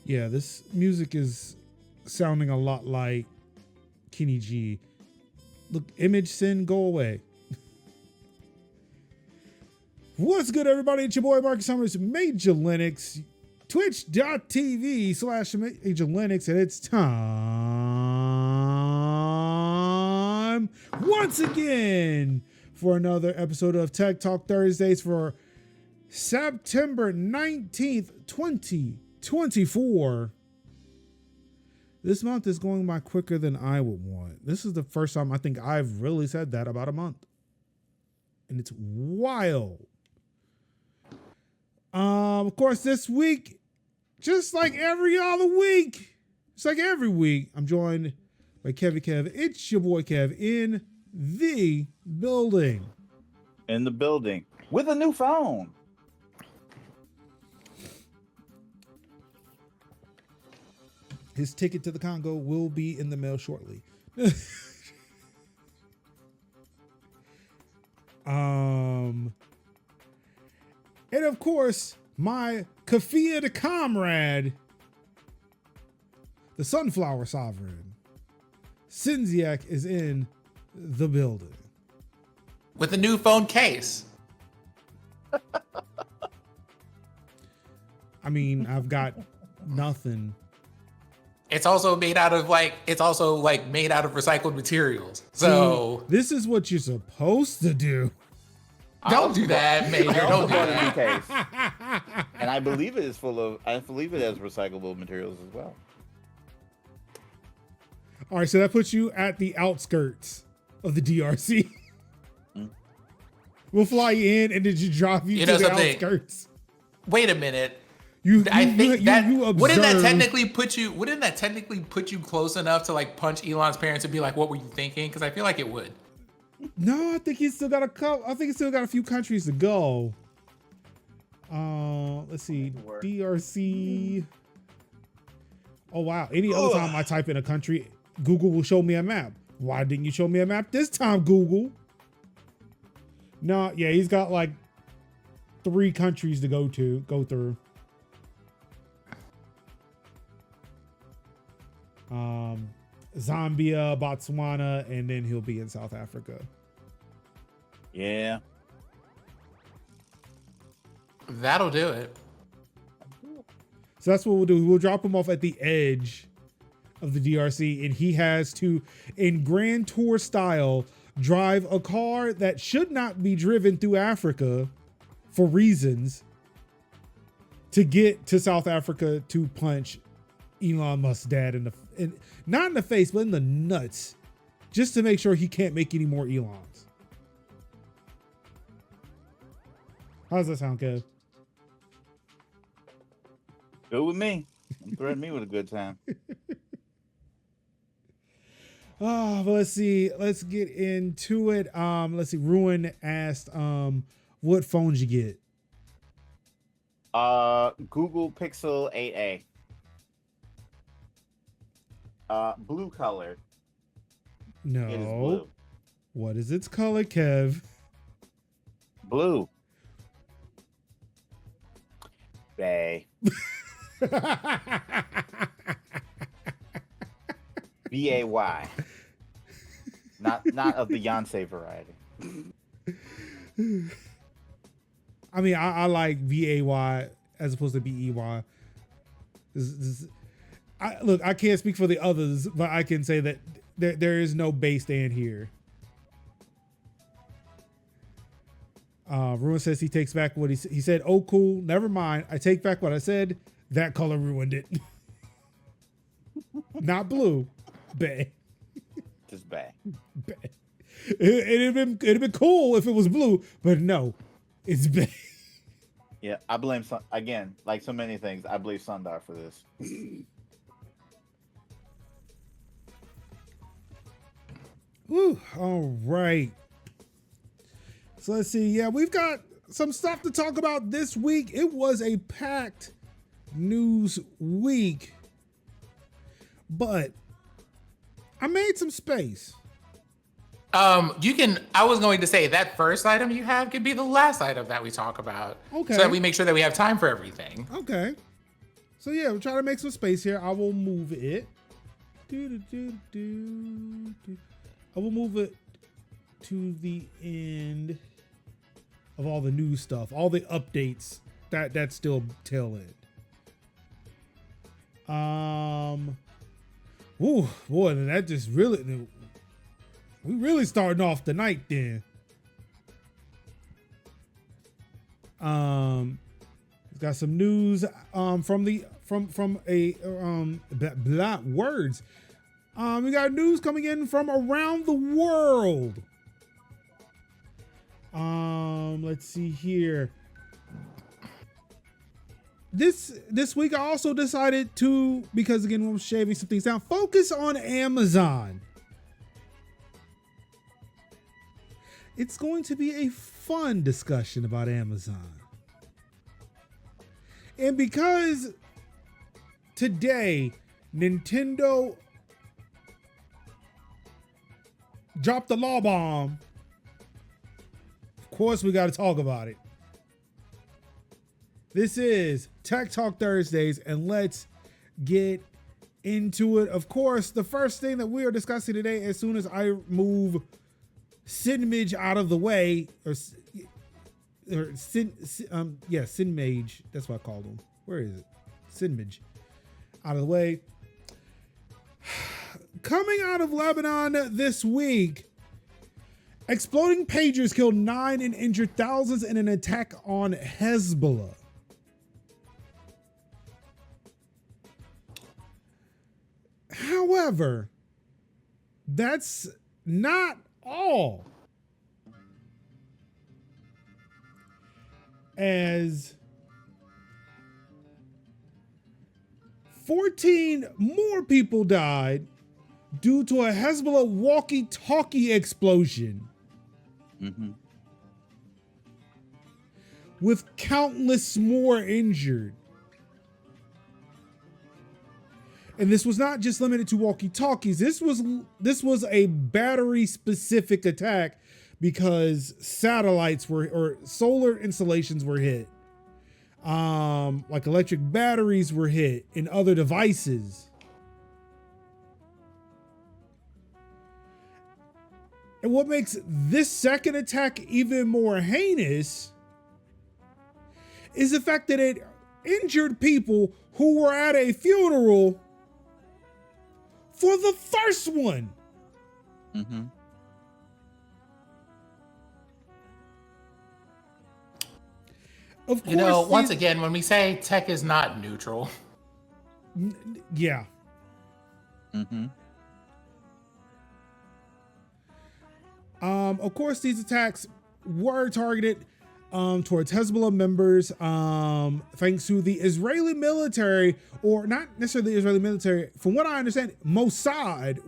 Yeah, this music is sounding a lot like Kenny G. Look, image send, go away. What's good, everybody? It's your boy Marcus Summers, Major Linux, twitch.tv/Major Linux, and it's time once again for another episode of Tech Talk Thursdays for September 19th, 2024. This month is going by quicker than I would want. This is the first time I think I've really said that about a month. And it's wild. Of course, this week, just like every other week, it's like every week, I'm joined by Kevy Kev. It's your boy Kev in the building. In the building with a new phone. His ticket to the Congo will be in the mail shortly. And of course, my Kafia the comrade, the Sunflower Sovereign, Sinziak is in the building. With a new phone case. I mean, I've got nothing. It's also made out of made out of recycled materials. So this is what you're supposed to do. Don't do that, Major. Don't do that. Case. And I believe it has recyclable materials as well. All right, so that puts you at the outskirts of the DRC. We'll fly you in and then just drop you to the outskirts. Wait a minute. Wouldn't that technically put you close enough to like punch Elon's parents and be like, what were you thinking? Because I feel like it would. No, I think he's still got a few countries to go. Let's see. DRC. Oh wow. Any other time I type in a country, Google will show me a map. Why didn't you show me a map this time, Google? No, yeah, he's got like 3 countries to go through. Zambia, Botswana, and then he'll be in South Africa. Yeah. That'll do it. So that's what we'll do. We'll drop him off at the edge of the DRC, and he has to, in Grand Tour style, drive a car that should not be driven through Africa for reasons to get to South Africa to punch Elon Musk's dad not in the face, but in the nuts, just to make sure he can't make any more Elons. How does that sound, Kev? Good with me. Threaten me with a good time. But let's see. Let's get into it. Let's see. Ruin asked, what phones you get? Google Pixel 8a. Blue color. No. It is blue. What is its color, Kev? Blue. Bay. BAY. Not of the Beyonce variety. I mean, I like VAY as opposed to BEY. Look, I can't speak for the others, but I can say that there is no base stand here. Ruin says he takes back what he said. Oh, cool. Never mind. I take back what I said. That color ruined it. Not blue. Bay. Just bay. Bay. It'd have been cool if it was blue, but no, it's bay. Yeah, I blame again, like so many things. I blame Sundar for this. Woo, all right. So let's see. Yeah, we've got some stuff to talk about this week. It was a packed news week, but I made some space. I was going to say that first item you have could be the last item that we talk about. Okay. So that we make sure that we have time for everything. Okay. So yeah, we're trying to make some space here. I will move it. I will move it to the end of all the new stuff, all the updates that's still tail end. Ooh, boy, that just really, we really starting off the night then. It's got some news from a words. We got news coming in from around the world. Let's see here. This week I also decided to, because again, I'm shaving some things down, focus on Amazon. It's going to be a fun discussion about Amazon. And because today Nintendo dropped the law bomb, of course we got to talk about it. This is Tech Talk Thursdays, and let's get into it. Of course, the first thing that we are discussing today, as soon as I move Sinmage out of the way, Sinmage, that's what I called him. Where is it? Sinmage. Out of the way. Coming out of Lebanon this week, exploding pagers killed 9 and injured thousands in an attack on Hezbollah. However, that's not all. As 14 more people died due to a Hezbollah walkie-talkie explosion. Mm-hmm. With countless more injured. And this was not just limited to walkie-talkies. This was a battery-specific attack because satellites or solar installations were hit. Like electric batteries were hit and other devices. And what makes this second attack even more heinous is the fact that it injured people who were at a funeral for the first one. Mm-hmm. Of course, once again, when we say tech is not neutral. Yeah. Mm-hmm. Of course, these attacks were targeted towards Hezbollah members, thanks to the Israeli military, or not necessarily the Israeli military. From what I understand, Mossad,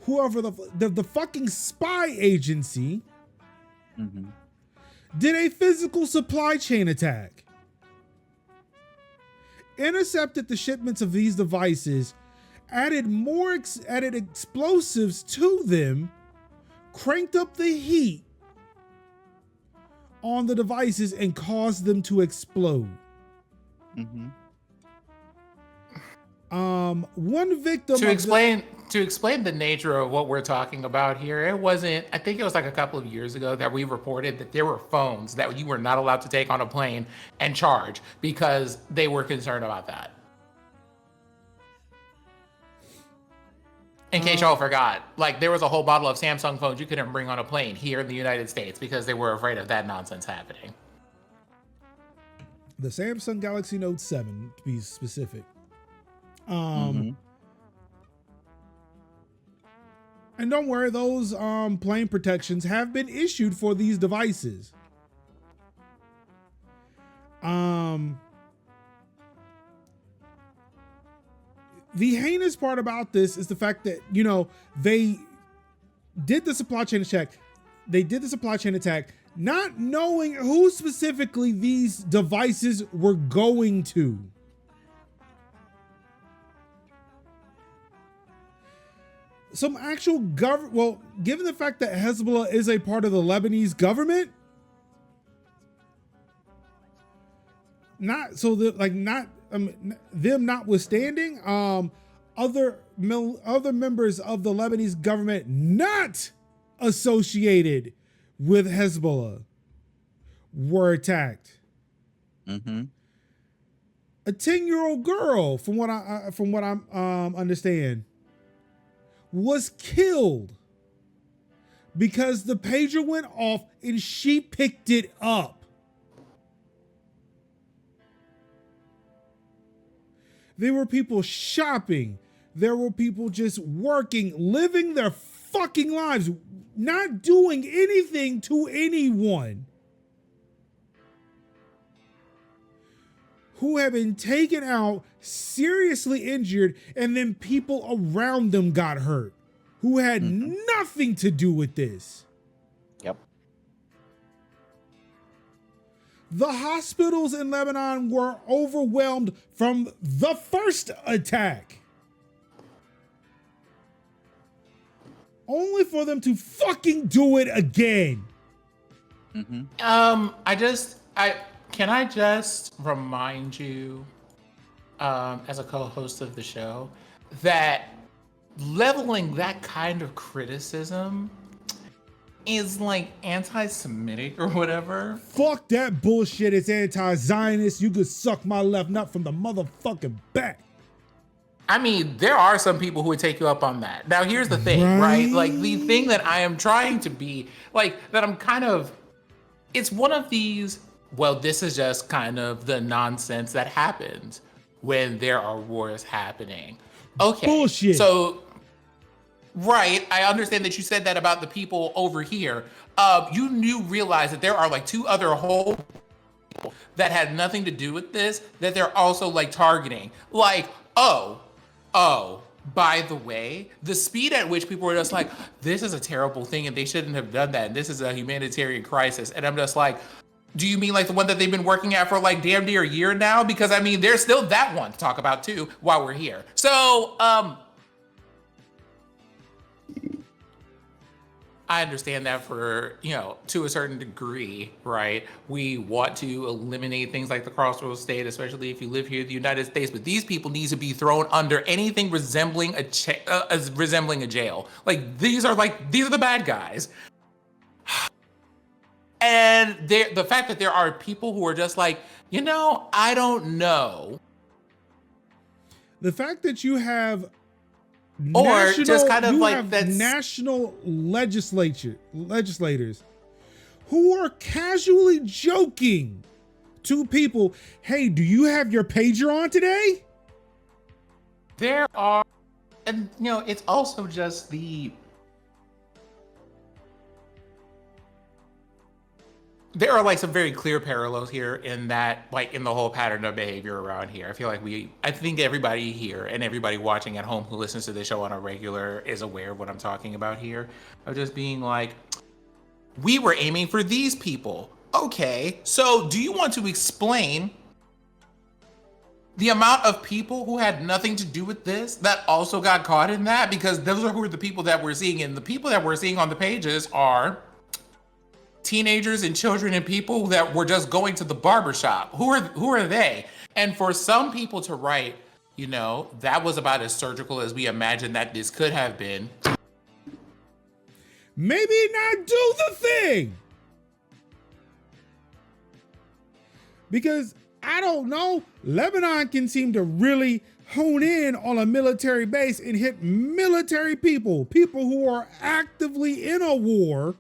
whoever the fucking spy agency, Mm-hmm. did a physical supply chain attack, intercepted the shipments of these devices, added explosives to them, cranked up the heat on the devices and caused them to explode. Mm-hmm. One victim to explain the nature of what we're talking about here, I think it was like a couple of years ago that we reported that there were phones that you were not allowed to take on a plane and charge because they were concerned about that. In case y'all forgot, like there was a whole bottle of Samsung phones you couldn't bring on a plane here in the United States because they were afraid of that nonsense happening. The Samsung Galaxy Note 7, to be specific. Mm-hmm. And don't worry, those plane protections have been issued for these devices. The heinous part about this is the fact that, they did the supply chain attack. They did the supply chain attack, not knowing who specifically these devices were going to. Some actual given the fact that Hezbollah is a part of the Lebanese government, them notwithstanding, other members of the Lebanese government not associated with Hezbollah were attacked. Mm-hmm. A 10-year-old girl, from what I understand, was killed because the pager went off and she picked it up. There were people shopping. There were people just working, living their fucking lives, not doing anything to anyone, who have been taken out, seriously injured, and then people around them got hurt, who had nothing to do with this. Yep. The hospitals in Lebanon were overwhelmed from the first attack, only for them to fucking do it again. Can I just remind you, as a co-host of the show, that leveling that kind of criticism is like anti-Semitic or whatever. Fuck that bullshit. It's anti-Zionist. You could suck my left nut from the motherfucking back. I mean, there are some people who would take you up on that. Now, here's the thing, right? Like, the thing that I am trying to be, like, that I'm kind of, it's one of these, well, this is just kind of the nonsense that happens when there are wars happening. Okay. Bullshit. So, right, I understand that you said that about the people over here. You realize that there are like two other whole people that had nothing to do with this, that they're also like targeting. Like, oh, by the way, the speed at which people were just like, this is a terrible thing and they shouldn't have done that. And this is a humanitarian crisis. And I'm just like, do you mean like the one that they've been working at for like damn near a year now? Because I mean, there's still that one to talk about too while we're here. So, I understand that for, to a certain degree, right? We want to eliminate things like the crossroads state, especially if you live here in the United States. But these people need to be thrown under anything resembling a jail. Like these are the bad guys. And the fact that there are people who are just like, I don't know. The fact that you have just kind of like that national legislators who are casually joking to people, hey, do you have your pager on today? There are, and it's also just there are like some very clear parallels here in that, like in the whole pattern of behavior around here. I feel like I think everybody here and everybody watching at home who listens to this show on a regular is aware of what I'm talking about here. Of just being like, we were aiming for these people. Okay, so do you want to explain the amount of people who had nothing to do with this that also got caught in that? Because those are who are the people that we're seeing. And the people that we're seeing on the pages are teenagers and children and people that were just going to the barbershop. Who are they? And for some people to write, that was about as surgical as we imagined that this could have been. Maybe not do the thing. Because I don't know, Lebanon can seem to really hone in on a military base and hit military people who are actively in a war,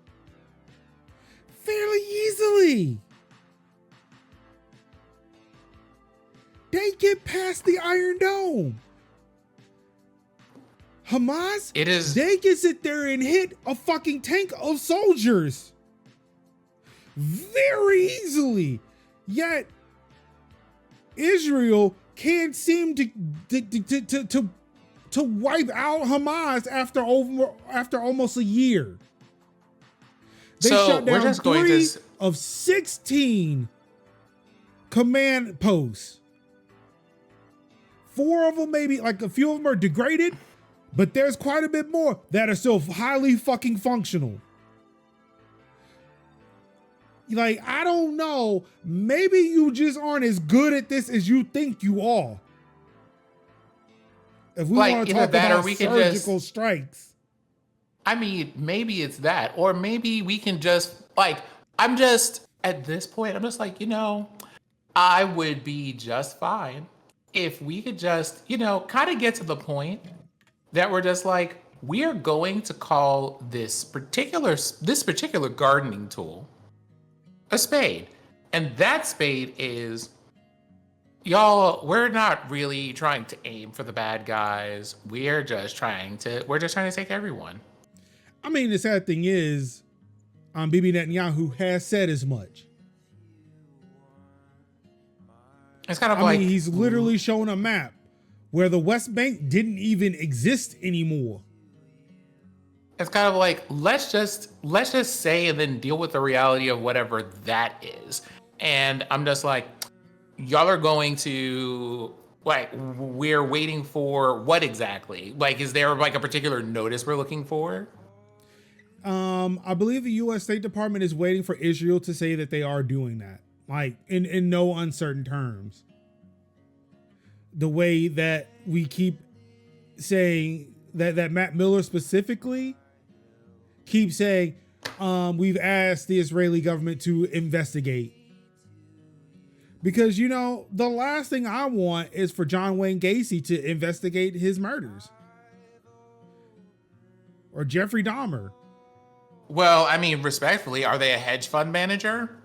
fairly easily. They get past the Iron Dome. Hamas, they can sit there and hit a fucking tank of soldiers very easily. Yet Israel can't seem to wipe out Hamas after almost a year. They shut down 3 of 16 command posts. 4 of them, maybe like a few of them are degraded, but there's quite a bit more that are still highly fucking functional. Like, I don't know. Maybe you just aren't as good at this as you think you are. If we Like, want to either talk that or about we can surgical just- strikes. I mean, maybe it's that, or maybe we can just like, I'm just at this point, I'm just like, I would be just fine if we could just, kind of get to the point that we're just like, we are going to call this particular gardening tool a spade. And that spade is, y'all, we're not really trying to aim for the bad guys. We're just trying to take everyone. I mean, the sad thing is, Bibi Netanyahu has said as much. It's kind of I mean, he's literally shown a map where the West Bank didn't even exist anymore. It's kind of like, let's just say and then deal with the reality of whatever that is. And I'm just like, y'all are going to, like, we're waiting for what exactly? Like, is there like a particular notice we're looking for? I believe the U.S. State Department is waiting for Israel to say that they are doing that, like in no uncertain terms. The way that we keep saying that Matt Miller specifically keeps saying, we've asked the Israeli government to investigate. Because, the last thing I want is for John Wayne Gacy to investigate his murders. Or Jeffrey Dahmer. Well, I mean, respectfully, are they a hedge fund manager?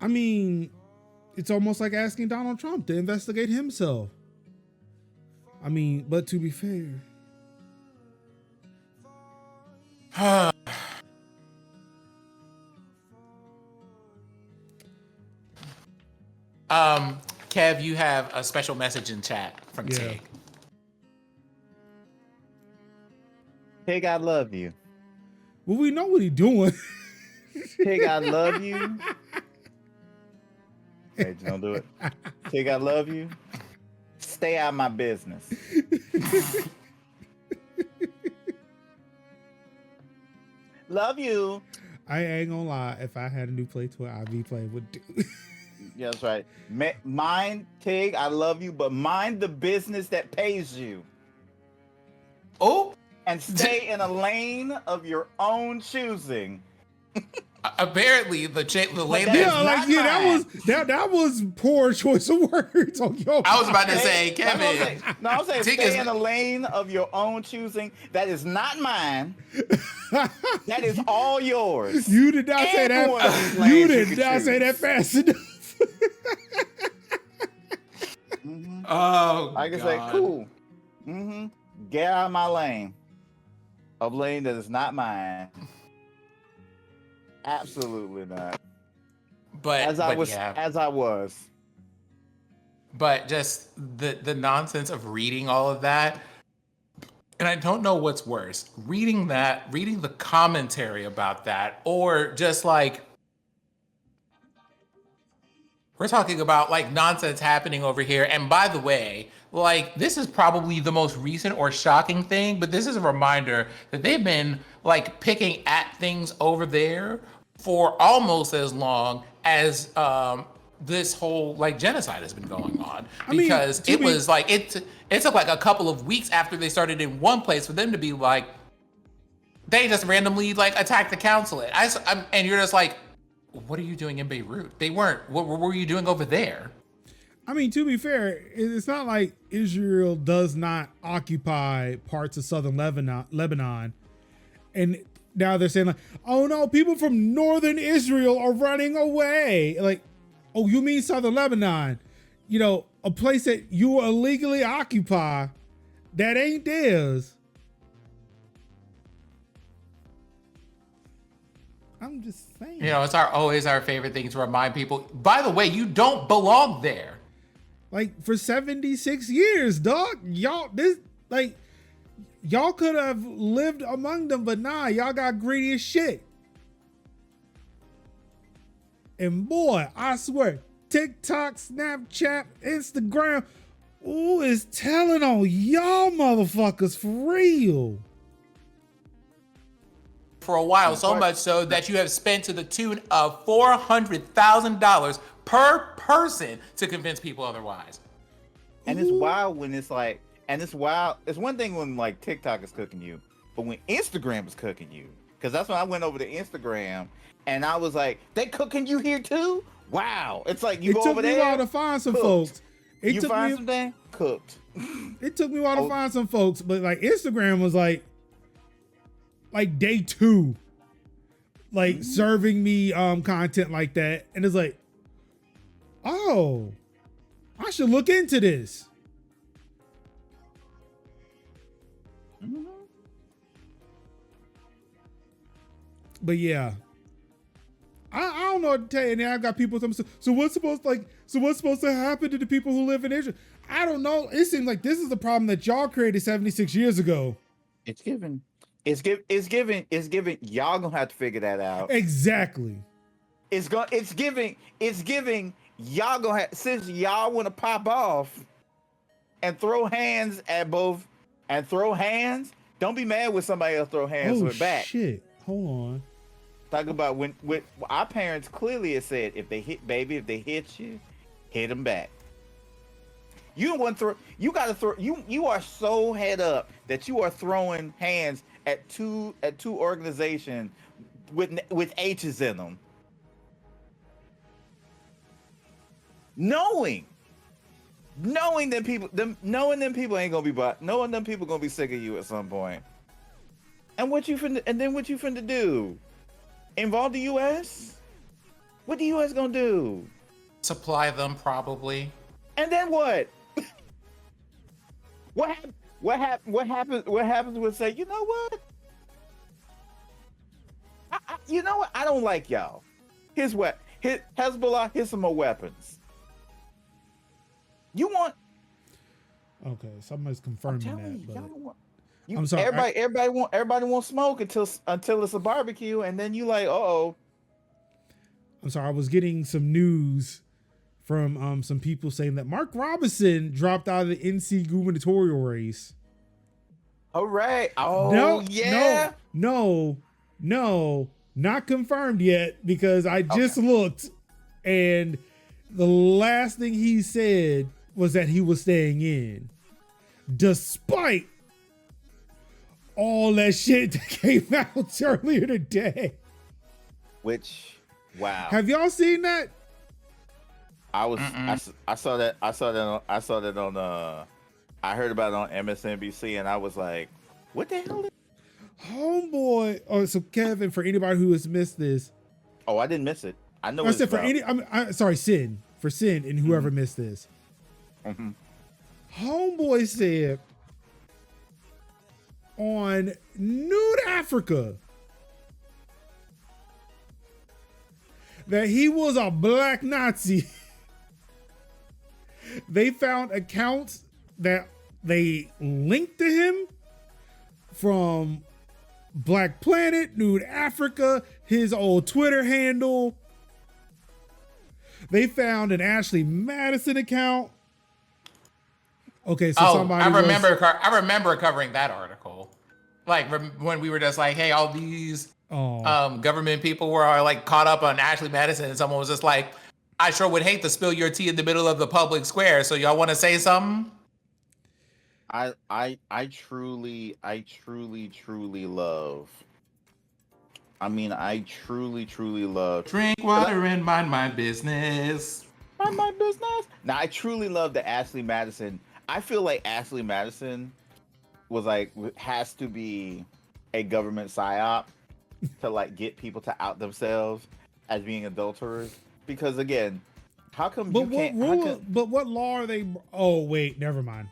I mean, it's almost like asking Donald Trump to investigate himself. I mean, but to be fair. Kev, you have a special message in chat from Tig. Tig, I love you. Well, we know what he's doing. Tig, I love you. Hey, don't do it. Tig, I love you. Stay out of my business. Love you. I ain't gonna lie. If I had a new Play 12, I'd be playing with dude. Yeah, that's right. Mind, Tig, I love you, but mind the business that pays you. Oh, and stay in a lane of your own choosing. Apparently, the lane that was poor choice of words on your part. I was about to say, Kevin. I'm saying stay in a lane of your own choosing. That is not mine. That is all yours. You did not say that. You did not say that fast enough. Oh, I can say, cool. Get out of my lane. A lane that is not mine. Absolutely not. But as I was. But just the nonsense of reading all of that, and I don't know what's worse, reading the commentary about that, or just like we're talking about like nonsense happening over here. And by the way, like this is probably the most recent or shocking thing, but this is a reminder that they've been like picking at things over there for almost as long as this whole like genocide has been going on. Because it took like a couple of weeks after they started in one place for them to be like, they just randomly like attacked the consulate. And you're just like, what are you doing in Beirut? They weren't. What were you doing over there? I mean, to be fair, it's not like Israel does not occupy parts of southern Lebanon. And now they're saying like, oh no, people from northern Israel are running away. Like, oh, you mean southern Lebanon? You know, a place that you illegally occupy that ain't theirs. I'm just saying. You know, it's always our favorite thing to remind people, by the way, you don't belong there. Like for 76 years, dog. Y'all could have lived among them, but nah, y'all got greedy as shit. And boy, I swear, TikTok, Snapchat, Instagram, ooh, is telling on y'all motherfuckers for real. for a while, so much so that you have spent to the tune of $400,000 per person to convince people otherwise. And it's wild when it's like, and it's wild. It's one thing when like TikTok is cooking you, but when Instagram is cooking you, because that's when I went over to Instagram and I was like, they cooking you here too? Wow. It's like you go over there. It took me a while to find some cooked. folks. You find something? Cooked. It took me a while to find some folks, but like Instagram was like day 2, like serving me content like that. And it's like, oh, I should look into this. But yeah, I don't know what to tell you. And then I got people telling me, so what's supposed to happen to the people who live in Israel? I don't know. It seems like this is a problem that y'all created 76 years ago. It's giving. Y'all gonna have to figure that out. Exactly. It's giving. Y'all gonna have, since y'all want to pop off and throw hands at both and throw hands. Don't be mad when somebody else throw hands with back. Shit. Hold on. Talk about when our parents clearly have said, if they hit you, hit them back. You don't want to throw. You got to throw. You are so head up that you are throwing hands at two organizations with H's in them, knowing them people ain't gonna be knowing them people gonna be sick of you at some point. And what you finna do? Involve the U.S.? What the U.S. gonna do? Supply them, probably. And then what? What happens when say, you know what? You know what? I don't like y'all. Here's Hezbollah, here's some more weapons. You want? Okay, somebody's confirming that. But I'm sorry. Everybody wants smoke until it's a barbecue, and then you like, uh-oh. I'm sorry. I was getting some news from some people saying that Mark Robinson dropped out of the NC gubernatorial race. All right. Oh, yeah. No, not confirmed yet because I just looked, and the last thing he said was that he was staying in, despite all that shit that came out earlier today. Which, wow. Have y'all seen that? I saw that on I heard about it on MSNBC and I was like, what the hell? Homeboy. Oh, so Kevin, for anybody who has missed this. Oh, I didn't miss it. I know. I said for sorry, Sin and whoever missed this. Mm-hmm. Homeboy said on Nude Africa that he was a black Nazi. They found accounts that they linked to him from Black Planet, Nude Africa, his old Twitter handle. They found an Ashley Madison account. Okay, so somebody I remember covering that article. Like when we were just like, hey, all these government people were like caught up on Ashley Madison, and someone was just like, I sure would hate to spill your tea in the middle of the public square. So y'all want to say something? I truly love. I mean, I truly love. Drink water and mind my business. Mind my business. Now, I truly love the Ashley Madison. I feel like Ashley Madison has to be a government psyop to like get people to out themselves as being adulterers. Because again, how come but you can't? But what law are they? Oh wait, never mind.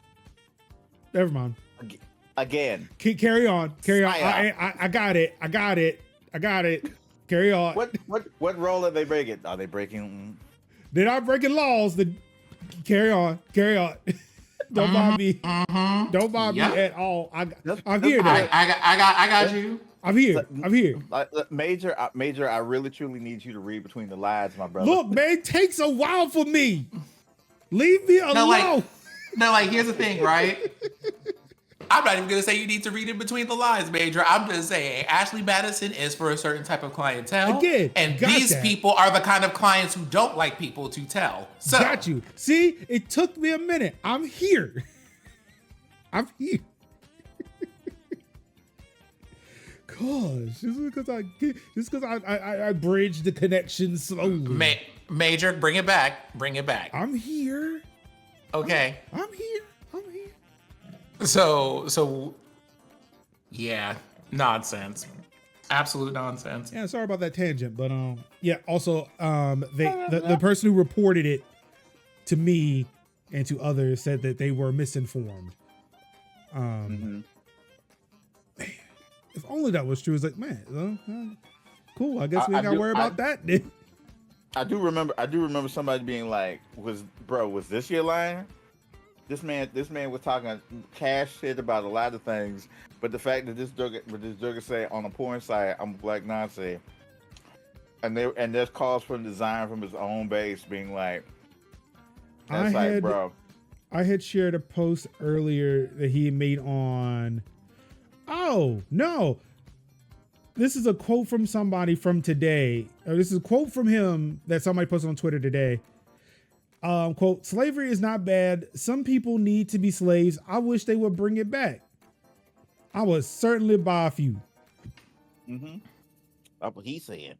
Again, carry on. I got it. Carry on. What role are they breaking? Are they breaking? They're not breaking laws. Carry on. Don't bother me. Don't bother me at all. I'm here. I got you. I'm here. Major, I really truly need you to read between the lines, my brother. Look, man, it takes a while for me. Leave me alone. No, like here's the thing, right? I'm not even going to say you need to read in between the lines, Major. I'm just saying Ashley Madison is for a certain type of clientele. Again, and got these that. people are the kind of clients who don't like people to tell. So, Got you. See, it took me a minute. I'm here. I'm here. Gosh, just because I bridged the connection slowly. Major, bring it back. Bring it back. I'm here. Okay. I'm here. So yeah, nonsense. Absolute nonsense. Yeah, sorry about that tangent, but yeah. Also, the person who reported it to me and to others said that they were misinformed. Man, if only that was true. It's like, man, cool. I guess we ain't gotta worry about that. Then. I do remember somebody being like, was this your line? This man was talking cash shit about a lot of things, but the fact that this joker say on a porn site, I'm a black Nazi, and there's calls from design from his own base being like, bro. I had shared a post earlier that he made on. Oh no, this is a quote from somebody from today. This is a quote from him that somebody posted on Twitter today. Quote, slavery is not bad. Some people need to be slaves. I wish they would bring it back. I would certainly buy a few. Mm-hmm. That's what he said.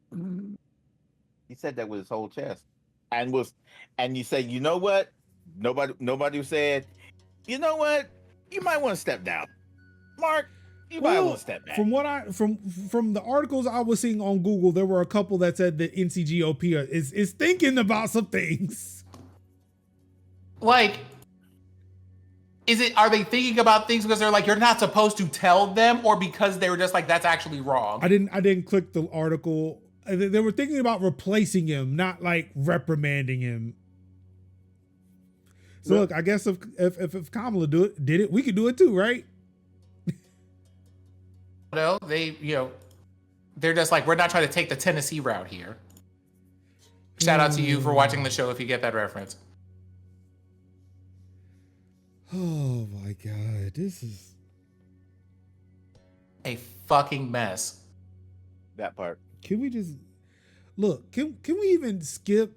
He said that with his whole chest. And you say, you know what? Nobody said, you know what? You might want to step down. Mark, you might want to step back. From the articles I was seeing on Google, there were a couple that said that NCGOP is thinking about some things. Like, are they thinking about things because they're like, you're not supposed to tell them, or because they were just like, that's actually wrong? I didn't click the article. They were thinking about replacing him, not like reprimanding him. So look, I guess if Kamala did it, we could do it too, right? No, they're just like, we're not trying to take the Tennessee route here. Shout out to you for watching the show if you get that reference. Oh my God, this is a fucking mess. That part. Can we just look? Can we even skip?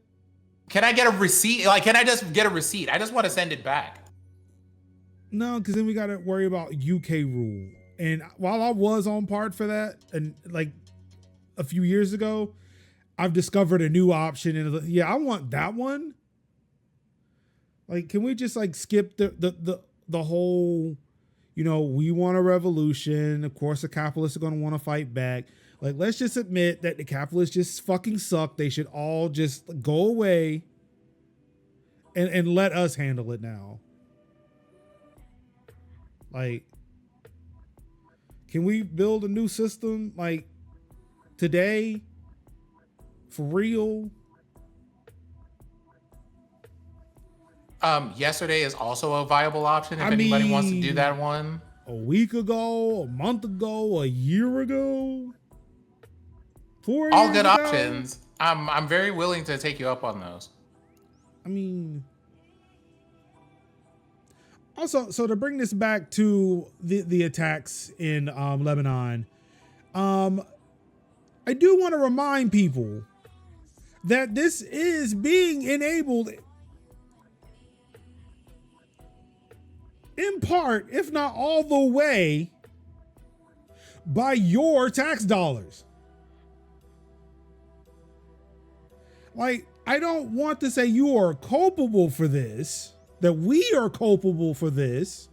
Can I get a receipt? Like, can I just get a receipt? I just want to send it back. No, because then we got to worry about UK rule. And while I was on part for that, and like a few years ago, I've discovered a new option, and yeah, I want that one. Like, can we just like skip the whole, we want a revolution. Of course, the capitalists are going to want to fight back. Like, let's just admit that the capitalists just fucking suck. They should all just go away and let us handle it now. Like, can we build a new system like today for real? Yesterday is also a viable option if anybody wants to do that one. A week ago, a month ago, a year ago, 4 years all good ago. Options. I'm very willing to take you up on those. I mean, also, so to bring this back to the attacks in Lebanon, I do want to remind people that this is being enabled in part, if not all the way, by your tax dollars. Like, I don't want to say you are culpable for this, that we are culpable for this.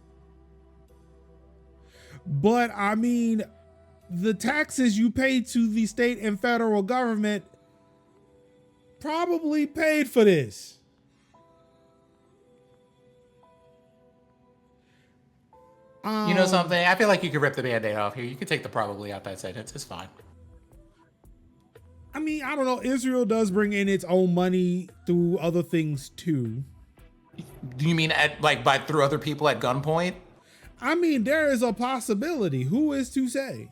But I mean, the taxes you pay to the state and federal government probably paid for this. You know something? I feel like you could rip the Band-Aid off here. You could take the probably out that sentence. It's fine. I mean, I don't know. Israel does bring in its own money through other things too. Do you mean through other people at gunpoint? I mean, there is a possibility. Who is to say?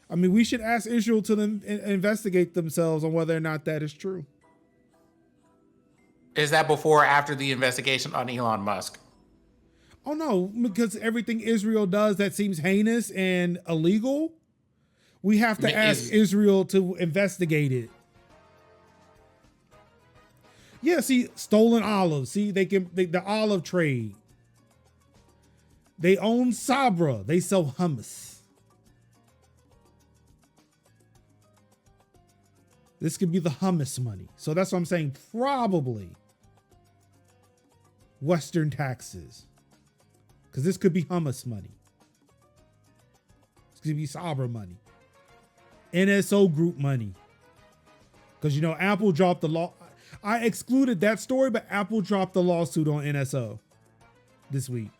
I mean, we should ask Israel to investigate themselves on whether or not that is true. Is that before or after the investigation on Elon Musk? Oh no, because everything Israel does that seems heinous and illegal, we have to ask Israel to investigate it. Yeah, see, stolen olives. See, the olive trade. They own Sabra. They sell hummus. This could be the hummus money. So that's what I'm saying. Probably Western taxes. Because this could be hummus money. This could be Sabra money. NSO group money. Because, you know, Apple dropped the law. I excluded that story, but Apple dropped the lawsuit on NSO this week.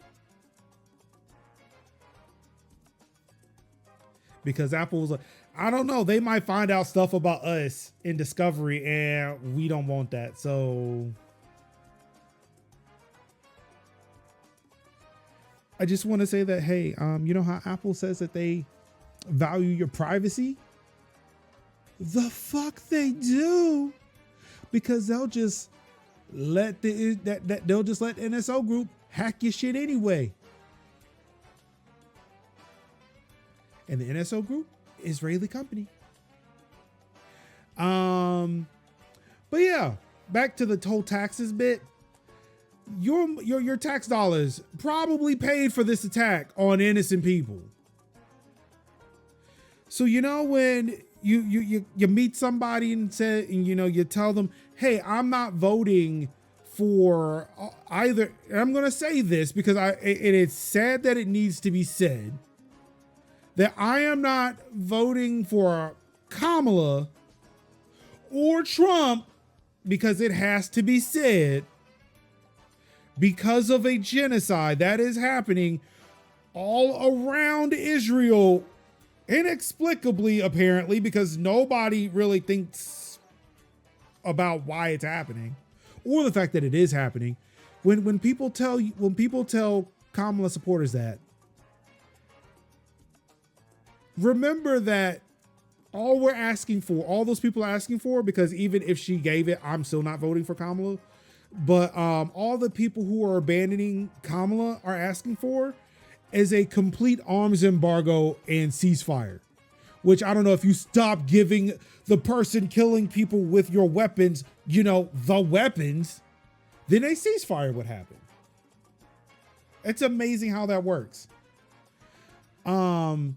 Because Apple was like, I don't know, they might find out stuff about us in discovery and we don't want that. So I just want to say that, hey, you know how Apple says that they value your privacy? The fuck they do. Because they'll just let they'll just let NSO group hack your shit anyway. And the NSO group, Israeli company. But yeah, back to the toll taxes bit. Your tax dollars probably paid for this attack on innocent people. So you know when you meet somebody and say, and you know, you tell them, hey, I'm not voting for either. And I'm going to say this because it is sad that it needs to be said, that I am not voting for Kamala or Trump, because it has to be said, because of a genocide that is happening all around Israel, inexplicably, apparently, because nobody really thinks about why it's happening or the fact that it is happening. When people tell Kamala supporters that, remember that all we're asking for, all those people are asking for, because even if she gave it, I'm still not voting for Kamala. But all the people who are abandoning Kamala are asking for is a complete arms embargo and ceasefire. Which I don't know, if you stop giving the person killing people with your weapons, you know, the weapons, then a ceasefire would happen. It's amazing how that works. That,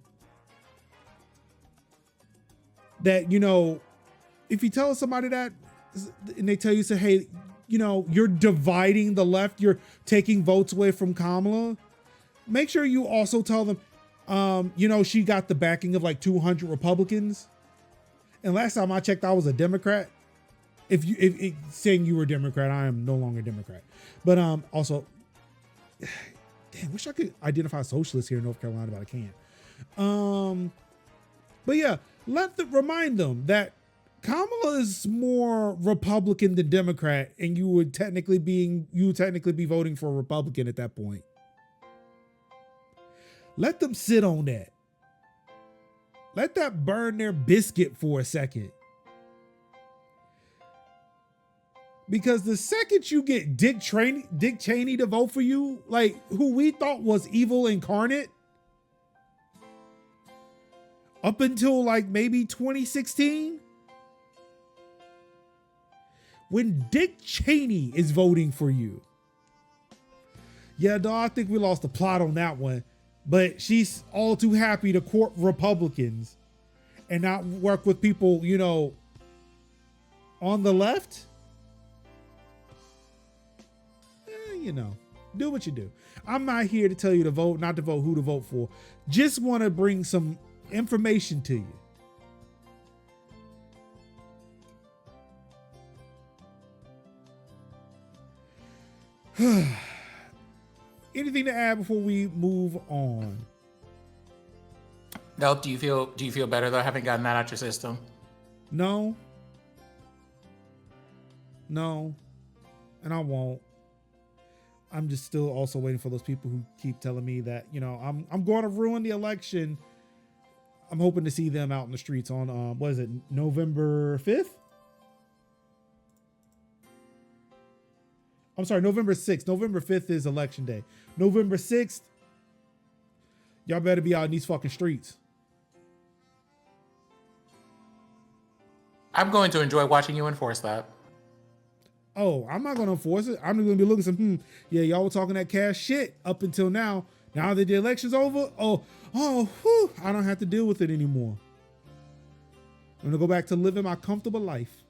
you know, if you tell somebody that and they tell you, say, hey, you know, you're dividing the left, you're taking votes away from Kamala, make sure you also tell them, you know, she got the backing of like 200 Republicans. And last time I checked, I was a Democrat. If saying you were a Democrat, I am no longer a Democrat. But also, damn, wish I could identify socialists here in North Carolina, but I can't. But yeah, remind them that Kamala is more Republican than Democrat, and you would technically be voting for a Republican at that point. Let them sit on that. Let that burn their biscuit for a second. Because the second you get Dick Cheney to vote for you, like who we thought was evil incarnate, up until like maybe 2016, when Dick Cheney is voting for you. Yeah, no, I think we lost the plot on that one. But she's all too happy to court Republicans and not work with people, you know, on the left. You know, do what you do. I'm not here to tell you to vote, not to vote, who to vote for. Just want to bring some information to you. Anything to add before we move on? Nope. Do you feel better though, having gotten that out your system? No. And I won't. I'm just still also waiting for those people who keep telling me that, you know, I'm going to ruin the election. I'm hoping to see them out in the streets on what is it, November 5th? I'm sorry, November 6th. November 5th is election day. November 6th, y'all better be out in these fucking streets. I'm going to enjoy watching you enforce that. Oh, I'm not going to enforce it. I'm going to be looking some, yeah, y'all were talking that cash shit up until now. Now that the election's over, whew, I don't have to deal with it anymore. I'm going to go back to living my comfortable life.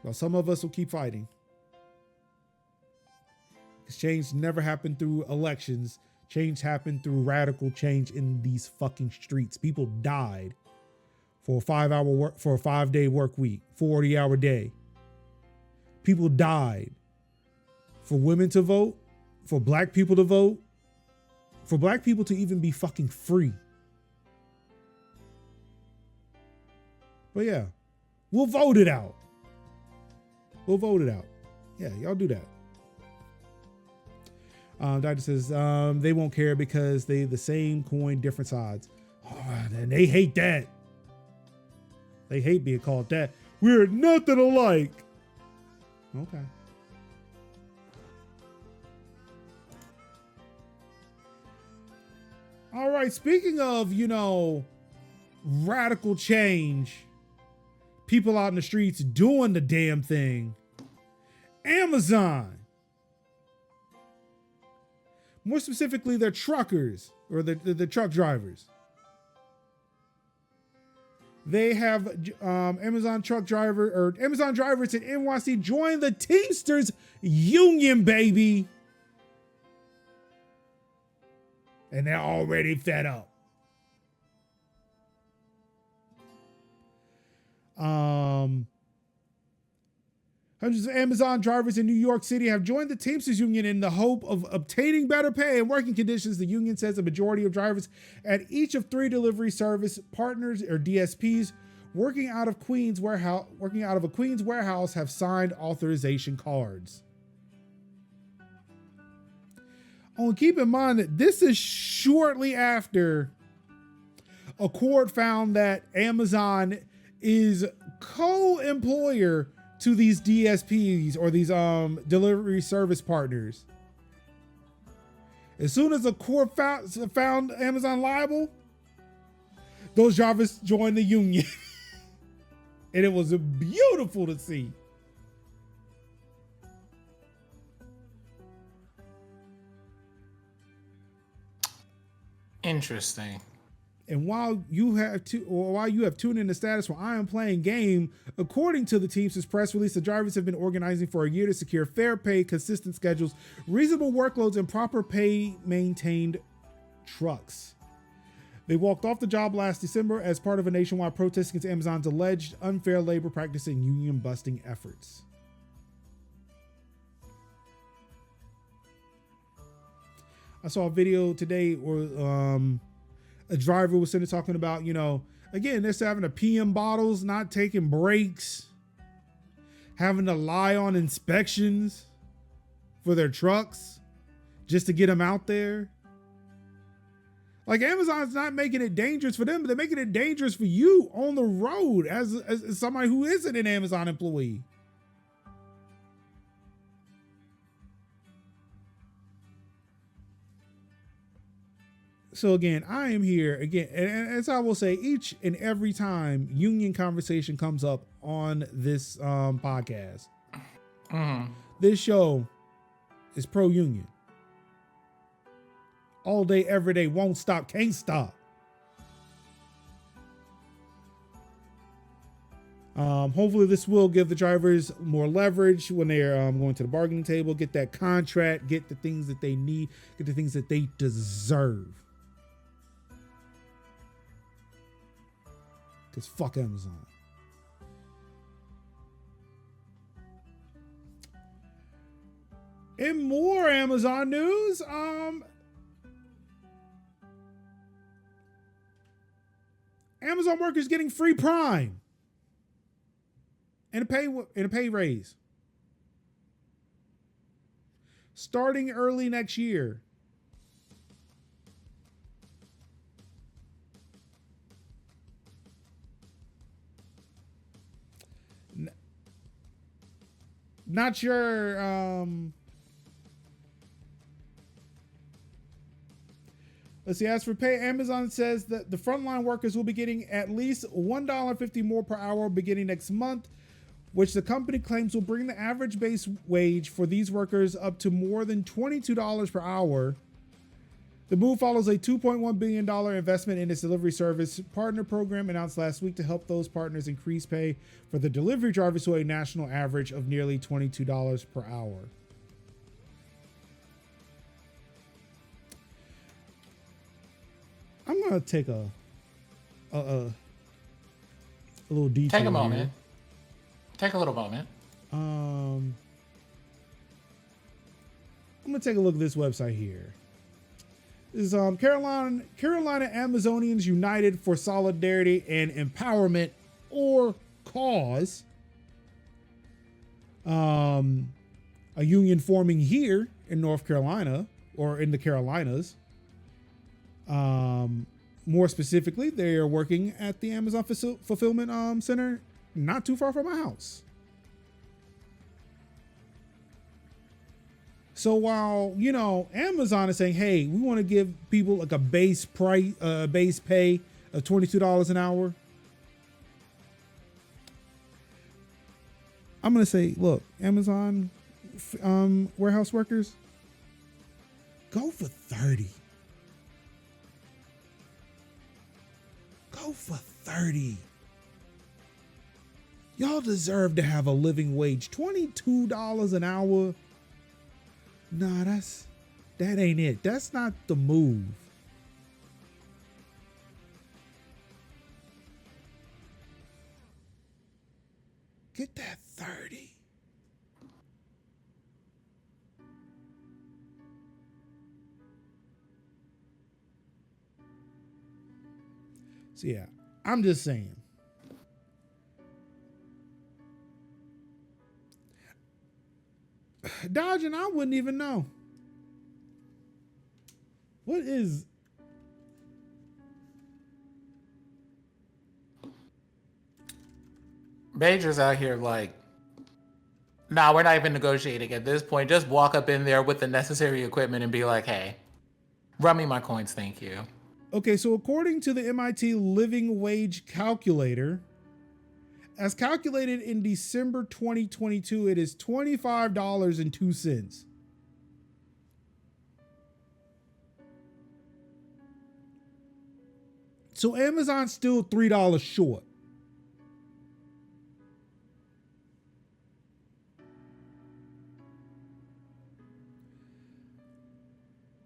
Well, some of us will keep fighting. Because change never happened through elections. Change happened through radical change in these fucking streets. People died for a 5-day work week, 40-hour day. People died for women to vote, for black people to vote, for black people to even be fucking free. But yeah, we'll vote it out. We'll vote it out. Yeah, y'all do that. Doctor says they won't care because they the same coin, different sides. Oh, and they hate that. They hate being called that. We're nothing alike. Okay. All right. Speaking of, radical change, people out in the streets doing the damn thing. Amazon. More specifically, their truckers or the truck drivers. They have Amazon drivers in NYC join the Teamsters Union, baby. And they're already fed up. Hundreds of Amazon drivers in New York City have joined the Teamsters Union in the hope of obtaining better pay and working conditions. The union says a majority of drivers at each of 3 delivery service partners or DSPs working out of a Queens warehouse have signed authorization cards. Oh, and keep in mind that this is shortly after a court found that Amazon is co-employer to these DSPs or these delivery service partners. As soon as the court found Amazon liable, those drivers joined the union. And it was beautiful to see. Interesting. And while you have tuned in the status while I am playing game, according to the Teamsters press release, the drivers have been organizing for a year to secure fair pay, consistent schedules, reasonable workloads, and proper pay maintained trucks. They walked off the job last December as part of a nationwide protest against Amazon's alleged unfair labor practice and union busting efforts. I saw a video today where a driver was sitting talking about, again, they're having to pee in bottles, not taking breaks, having to lie on inspections for their trucks just to get them out there. Like, Amazon's not making it dangerous for them, but they're making it dangerous for you on the road as somebody who isn't an Amazon employee. So again, I am here again, and as I will say, each and every time union conversation comes up on this podcast, this show is pro-union. All day, every day, won't stop, can't stop. Hopefully this will give the drivers more leverage when they're going to the bargaining table, get that contract, get the things that they need, get the things that they deserve. Because fuck Amazon. In more Amazon news, Amazon workers getting free Prime and a pay raise starting early next year. Not sure. Let's see. As for pay, Amazon says that the frontline workers will be getting at least $1.50 more per hour beginning next month, which the company claims will bring the average base wage for these workers up to more than $22 per hour. The move follows a $2.1 billion investment in its delivery service partner program announced last week to help those partners increase pay for the delivery drivers to a national average of nearly $22 per hour. I'm going to take a little detour. Take a moment. Here. Take a little moment. I'm going to take a look at this website here. This is Carolina Amazonians United for Solidarity and Empowerment, or cause. A union forming here in North Carolina, or in the Carolinas. More specifically, they are working at the Amazon fulfillment center not too far from my house. So while, you know, Amazon is saying, hey, we want to give people like a base price, base pay of $22 an hour. I'm going to say, look, Amazon warehouse workers, go for 30. Go for 30. Y'all deserve to have a living wage. $22 an hour. Nah, that ain't it. That's not the move. Get that 30. So yeah, I'm just saying. Dodging, I wouldn't even know. What is... Major's out here like, nah, we're not even negotiating at this point. Just walk up in there with the necessary equipment and be like, hey, run me my coins, thank you. Okay, so according to the MIT Living Wage Calculator, as calculated in December 2022, it is $25.02. So Amazon's still $3 short.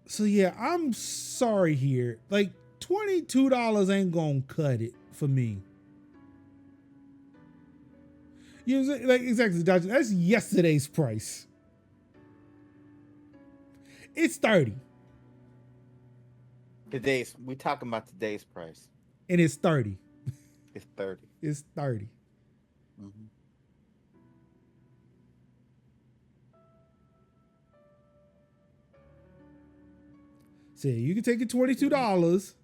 So yeah, I'm sorry here. Like $22 ain't gonna cut it for me. You know, like exactly, Dodger. That's yesterday's price. It's 30. We talking about today's price. And it's 30. It's 30. It's 30. Mm-hmm. So you can take it $22.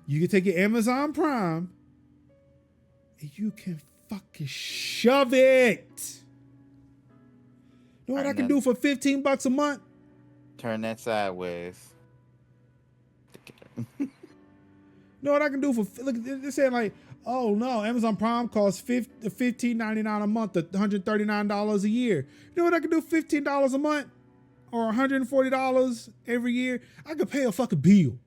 You can take it Amazon Prime. And you can fucking shove it. You know what I can do for $15 a month? Turn that sideways. You know what I can do for, look, they're saying like, oh no, Amazon Prime costs $15.99 a month, $139 a year. You know what I can do for $15 a month or $140 every year? I could pay a fucking bill.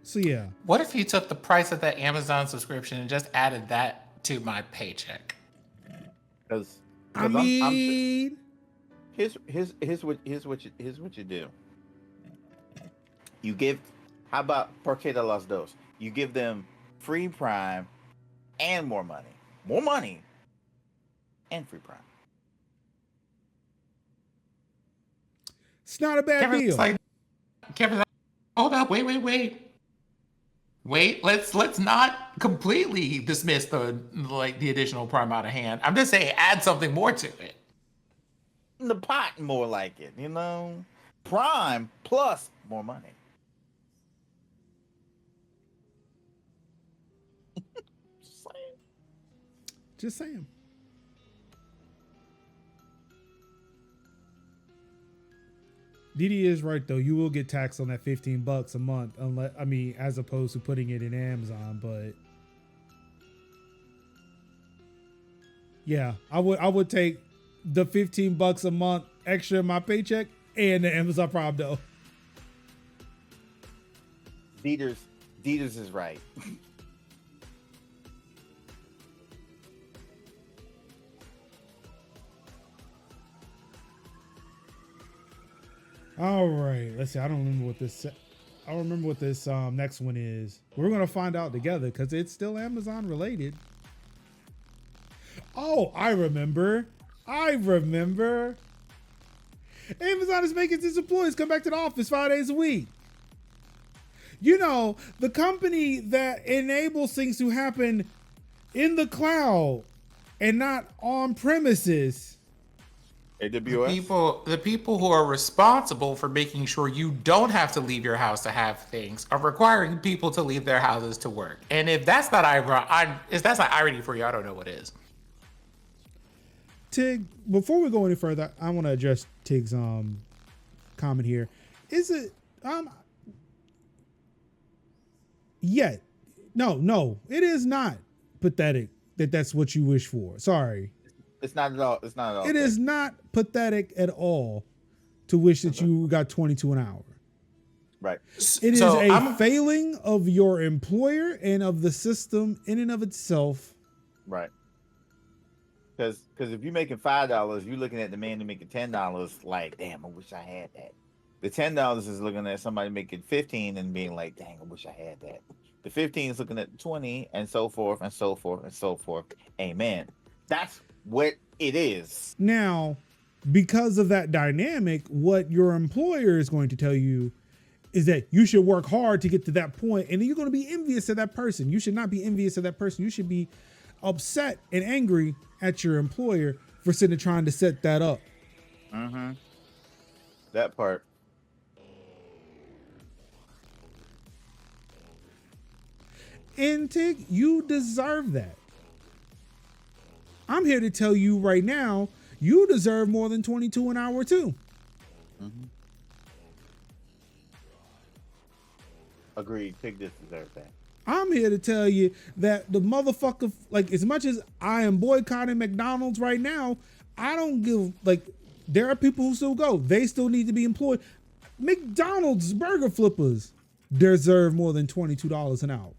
So yeah. What if you took the price of that Amazon subscription and just added that to my paycheck? Because I mean, here's what you do. You give, how about Porque de los Dos? You give them free Prime and more money, and free Prime. It's not a bad Kevin's deal. like, hold up, wait. Let's not completely dismiss the additional Prime out of hand. I'm just saying, add something more to it. The pot, more like it, you know. Prime plus more money. Just saying. Didi is right though. You will get taxed on that $15 a month, unless as opposed to putting it in Amazon. But yeah, I would take the $15 a month extra in my paycheck and the Amazon Prime though. Dieters is right. All right, let's see. I don't remember what this next one is. We're gonna find out together because it's still Amazon related. Oh, I remember. Amazon is making its employees come back to the office 5 days a week. You know, the company that enables things to happen in the cloud and not on premises. AWS. The people who are responsible for making sure you don't have to leave your house to have things are requiring people to leave their houses to work. And if that's not irony for you, I don't know what is. Tig, before we go any further, I want to address Tig's comment here. Is it yet? No, it is not pathetic that's what you wish for. Sorry. It's not at all. It's not at all. It is not pathetic at all to wish that you got 22 an hour. Right. It is a failing of your employer and of the system in and of itself. Right. Because if you're making $5, you're looking at the man who's making $10. Like, damn, I wish I had that. The $10 is looking at somebody making 15 and being like, dang, I wish I had that. The 15 is looking at 20 and so forth and so forth and so forth. Amen. That's what it is. Now, because of that dynamic, what your employer is going to tell you is that you should work hard to get to that point, and then you're going to be envious of that person. You should not be envious of that person. You should be upset and angry at your employer for sitting and trying to set that up. Mm-hmm. That part. And Tig, you deserve that. I'm here to tell you right now, you deserve more than 22 an hour too. Mm-hmm. Agreed. Pig this deserves that. I'm here to tell you that the motherfucker, like, as much as I am boycotting McDonald's right now, I don't give, like, there are people who still go. They still need to be employed. McDonald's burger flippers deserve more than $22 an hour.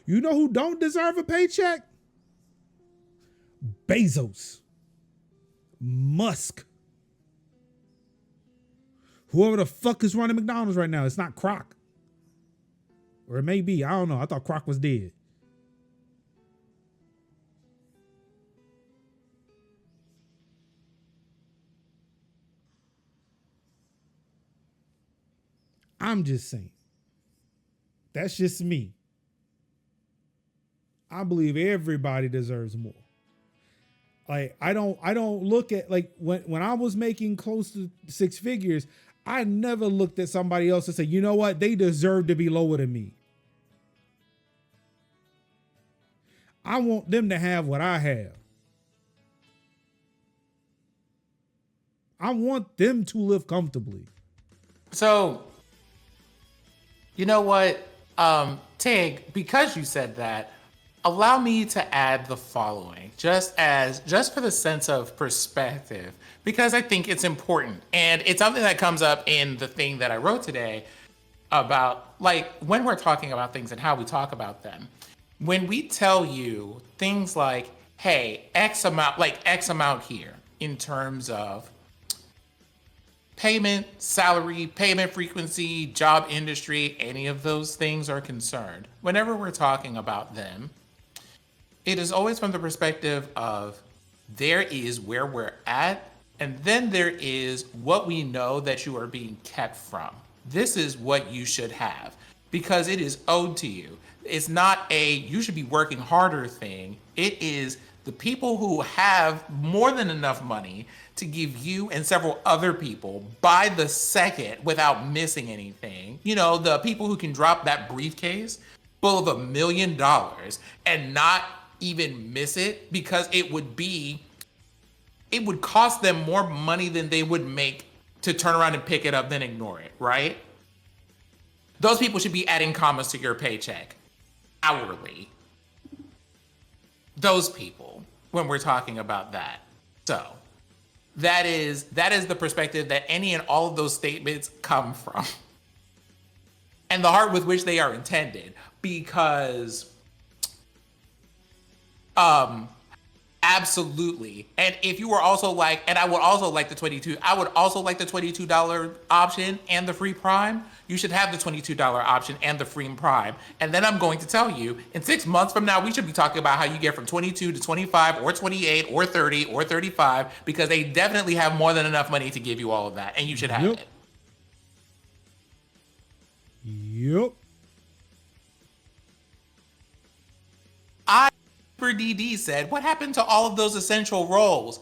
You know who don't deserve a paycheck? Bezos. Musk. Whoever the fuck is running McDonald's right now. It's not Kroc. Or it may be. I don't know. I thought Kroc was dead. I'm just saying. That's just me. I believe everybody deserves more. Like, I don't look at, like, when I was making close to six figures, I never looked at somebody else and said, you know what? They deserve to be lower than me. I want them to have what I have. I want them to live comfortably. So, you know what, Tig, because you said that, allow me to add the following, just for the sense of perspective, because I think it's important. And it's something that comes up in the thing that I wrote today about, like, when we're talking about things and how we talk about them. When we tell you things like, hey, X amount here in terms of payment, salary, payment frequency, job industry, any of those things are concerned. Whenever we're talking about them, it is always from the perspective of there is where we're at, and then there is what we know that you are being kept from. This is what you should have because it is owed to you. It's not a you should be working harder thing. It is The people who have more than enough money to give you and several other people by the second without missing anything. You know, the people who can drop that briefcase full of $1 million and not even miss it because it would cost them more money than they would make to turn around and pick it up than ignore it, right? Those people should be adding commas to your paycheck hourly. Those people, when we're talking about that. So that is the perspective that any and all of those statements come from. And the heart with which they are intended, because absolutely. And if you were also like, and I would also like the $22 option and the free Prime, you should have the $22 option and the free Prime. And then I'm going to tell you, in 6 months from now, we should be talking about how you get from 22 to 25 or 28 or 30 or 35, because they definitely have more than enough money to give you all of that, and you should have it. Yep. DD said, what happened to all of those essential roles?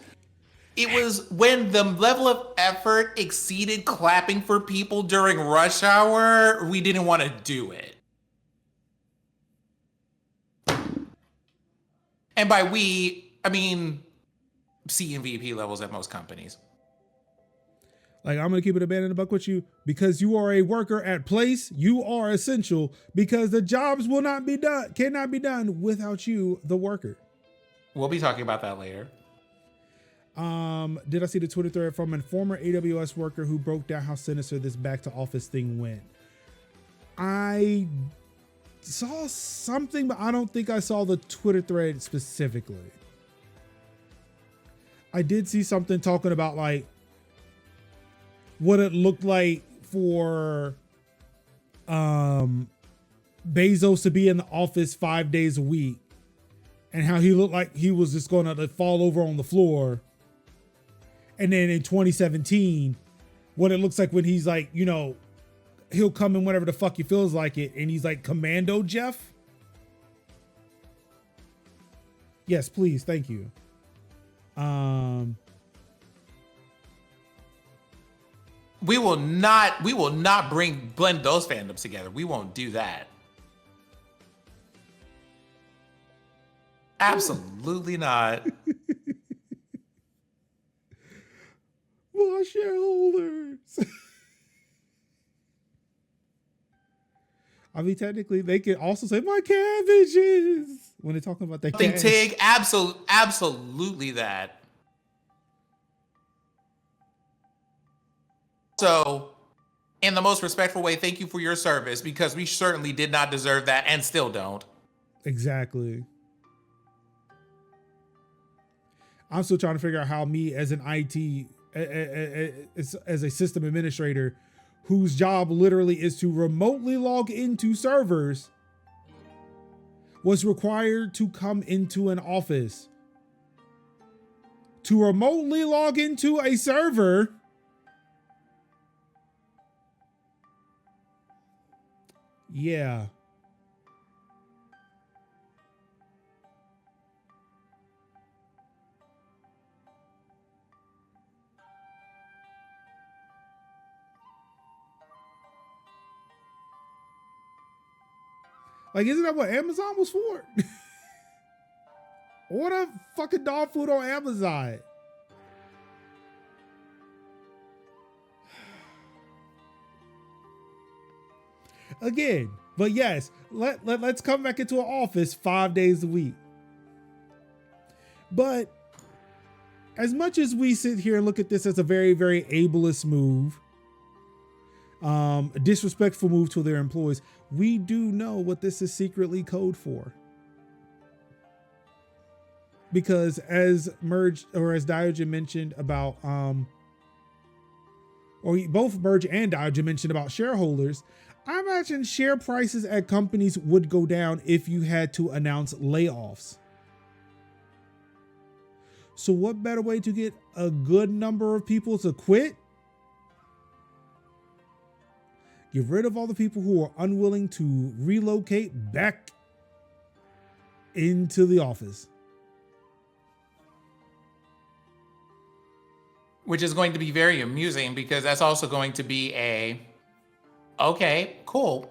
It was when the level of effort exceeded clapping for people during rush hour, we didn't want to do it. And by we, I mean C and VP levels at most companies. Like, I'm going to keep it a band in the buck with you. Because you are a worker at place, you are essential, because the jobs cannot be done without you, the worker. We'll be talking about that later. Did I see the Twitter thread from a former AWS worker who broke down how sinister this back to office thing went? I saw something, but I don't think I saw the Twitter thread specifically. I did see something talking about like what it looked like for Bezos to be in the office 5 days a week, and how he looked like he was just going to fall over on the floor. And then in 2017, what it looks like when he's like, you know, he'll come in whenever the fuck he feels like it, and he's like Commando Jeff. Yes, please, thank you. We will not blend those fandoms together. We won't do that. Absolutely not. My shareholders. I mean, technically, they could also say my cabbages when they're talking about their cash. Tig, absolutely that. So, in the most respectful way, thank you for your service, because we certainly did not deserve that and still don't. Exactly. I'm still trying to figure out how me as an IT, as a system administrator, whose job literally is to remotely log into servers, was required to come into an office to remotely log into a server. Yeah. Like, isn't that what Amazon was for? Order fucking dog food on Amazon. Again, but yes, let's come back into an office 5 days a week. But as much as we sit here and look at this as a very, very ableist move, a disrespectful move to their employees, we do know what this is secretly code for. Because as Merge, or as Diogen mentioned about, or both Verge and Diogen mentioned about shareholders, I imagine share prices at companies would go down if you had to announce layoffs. So what better way to get a good number of people to quit? Get rid of all the people who are unwilling to relocate back into the office. which is going to be very amusing because that's also going to be okay, cool.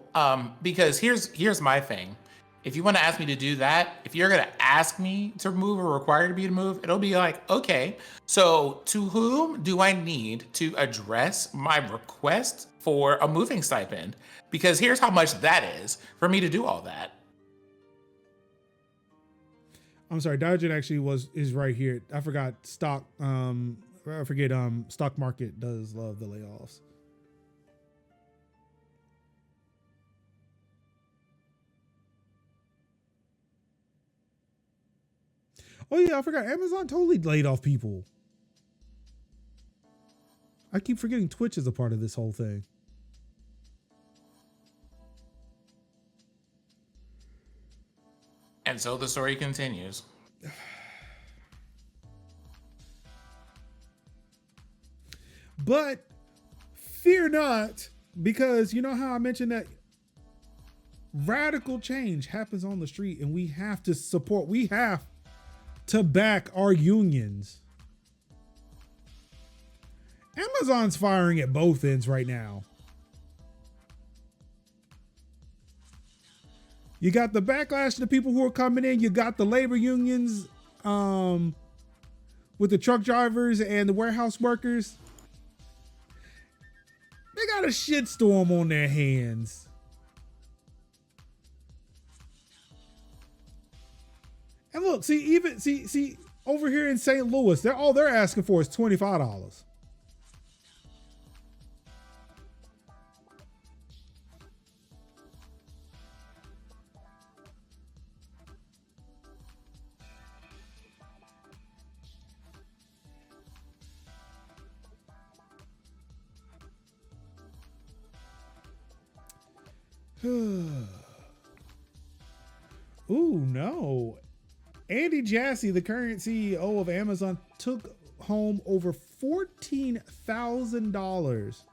Because here's my thing. If you want to ask me to do that, if you're going to ask me to move or require me to move, it'll be like, okay, so to whom do I need to address my request for a moving stipend? Because here's how much that is for me to do all that. I'm sorry, Diogene actually is right here. I forgot stock. Stock market does love the layoffs. Oh yeah, I forgot. Amazon totally laid off people. I keep forgetting Twitch is a part of this whole thing. And so the story continues. But fear not, because you know how I mentioned that radical change happens on the street and we have to support, we have to back our unions. Amazon's firing at both ends right now. You got the backlash to the people who are coming in. You got the labor unions with the truck drivers and the warehouse workers. They got a shitstorm on their hands. And look, see over here in St. Louis, all they're asking for is $25. Ooh, no. Andy Jassy, the current CEO of Amazon, took home over $14,000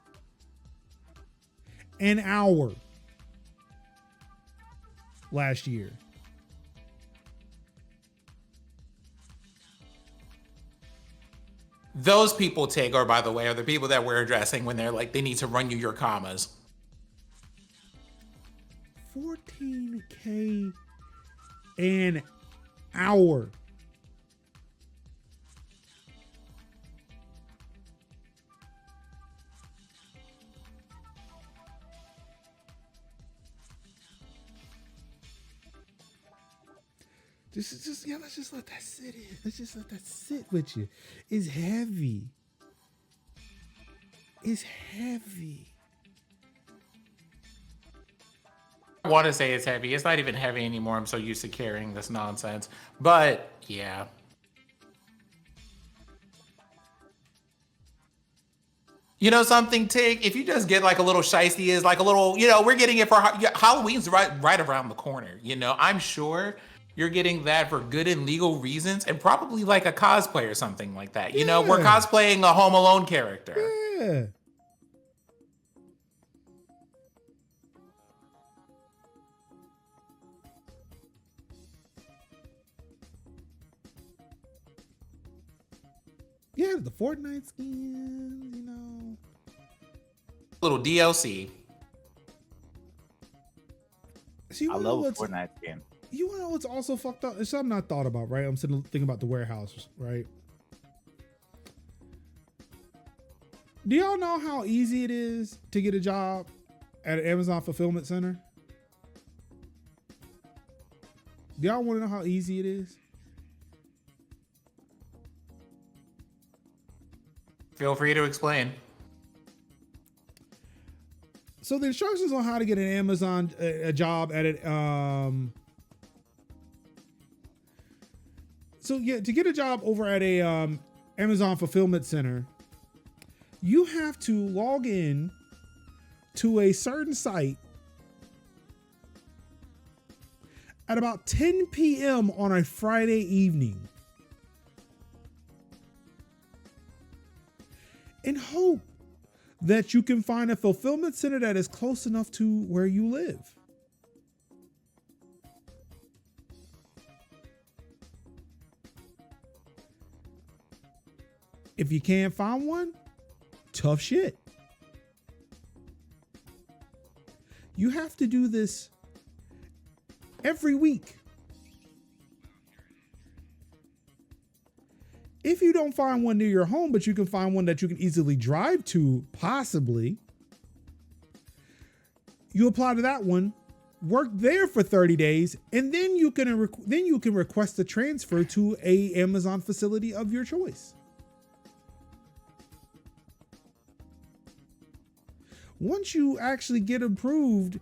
an hour last year. Those people, Tagore, by the way, are the people that we're addressing when they're like, they need to run you your commas. $14K an hour. Let's just let that sit in. Let's just let that sit with you. It's heavy. It's heavy. I want to say it's heavy. It's not even heavy anymore. I'm so used to carrying this nonsense. But yeah. You know something, Tig? If you just get like a little shiesty, is like a little, we're getting it for Halloween's right around the corner. I'm sure you're getting that for good and legal reasons, and probably like a cosplay or something like that. Yeah. We're cosplaying a Home Alone character. Yeah. Yeah, the Fortnite skins, Little DLC. See, I love Fortnite skin. You want to know what's also fucked up? It's something I thought about, right? I'm sitting thinking about the warehouses, right? Do y'all know how easy it is to get a job at an Amazon fulfillment center? Do y'all want to know how easy it is? Feel free to explain. So the instructions on how to get an Amazon a job at it. So yeah, to get a job over at a Amazon fulfillment center, you have to log in to a certain site at about 10 p.m. on a Friday evening and hope that you can find a fulfillment center that is close enough to where you live. If you can't find one, tough shit. You have to do this every week. If you don't find one near your home, but you can find one that you can easily drive to, possibly, you apply to that one, work there for 30 days, and then you can request a transfer to a Amazon facility of your choice. Once you actually get approved,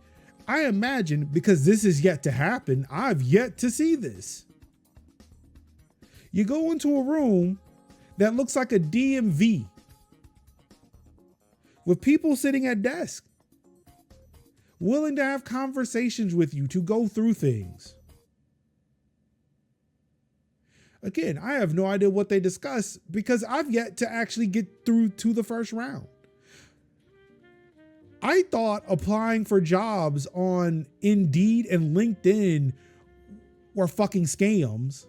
I imagine, because this is yet to happen, I've yet to see this. You go into a room that looks like a DMV with people sitting at desks, willing to have conversations with you to go through things. Again, I have no idea what they discuss because I've yet to actually get through to the first round. I thought applying for jobs on Indeed and LinkedIn were fucking scams,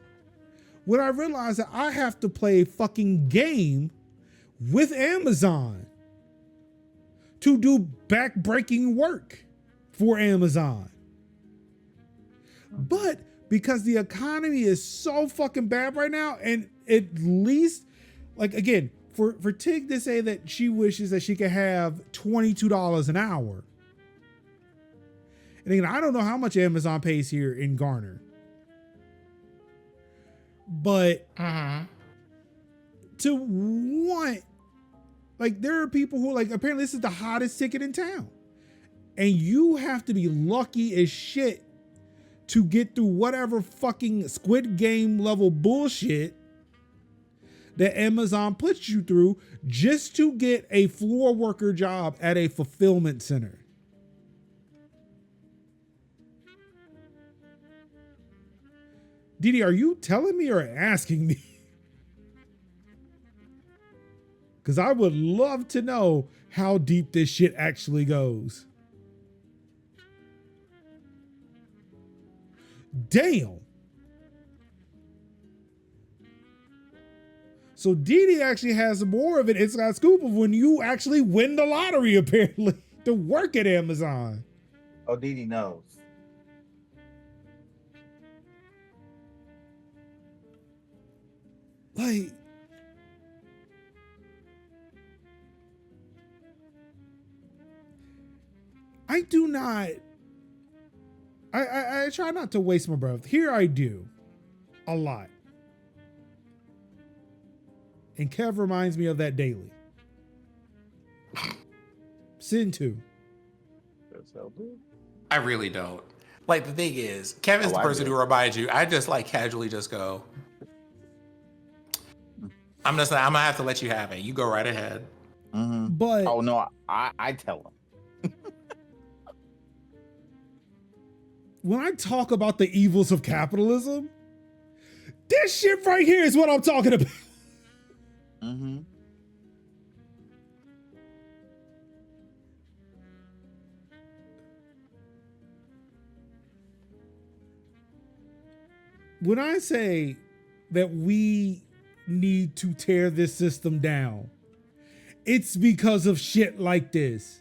when I realized that I have to play a fucking game with Amazon to do back-breaking work for Amazon. But because the economy is so fucking bad right now, and at least, like, again, for Tig to say that she wishes that she could have $22 an hour. And again, I don't know how much Amazon pays here in Garner. But to want, like, there are people who, like, apparently this is the hottest ticket in town. And you have to be lucky as shit to get through whatever fucking Squid Game level bullshit that Amazon puts you through just to get a floor worker job at a fulfillment center. Didi, are you telling me or asking me? Because I would love to know how deep this shit actually goes. Damn. So Didi actually has more of an inside scoop of when you actually win the lottery, apparently, to work at Amazon. Oh, Didi knows. Like, I do not, I try not to waste my breath. Here I do, a lot. And Kev reminds me of that daily. Sin 2. I really don't. Like, the thing is, Kevin's the person who reminds you. I just, like, casually just go, I'm gonna have to let you have it. You go right ahead. Mm-hmm. But oh no, I tell him. When I talk about the evils of capitalism, this shit right here is what I'm talking about. Mm-hmm. When I say that we need to tear this system down, it's because of shit like this.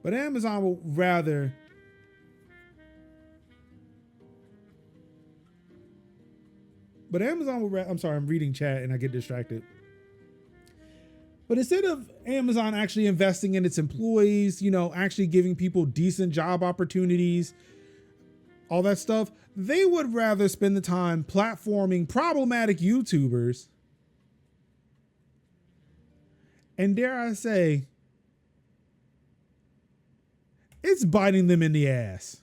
But Amazon will rather I'm sorry, I'm reading chat and I get distracted. But instead of Amazon actually investing in its employees, you know, actually giving people decent job opportunities, all that stuff, they would rather spend the time platforming problematic YouTubers. And dare I say, it's biting them in the ass.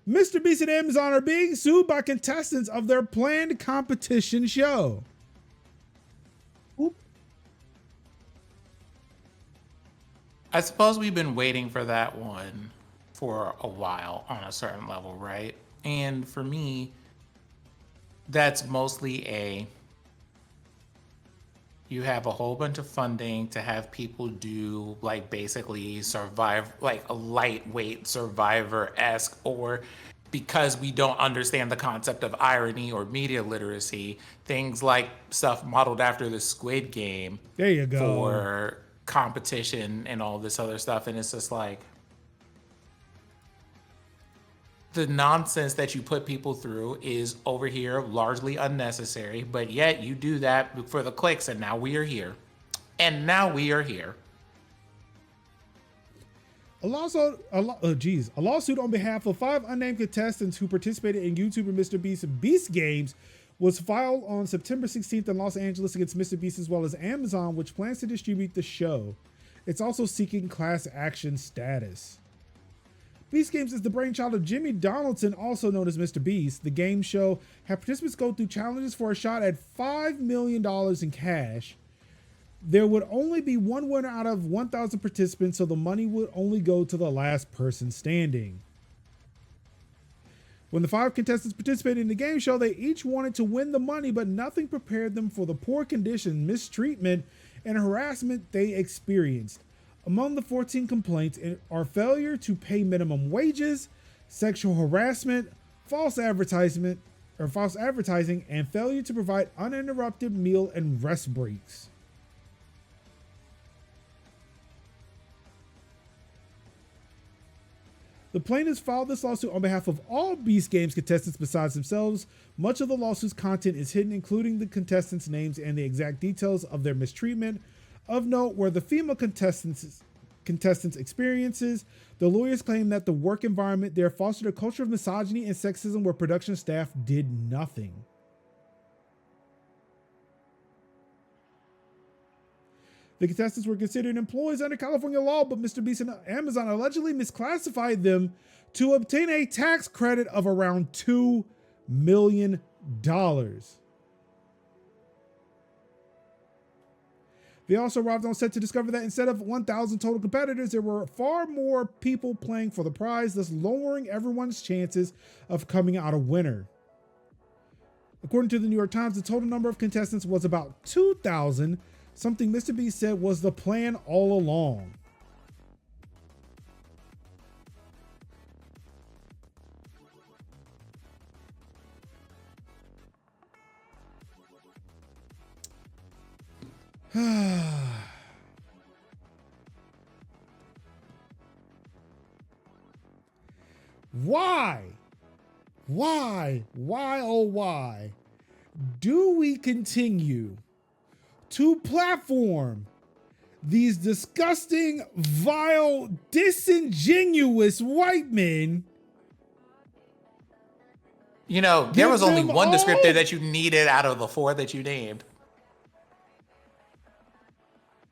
Mr. Beast and Amazon are being sued by contestants of their planned competition show. I suppose we've been waiting for that one for a while on a certain level, right? And for me, that's mostly You have a whole bunch of funding to have people do like basically survive, like a lightweight survivor-esque, or because we don't understand the concept of irony or media literacy, things like stuff modeled after the Squid Game There you go. for competition and all this other stuff. And it's just like the nonsense that you put people through is over here largely unnecessary, but yet you do that for the clicks, and now we are here. And now we are here. A lawsuit on behalf of 5 unnamed contestants who participated in YouTuber Mr. Beast's Beast Games was filed on September 16th in Los Angeles against Mr. Beast as well as Amazon, which plans to distribute the show. It's also seeking class action status. Beast Games is the brainchild of Jimmy Donaldson, also known as Mr. Beast. The game show had participants go through challenges for a shot at $5 million in cash. There would only be one winner out of 1,000 participants, so the money would only go to the last person standing. When the 5 contestants participated in the game show, they each wanted to win the money, but nothing prepared them for the poor condition, mistreatment, and harassment they experienced. Among the 14 complaints are failure to pay minimum wages, sexual harassment, false advertising, and failure to provide uninterrupted meal and rest breaks. The plaintiffs filed this lawsuit on behalf of all Beast Games contestants besides themselves. Much of the lawsuit's content is hidden, including the contestants' names and the exact details of their mistreatment. Of note were the female contestants' experiences. The lawyers claim that the work environment there fostered a culture of misogyny and sexism where production staff did nothing. The contestants were considered employees under California law, but Mr. Beast and Amazon allegedly misclassified them to obtain a tax credit of around $2 million. They also arrived on set to discover that instead of 1,000 total competitors, there were far more people playing for the prize, thus lowering everyone's chances of coming out a winner. According to the New York Times, the total number of contestants was about 2,000, something Mr. Beast said was the plan all along. Why do we continue to platform these disgusting, vile, disingenuous white men? You know, there was only one descriptor that you needed out of the 4 that you named.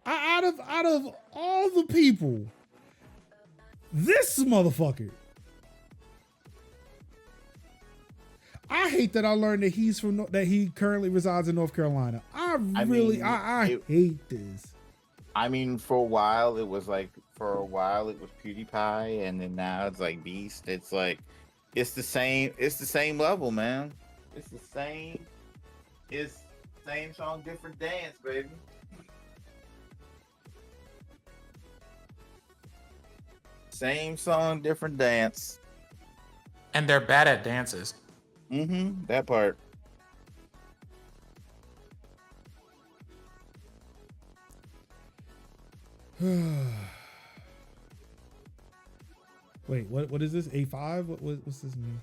Out of all the people, this motherfucker. I hate that I learned that he currently resides in North Carolina. I hate this. I mean, for a while it was PewDiePie, and then now it's like Beast. It's like it's the same level, man. It's the same song, different dance, baby. Same song, different dance. And they're bad at dances. That part. Wait, what is this? A5? What's this mean?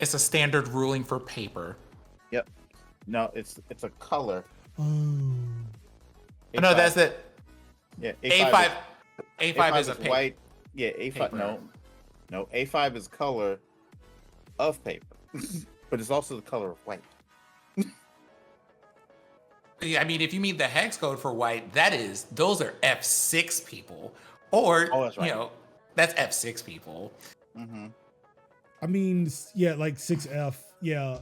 It's a standard ruling for paper. Yep. No, it's a color. Oh. A5. No, that's it. Yeah, A5 is a paper. White. Yeah, A5. Paper. No, A5 is color of paper, but it's also the color of white. I mean, if you mean the hex code for white, those are F6 people, or that's right. You know, that's F6 people. I mean, yeah, like 6F. Yeah.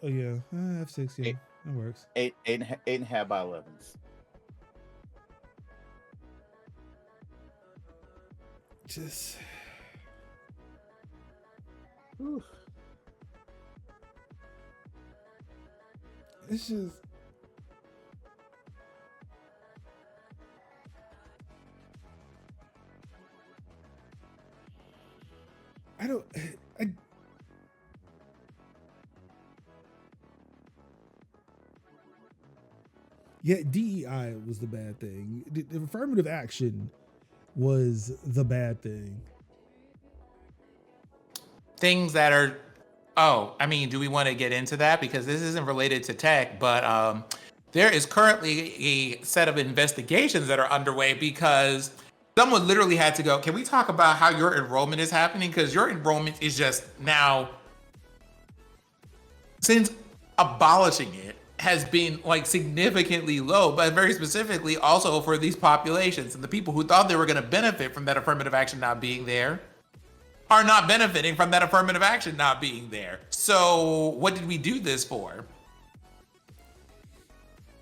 Oh yeah, F6. Yeah, that works. 8.5 by 11s. Just. It's just. I don't. Yeah, DEI was the bad thing. The affirmative action was the bad thing. Things that are, oh, I mean, do we want to get into that? Because this isn't related to tech, but there is currently a set of investigations that are underway because someone literally had to go, can we talk about how your enrollment is happening? Because your enrollment is just now, since abolishing it, has been like significantly low, but very specifically also for these populations and the people who thought they were going to benefit from that affirmative action not being there are not benefiting from that affirmative action not being there. So what did we do this for?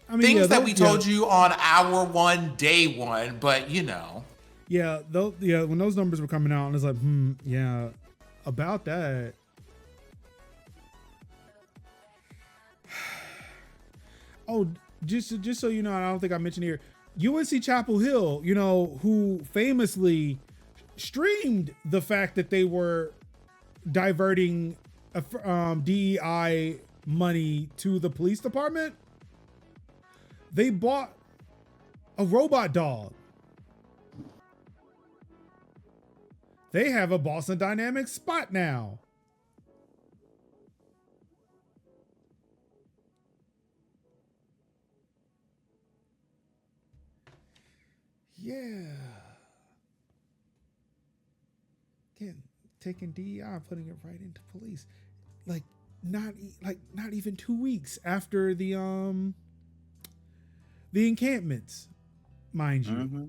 I mean, things that we told you on hour one, day one, but you know. Yeah, when those numbers were coming out, and it's like, yeah, about that. Oh, just so you know, I don't think I mentioned here, UNC Chapel Hill, you know, who famously streamed the fact that they were diverting DEI money to the police department. They bought a robot dog. They have a Boston Dynamics spot now. Yeah. Again, taking DEI and putting it right into police. Like not even 2 weeks after the encampments, mind you. Mm-hmm.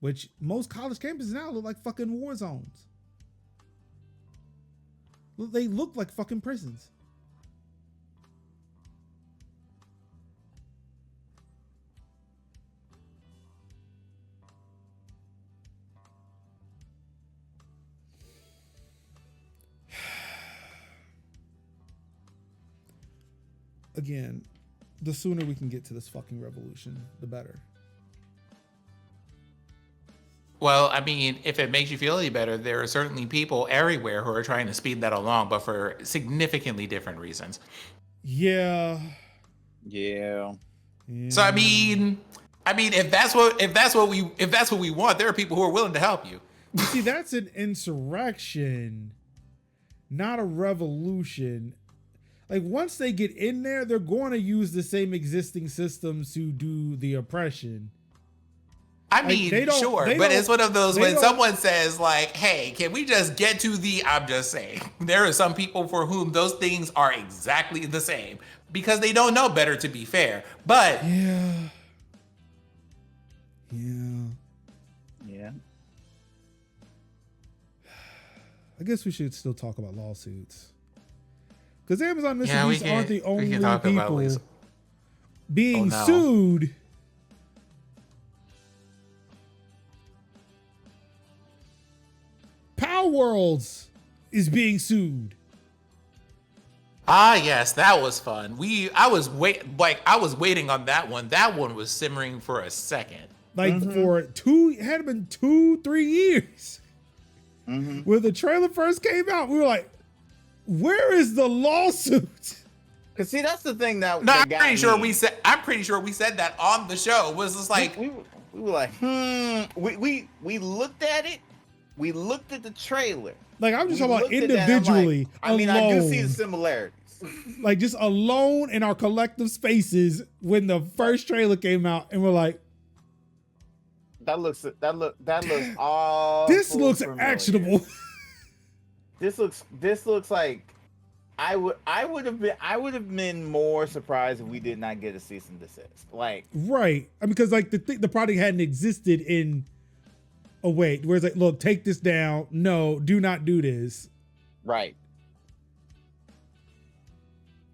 Which most college campuses now look like fucking war zones. They look like fucking prisons. Again, the sooner we can get to this fucking revolution, the better. Well, I mean, if it makes you feel any better, there are certainly people everywhere who are trying to speed that along, but for significantly different reasons. Yeah. So I mean, if that's what we want, there are people who are willing to help you. You see, that's an insurrection, not a revolution. Like once they get in there, they're going to use the same existing systems to do the oppression. I mean, sure, but it's one of those when someone says like, hey, can we just get to I'm just saying, there are some people for whom those things are exactly the same because they don't know better, to be fair. But yeah. I guess we should still talk about lawsuits. Because Amazon Mysteries aren't the only people being sued. Palworld is being sued. Ah, yes, that was fun. I was waiting on that one. That one was simmering for a second. Like for it had been 2-3 years. When the trailer first came out, we were like, where is the lawsuit? Cause see, that's the thing that. No, I'm pretty sure we said that on the show. Was just like we were like, we looked at it. We looked at the trailer. Like I'm just talking about individually. I mean, I do see the similarities. Like just alone in our collective spaces when the first trailer came out, and we're like, that looks all. This looks actionable. This looks like I would have been more surprised if we did not get a cease and desist. Like right, I mean, because like the product hadn't existed in a way where it's like, look, take this down. No, do not do this. Right.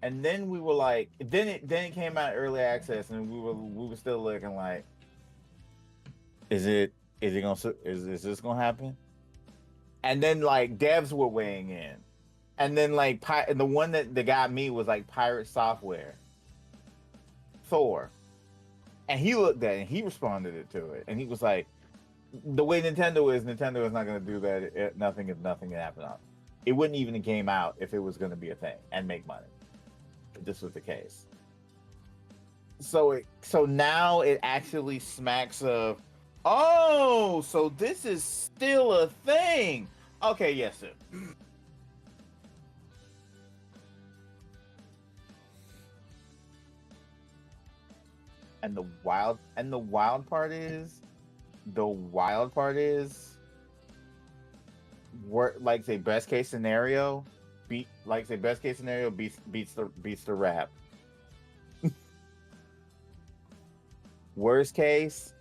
And then we were like, then it came out early access, and we were still looking like, is this gonna happen? And then like devs were weighing in, and then like the one that got me was like Pirate Software, Thor. And he looked at it and he responded to it. And he was like, the way Nintendo is not going to do that. Nothing if nothing happened on it. It wouldn't even came out if it was going to be a thing and make money. If this was the case. So now it actually smacks of, oh, so this is still a thing. Okay, yes, sir. And the wild part is, like say best case scenario beats the rap. Worst case,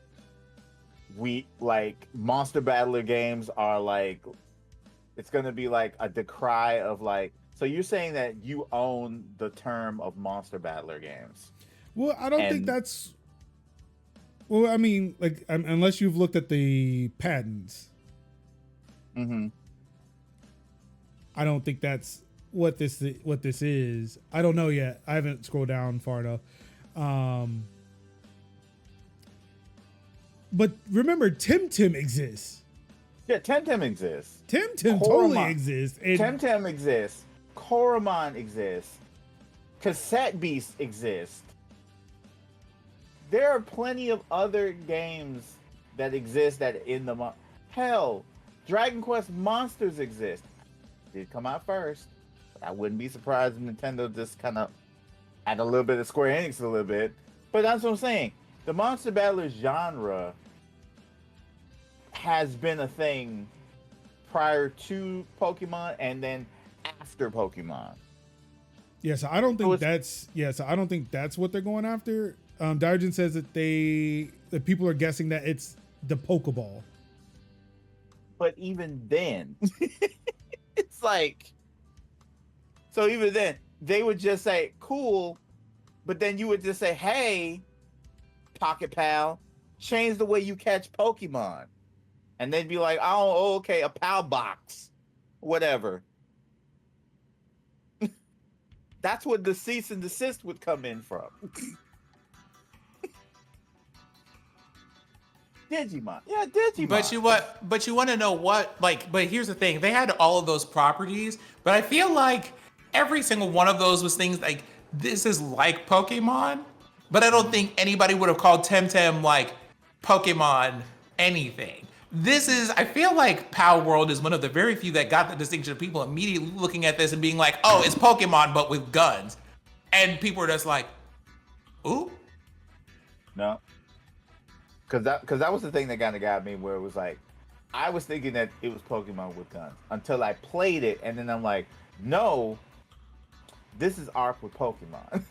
we like Monster Battler games are like, it's gonna be like a decry of like. So you're saying that you own the term of Monster Battler games? Well, I don't think that's. Well, I mean, like, unless you've looked at the patents. Mm-hmm. I don't think that's what this is. I don't know yet. I haven't scrolled down far enough. But remember, Temtem exists. Yeah, Temtem exists. Temtem totally exists. Temtem exists. Koromon exists. Cassette Beast exists. There are plenty of other games that exist that in the hell, Dragon Quest Monsters exist. Did come out first, but I wouldn't be surprised if Nintendo just kind of add a little bit of Square Enix a little bit. But that's what I'm saying. The Monster Battler genre has been a thing prior to Pokemon and then after Pokemon. Yeah, so I don't think I don't think that's what they're going after. Diogen says that that people are guessing that it's the Pokeball. But even then, it's like, so even then, they would just say, cool, but then you would just say, hey, Pocket Pal, change the way you catch Pokemon. And they'd be like, oh, okay, a Pal Box, whatever. That's what the cease and desist would come in from. Digimon. Yeah, Digimon. But you want to know what, like, but here's the thing. They had all of those properties, but I feel like every single one of those was things like, this is like Pokemon, but I don't think anybody would have called Temtem like Pokemon anything. I feel like Palworld is one of the very few that got the distinction of people immediately looking at this and being like, oh, it's Pokemon, but with guns. And people are just like, ooh. No. Because that was the thing that kind of got me, where it was like, I was thinking that it was Pokemon with guns until I played it, and then I'm like, no, this is Arc with Pokemon.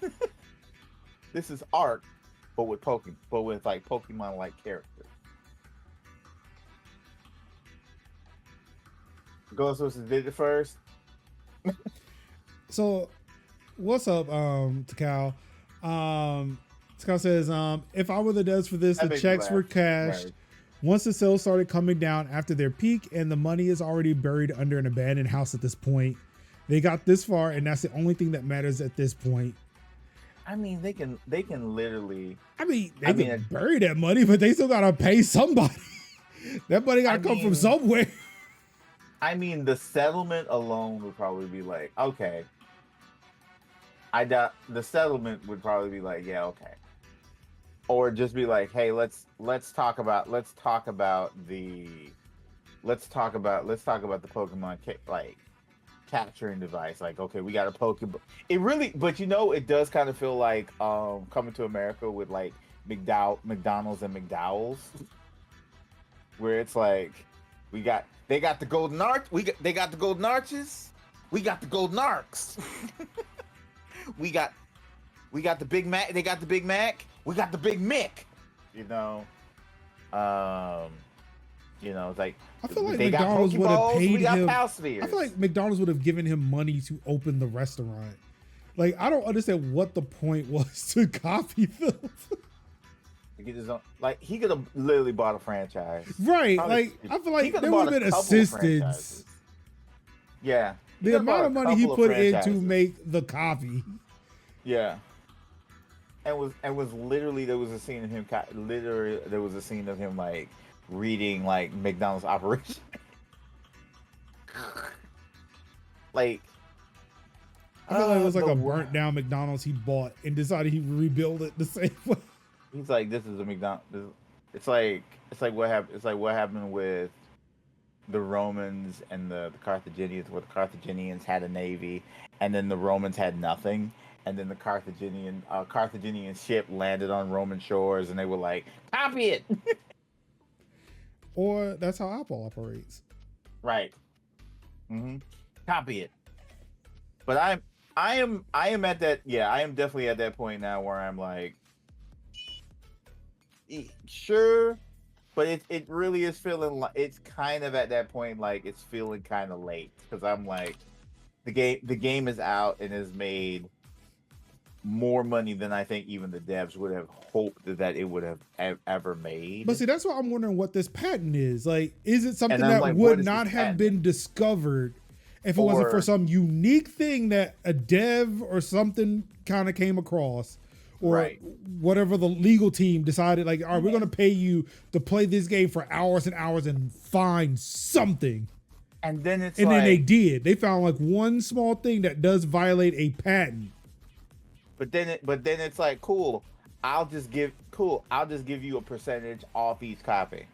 This is Arc, but with like Pokemon-like characters. Ghostbusters did it first. So, what's up, Takao? Takao says, if I were the devs for this, the checks were cashed. Right. Once the sales started coming down after their peak and the money is already buried under an abandoned house at this point. They got this far, and that's the only thing that matters at this point. I mean, they can literally. They can bury that money, but they still gotta pay somebody. That money gotta come from somewhere. I mean, the settlement alone would probably be like, okay. The settlement would probably be like, yeah, okay. Or just be like, hey, let's talk about the Pokemon like capturing device. Like, okay, we got a Pokemon. It really, but it does kind of feel like Coming to America with like McDonald's and McDowell's, where it's like they got the golden arch, they got the golden arches, we got the golden arcs. we got the Big Mac, they got the Big Mac, we got the Big Mick. It's like I feel like McDonald's would have paid him. I feel like McDonald's would have given him money to open the restaurant. Like, I don't understand what the point was to copy them. He could have literally bought a franchise. Right. Probably, like, I feel like there would have been assistance. Yeah. The amount of money he put in to make the copy. Yeah. was literally there was a scene of him literally there was a scene of him like reading like McDonald's operation. Like I feel like it was like a burnt down McDonald's he bought and decided he would rebuild it the same way. He's like, this is a McDonald's. It's like what happened. It's like what happened with the Romans and the Carthaginians, where the Carthaginians had a navy, and then the Romans had nothing, and then the Carthaginian ship landed on Roman shores, and they were like, copy it. Or that's how Apple operates. Right. Mm-hmm. Copy it. But I am at that. Yeah, I am definitely at that point now where I'm like, sure, but it really is feeling like it's kind of at that point like it's feeling kind of late, because I'm like, the game is out and has made more money than I think even the devs would have hoped that it would have ever made. But see, that's why I'm wondering what this patent is. Like, is it something And I'm that like, would what is not this have patent? been discovered if it wasn't for Or- some unique thing that a dev or something kind of came across, or Right. whatever the legal team decided, like, all right, we're going to pay you to play this game for hours and hours and find something. And then it's And like, then they did. They found like one small thing that does violate a patent. but then it's like, cool. I'll just give you a percentage off each copy.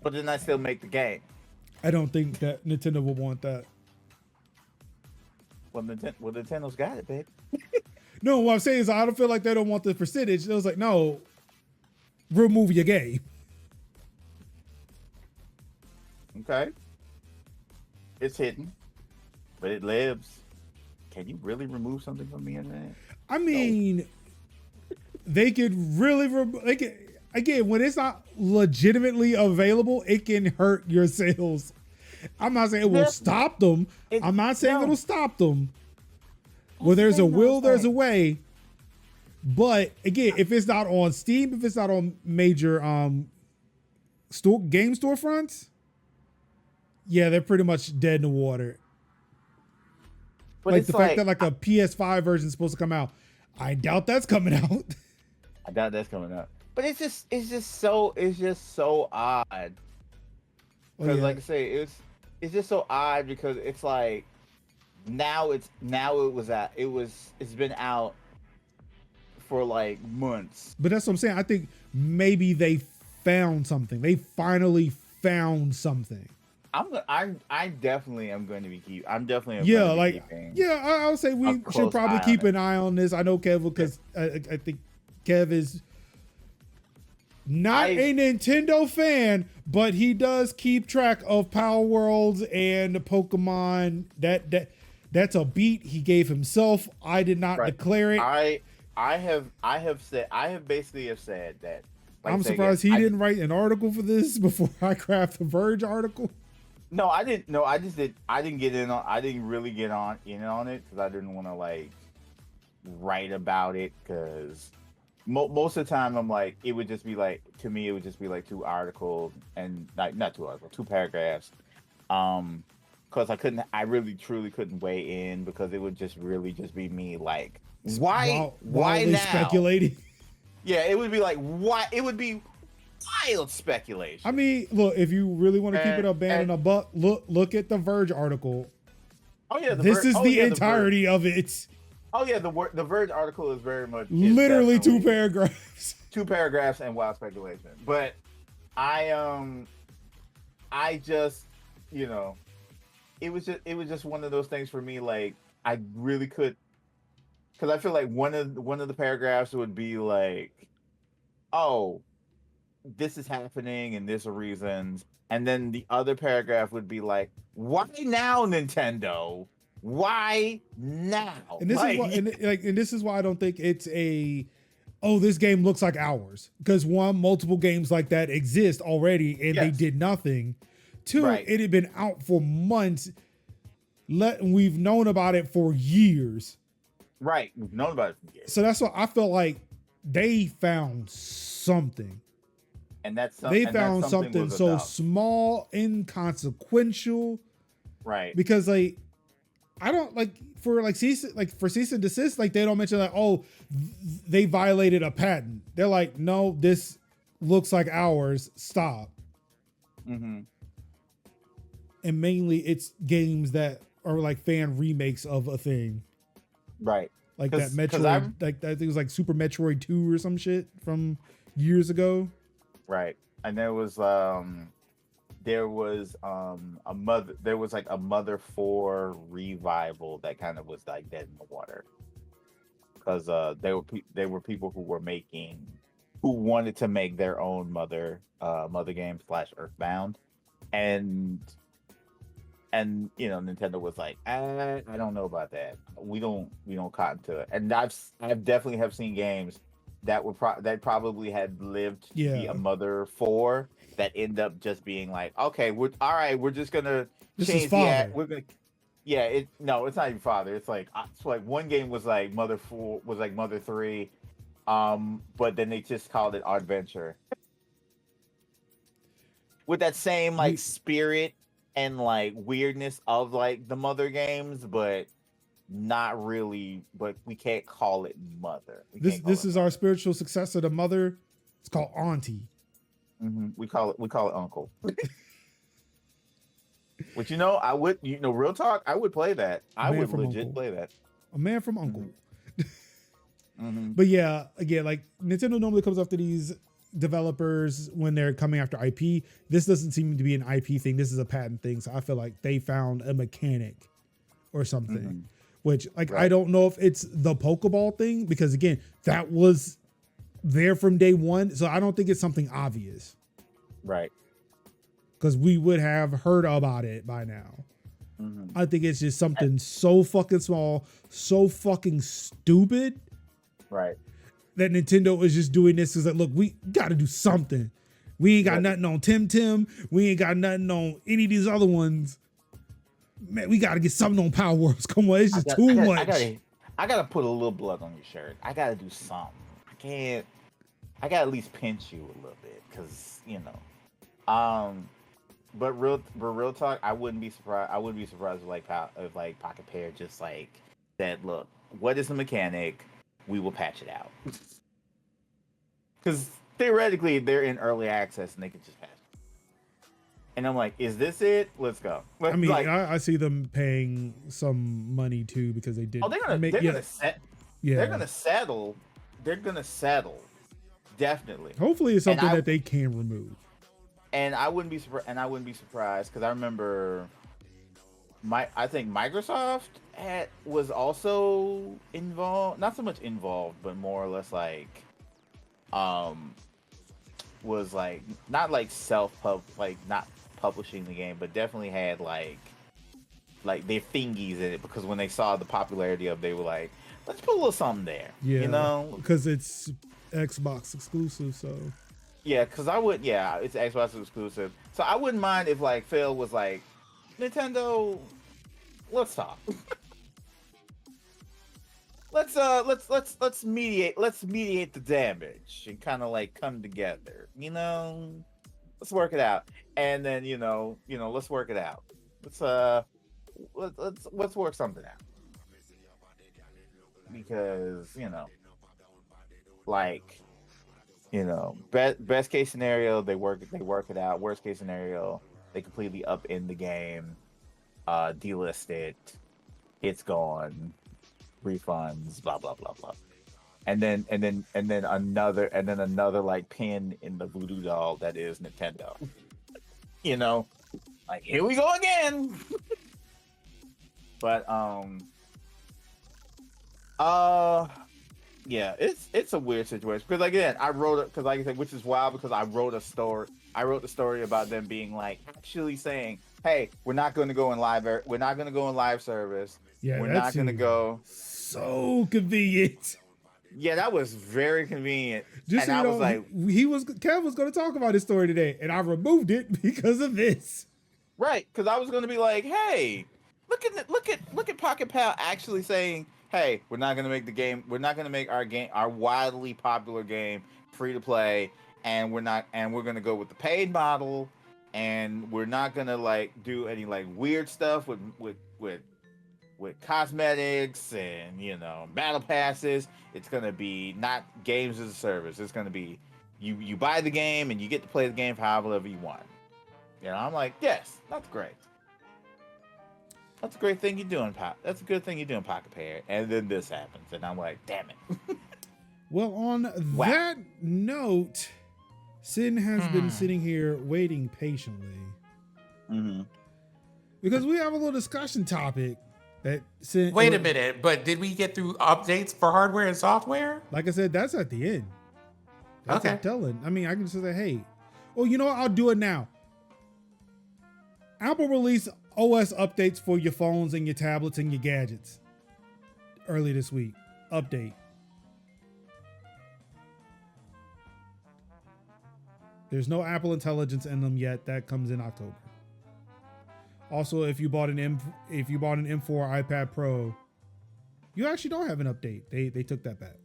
But then I still make the game. I don't think that Nintendo will want that. Well, Nintendo's got it, babe. No, what I'm saying is I don't feel like they don't want the percentage. It was like, no, remove your game. Okay. It's hidden, but it lives. Can you really remove something from the internet? I mean, they could really, again, when it's not legitimately available, it can hurt your sales. I'm not saying it will Yeah. stop them. I'm not saying no. it'll stop them. Where there's a will, there's a way. But again, if it's not on Steam, if it's not on major game storefronts, yeah, they're pretty much dead in the water. But Like it's the fact that like a PS5 version is supposed to come out, I doubt that's coming out. I doubt that's coming up. But it's just so odd. Oh, Because yeah. like I say, it's just so odd because it's like it's been out for like months. But that's what I'm saying. I think maybe they found something. They finally found something. I definitely am going to be I'm definitely Yeah, going to be like keeping I would say we a should close probably eye on keep it. an eye on this. I know Kev, because I think Kev is not a Nintendo fan, but he does keep track of Palworld and Pokemon. That's a beat he gave himself. I did not Right. declare it. I have basically said that. Like I'm I say surprised again, he didn't write an article for this before I craft the Verge article. No, I didn't. No, I just did. I didn't get in on. I didn't really get in on it because I didn't want to like write about it, because most of the time I'm like, it would just be like, to me it would just be like two articles, and like not two articles, two paragraphs. Because I really truly couldn't weigh in, because it would just really just be me like, why Wildly now? speculating. Yeah, it would be like, why? It would be wild speculation. I mean, look, if you really want to keep it a band and a buck, look at the Verge article. Oh yeah, This is the entirety of it. Oh yeah, the Verge article is very much Literally two definitely paragraphs. 2 paragraphs and wild speculation. But I just, it was just one of those things for me. Like, I really could, because I feel like one of the paragraphs would be like, oh, this is happening and there's a reasons, and then the other paragraph would be like, why now, Nintendo? Why now? And this is why, and this is why I don't think it's this game looks like ours, because one, multiple games like that exist already and they Yes. did nothing. Two, Right. it had been out for months. We've known about it for years. Right, we've known about it for years. So that's why I felt like they found something. And that's They found something so about. small, inconsequential, Right. because like, I don't like for cease and desist, like they don't mention like, oh, they violated a patent. They're like, no, this looks like ours. Stop. Mm-hmm. And mainly it's games that are like fan remakes of a thing. Right. Like that Metroid, like that thing was like Super Metroid 2 or some shit from years ago. Right. And there was a Mother 4 revival that kind of was like dead in the water. Because there were people who wanted to make their own mother game / Earthbound. And Nintendo was like, I don't know about that. We don't cotton to it. And I've definitely have seen games that that probably had lived to be a Mother 4 that end up just being like, okay, we're just gonna change we're gonna it's not even Father. It's like one game was like Mother 4 was like Mother 3, but then they just called it Adventure. With that same like spirit and like weirdness of like the Mother games, but not really. But we can't call it Mother. This is our spiritual successor to Mother. It's called Auntie. Mm-hmm. We call it Uncle. Which I would real talk, I would play that. I would legit play that. A man from Uncle. Mm-hmm. But yeah, again, like Nintendo normally comes after these developers when they're coming after IP. This doesn't seem to be an IP thing. This is a patent thing. So I feel like they found a mechanic or something, mm-hmm. which I don't know if it's the Pokeball thing, because again, that was there from day one. So I don't think it's something obvious. Right. Because we would have heard about it by now. Mm-hmm. I think it's just something so fucking small, so fucking stupid. Right. That Nintendo is just doing this because, like, look, we got to do something. We ain't got nothing on Tim. We ain't got nothing on any of these other ones. Man, we got to get something on Palworld. Come on, it's just too much. I got to put a little blood on your shirt. I got to do something. I got to at least pinch you a little bit because, But real talk, I wouldn't be surprised. I wouldn't be surprised if Pocketpair just like said, "Look, what is the mechanic? We will patch it out." Because theoretically, they're in early access and they could just patch it. And I'm like, "Is this it? Let's go." I mean, I see them paying some money too because they did. Oh, they're gonna settle. They're gonna settle. Definitely. Hopefully, it's something that they can remove. And I wouldn't be surprised because I remember I think Microsoft was also involved, not so much involved, but more or less like was like not like not publishing the game, but definitely had like their fingies in it, because when they saw the popularity of it, they were like, let's put a little something there. Yeah. Because it's Xbox exclusive, so yeah, because it's Xbox exclusive. So I wouldn't mind if like Phil was like, Nintendo, let's talk. let's mediate the damage and kind of like come together. Let's work it out. And then let's work it out. Let's work something out. Because best case scenario, they work it out. Worst case scenario, they completely upend the game, delist it, it's gone, refunds, blah blah blah blah, and then another like pin in the voodoo doll that is Nintendo. Like, here we go again. But yeah, it's a weird situation because again, I wrote it because, like I said, which is wild because I wrote the story about them being like actually saying, "Hey, we're not going to go in live. We're not going to go in live service. Yeah, we're not going to go." So convenient. Yeah, that was very convenient. Just and so I was like, Kev was going to talk about his story today, and I removed it because of this. Right, because I was going to be like, "Hey, look at Pocketpair actually saying." Hey, we're not gonna make the game. We're not gonna make our wildly popular game free to play, and we're gonna go with the paid model, and we're not gonna like do any like weird stuff with with cosmetics and battle passes. It's gonna be not games as a service. It's gonna be you buy the game and you get to play the game for however you want. I'm like, yes, that's great. That's a great thing you're doing, That's a good thing you're doing, Pocketpair. And then this happens, and I'm like, damn it. Well, on that note, Sin has been sitting here waiting patiently. Mm-hmm. Because we have a little discussion topic that Sin. Wait a minute, but did we get through updates for hardware and software? Like I said, that's at the end. That's Okay. telling. I mean, I can just say, hey, oh, you know what? I'll do it now. Apple released OS updates for your phones and your tablets and your gadgets early this week. Update. There's no Apple Intelligence in them yet. That comes in October. Also, if you bought an M4 iPad Pro, you actually don't have an update. They took that back.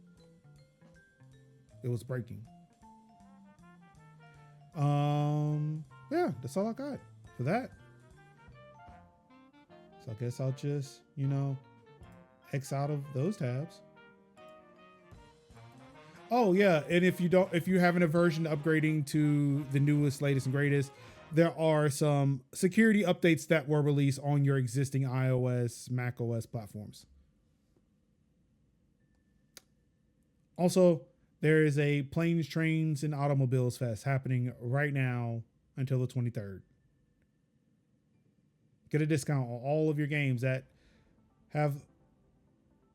It was breaking. Yeah, that's all I got for that. So I guess I'll just, X out of those tabs. Oh yeah, and if you haven't aversion to upgrading to the newest, latest, and greatest, there are some security updates that were released on your existing iOS, macOS platforms. Also, there is a Planes, Trains, and Automobiles Fest happening right now until the 23rd. Get a discount on all of your games that have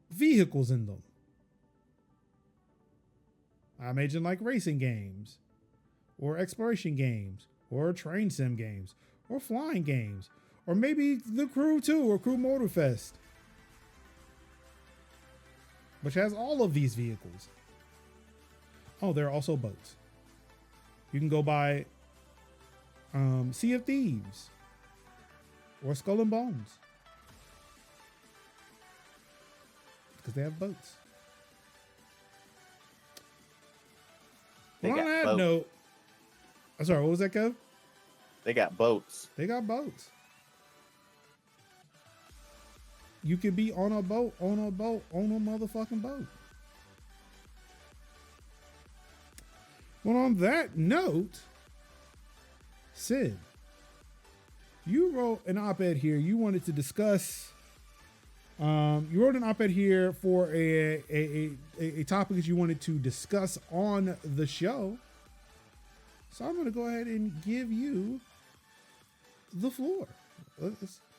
vehicles in them. I imagine like racing games, or exploration games, or train sim games, or flying games, or maybe The Crew 2 or Crew Motorfest, which has all of these vehicles. Oh, there are also boats. You can go buy Sea of Thieves or Skull and Bones because they have boats. They On got that boats. note, I'm sorry, what was that, Kev? They got boats. They got boats. You could be on a motherfucking boat. Well, on that note, Sid, you wrote an op-ed here. You wanted to discuss. You wrote an op-ed here for a topic that you wanted to discuss on the show. So I'm going to go ahead and give you the floor.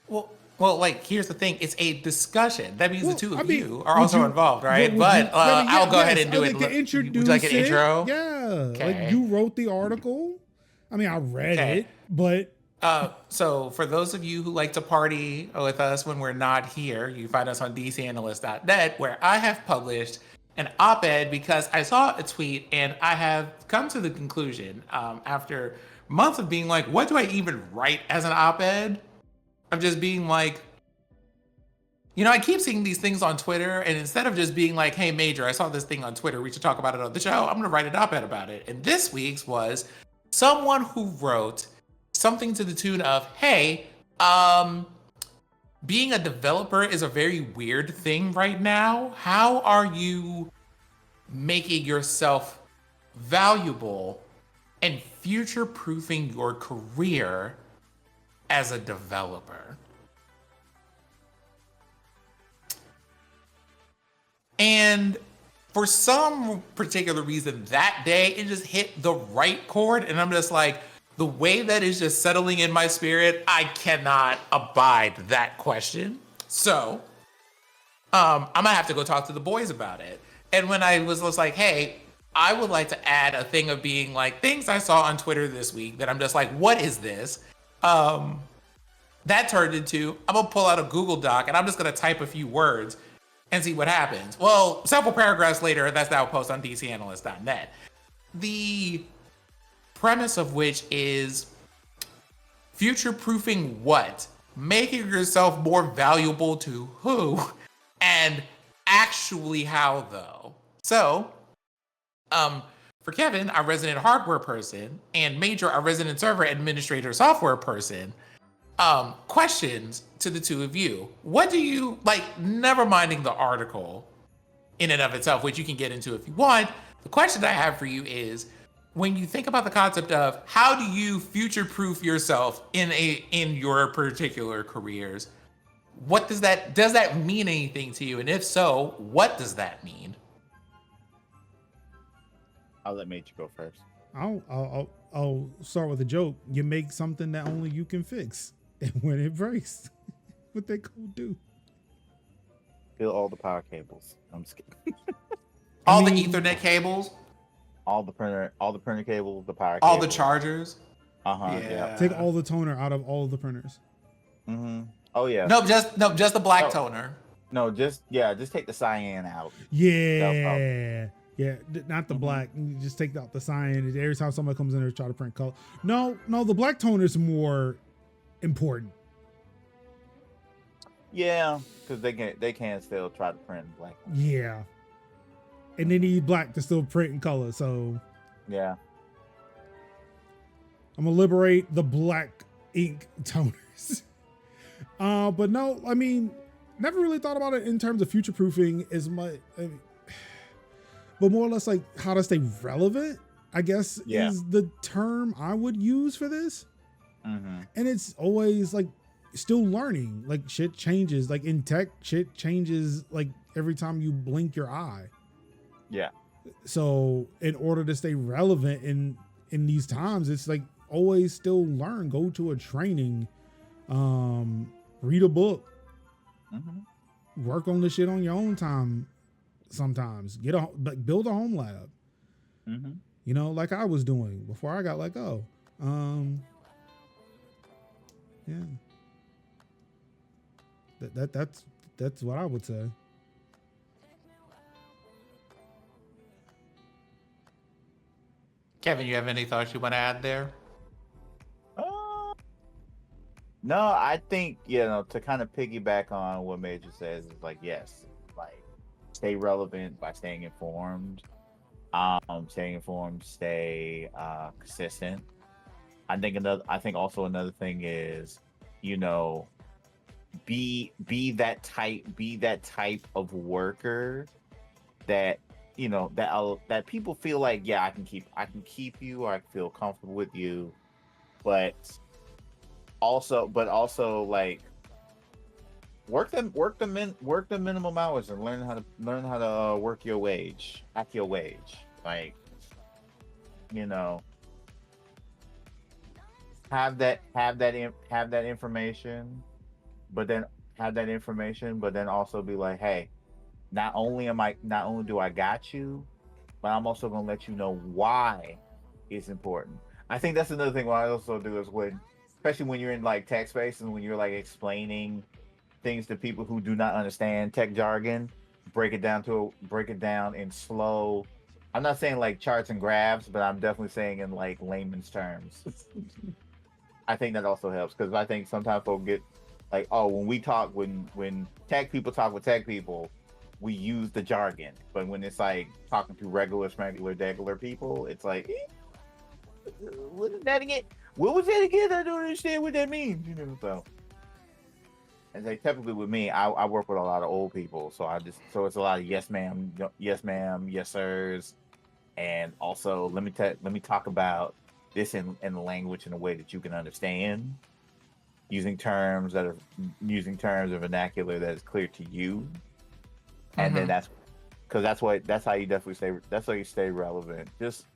Well, here's the thing. It's a discussion. That means the two of you are would also you- involved, right? would But you- I mean, I'll go yes, ahead and do I it. like to introduce Would you like an it. intro? Yeah. Okay. Like you wrote the article. I mean, I read Okay. it, but So for those of you who like to party with us when we're not here, you find us on dcanalyst.net, where I have published an op-ed because I saw a tweet and I have come to the conclusion after months of being like, what do I even write as an op-ed? Of just being like, I keep seeing these things on Twitter, and instead of just being like, hey, Major, I saw this thing on Twitter, we should talk about it on the show, I'm going to write an op-ed about it. And this week's was someone who wrote something to the tune of, hey, being a developer is a very weird thing right now. How are you making yourself valuable and future-proofing your career as a developer? And for some particular reason that day, it just hit the right chord. And I'm just like, the way that is just settling in my spirit, I cannot abide that question. So I'm gonna have to go talk to the boys about it. And when I was like, hey, I would like to add a thing of being like things I saw on Twitter this week that I'm just like, what is this? That turned into, I'm gonna pull out a Google Doc and I'm just gonna type a few words and see what happens. Well, several paragraphs later, that's now a post on dcanalyst.net. The premise of which is future-proofing what? Making yourself more valuable to who? And actually how, though? So, for Kevin, our resident hardware person, and Major, our resident server administrator software person, questions to the two of you. What do you like? Never minding the article in and of itself, which you can get into if you want. The question I have for you is, when you think about the concept of how do you future-proof yourself in your particular careers, what does that mean anything to you? And if so, what does that mean? I'll let Major go first. I'll start with a joke. You make something that only you can fix, and when it breaks, what they gonna do? Fill all the power cables. I'm just kidding. All the Ethernet cables, all the printer cables, the power all cables. the chargers. Yeah. Take all the toner out of all the printers. Oh yeah. No, just the black toner. No, just take the cyan out. Yeah. Yeah, not the black. You just take out the cyan. Every time somebody comes in there to try to print color. No, the black toner is more important. Yeah, because they can still try to print black. Yeah. And they need black to still print in color. So yeah. I'm gonna liberate the black ink toners. But no, I mean, never really thought about it in terms of future proofing as much. But more or less like how to stay relevant, I guess, is the term I would use for this. And it's always like still learning. Like shit changes. Like in tech, shit changes like every time you blink your eye. Yeah. So in order to stay relevant in these times, it's like always still learn. Go to a training, read a book, work on the shit on your own time. Sometimes build a home lab, you know, like I was doing before I got let go. Yeah, that's what I would say. Kevin, you have any thoughts you want to add there? No, I think, to kind of piggyback on what Major says, is like, yes, like stay relevant by staying informed. Stay consistent. I think also another thing is, be that type of worker that that people feel like, yeah, I can keep you, or I can feel comfortable with you, but also like work the minimum hours and learn how to work your wage, act your wage. Like, have that information, but then also be like, hey, not only do I got you, but I'm also gonna let you know why it's important. I think that's another thing what I also do is especially when you're in like tech space and when you're like explaining things to people who do not understand tech jargon, break it down in slow. I'm not saying like charts and graphs, but I'm definitely saying in like layman's terms. I think that also helps, because I think sometimes folks get like, oh, when tech people talk with tech people, we use the jargon, but when it's like talking to regular people, it's like, what is that again? What was that again? I don't understand what that means. So. And like typically with me, I work with a lot of old people, so it's a lot of yes ma'am, yes sirs, and also let me talk about this in the language in a way that you can understand, using terms of vernacular that is clear to you, and then that's how you stay relevant. Just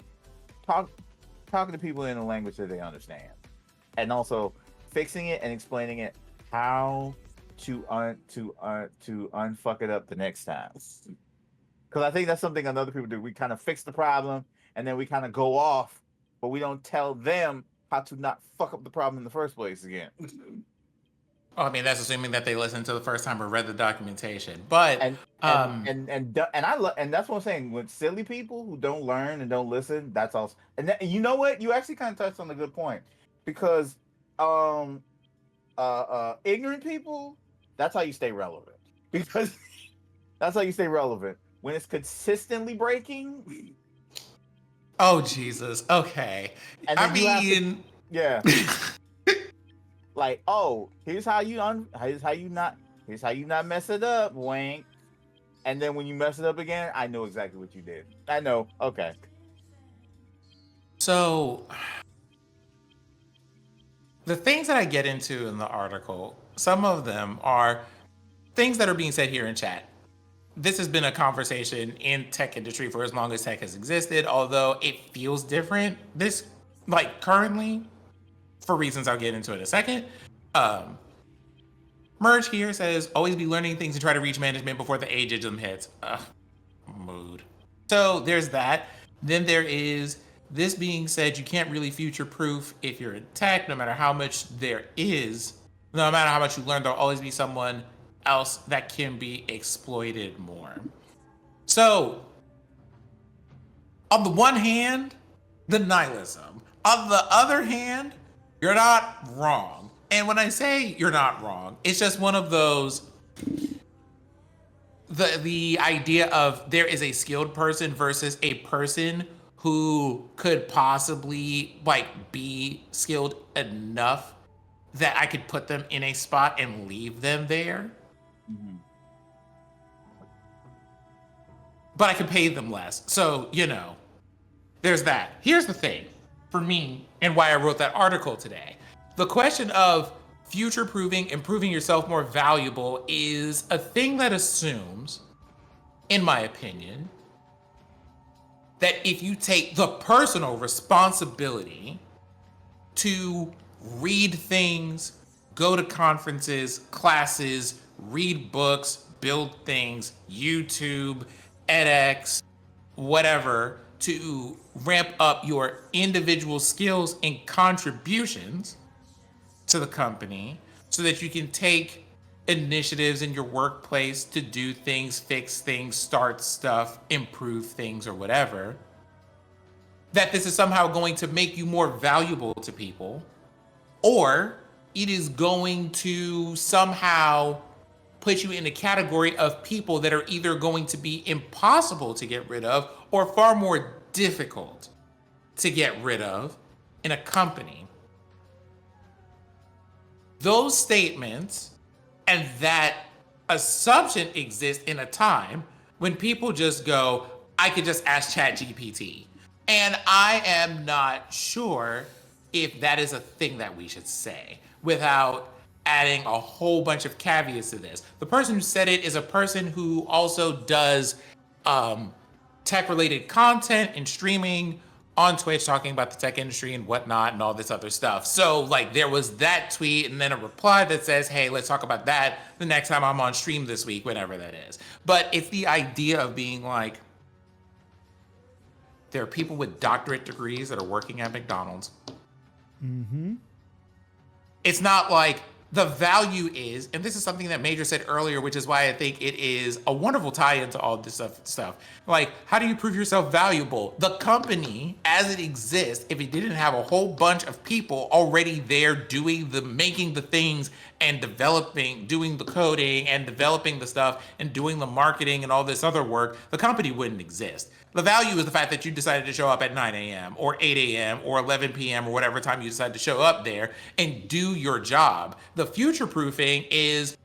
talking to people in a language that they understand, and also fixing it and explaining it how to unfuck it up the next time. Because I think that's something other people do. We kind of fix the problem and then we kind of go off, but we don't tell them how to not fuck up the problem in the first place again. Well, I mean, that's assuming that they listened to the first time or read the documentation. But and that's what I'm saying. With silly people who don't learn and don't listen, that's also. And you know what? You actually kind of touched on a good point, because ignorant people, that's how you stay relevant. Because that's how you stay relevant. When it's consistently breaking. Oh Jesus. Okay. And I mean, yeah. like, oh, here's how you not mess it up, wink. And then when you mess it up again, I know exactly what you did. I know. Okay. So the things that I get into in the article, some of them are things that are being said here in chat. This has been a conversation in tech industry for as long as tech has existed, although it feels different. This, like currently, for reasons I'll get into in a second. Merge here says, always be learning things and try to reach management before the ageism hits. Mood. So there's that. Then there is, this being said, you can't really future-proof if you're in tech, no matter how much there is, no matter how much you learn, there'll always be someone else that can be exploited more. So, on the one hand, the nihilism. On the other hand, you're not wrong. And when I say you're not wrong, it's just one of those, the idea of there is a skilled person versus a person who could possibly like be skilled enough that I could put them in a spot and leave them there. Mm-hmm. But I could pay them less. So, you know, there's that. Here's the thing for me and why I wrote that article today. The question of future-proofing and proving yourself more valuable is a thing that assumes, in my opinion, that if you take the personal responsibility to read things, go to conferences, classes, read books, build things, YouTube, edX, whatever, to ramp up your individual skills and contributions to the company so that you can take initiatives in your workplace to do things, fix things, start stuff, improve things, or whatever, that this is somehow going to make you more valuable to people, or it is going to somehow put you in a category of people that are either going to be impossible to get rid of or far more difficult to get rid of in a company. Those statements and that assumption exists in a time when people just go, I could just ask ChatGPT. And I am not sure if that is a thing that we should say without adding a whole bunch of caveats to this. The person who said it is a person who also does tech-related content and streaming on Twitch, talking about the tech industry and whatnot and all this other stuff. So like there was that tweet and then a reply that says, hey, let's talk about that the next time I'm on stream this week, whenever that is. But it's the idea of being like, there are people with doctorate degrees that are working at McDonald's. Mm-hmm. It's not like the value is, and this is something that Major said earlier, which is why I think it is a wonderful tie-in to all this stuff. Like, how do you prove yourself valuable? The company, as it exists, if it didn't have a whole bunch of people already there making the things and developing, doing the coding and developing the stuff and doing the marketing and all this other work, the company wouldn't exist. The value is the fact that you decided to show up at 9 a.m. or 8 a.m. or 11 p.m. or whatever time you decide to show up there and do your job. The future proofing is,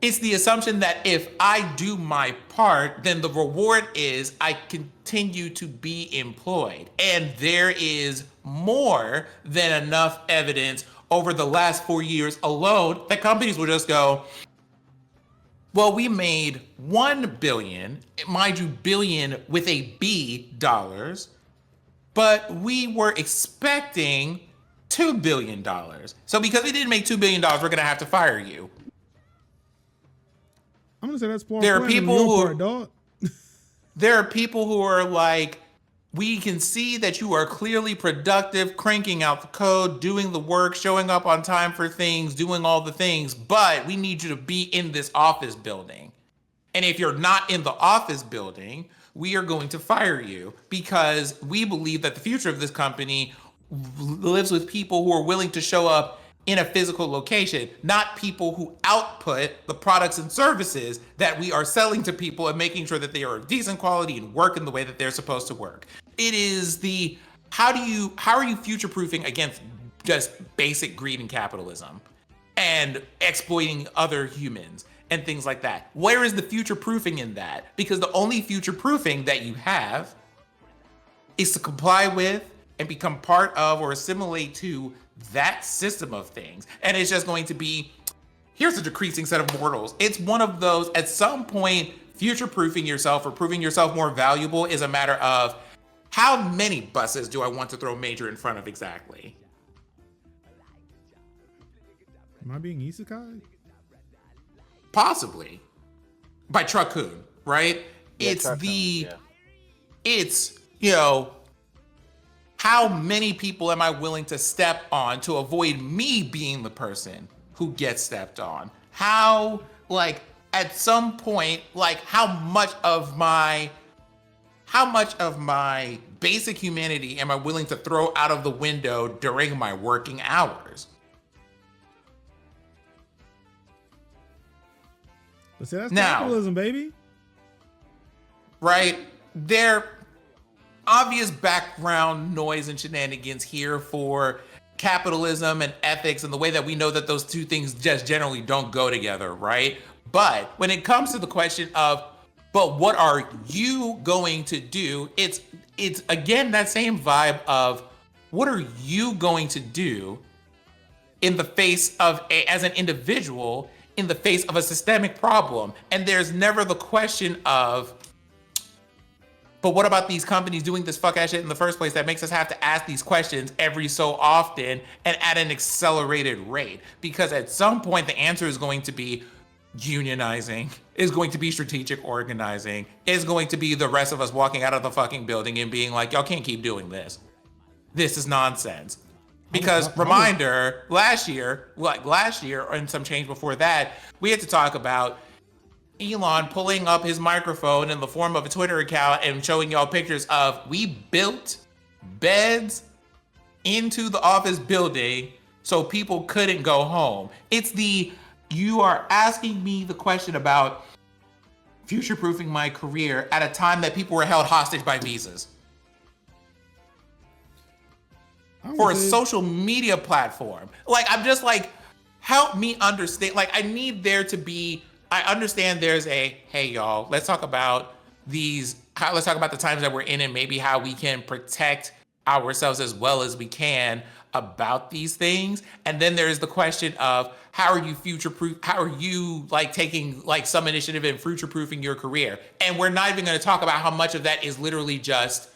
it's the assumption that if I do my part, then the reward is I continue to be employed. And there is more than enough evidence over the last 4 years alone that companies will just go, well, we made $1 billion, mind you, billion with a B dollars, but we were expecting $2 billion. So because we didn't make $2 billion, we're gonna have to fire you. I'm gonna say that's part. There are people who part, dog. There are people who are like, we can see that you are clearly productive, cranking out the code, doing the work, showing up on time for things, doing all the things, but we need you to be in this office building. And if you're not in the office building, we are going to fire you because we believe that the future of this company lives with people who are willing to show up in a physical location, not people who output the products and services that we are selling to people and making sure that they are of decent quality and work in the way that they're supposed to work. It is the, how are you future-proofing against just basic greed and capitalism and exploiting other humans and things like that. Where is the future proofing in that? Because the only future proofing that you have is to comply with and become part of or assimilate to that system of things. And it's just going to be, here's a decreasing set of mortals. It's one of those, at some point, future proofing yourself or proving yourself more valuable is a matter of how many buses do I want to throw Major in front of exactly? Am I being isekai? Possibly. By Truck-kun, right? Yeah, It's Truck-kun, the, yeah. it's, you know, how many people am I willing to step on to avoid me being the person who gets stepped on? How, like, at some point, like, how much of my basic humanity am I willing to throw out of the window during my working hours? But see, that's Now- capitalism, baby. Right? There obvious background noise and shenanigans here for capitalism and ethics and the way that we know that those two things just generally don't go together, right? But when it comes to the question of, but what are you going to do? It's again that same vibe of what are you going to do in the face of as an individual in the face of a systemic problem? And there's never the question of, but what about these companies doing this fuck ass shit in the first place that makes us have to ask these questions every so often and at an accelerated rate? Because at some point the answer is going to be unionizing, is going to be strategic organizing, is going to be the rest of us walking out of the fucking building and being like, y'all can't keep doing this. This is nonsense. Because reminder, last year and some change before that, we had to talk about Elon pulling up his microphone in the form of a Twitter account and showing y'all pictures of, we built beds into the office building so people couldn't go home. It's the, you are asking me the question about future-proofing my career at a time that people were held hostage by visas. For a social media platform. Like, I'm just like, help me understand. Like, I need there to be, I understand there's a, hey y'all, let's talk about the times that we're in and maybe how we can protect ourselves as well as we can about these things. And then there's the question of, how are you future-proof? How are you like taking like some initiative in future-proofing your career? And we're not even gonna talk about how much of that is literally just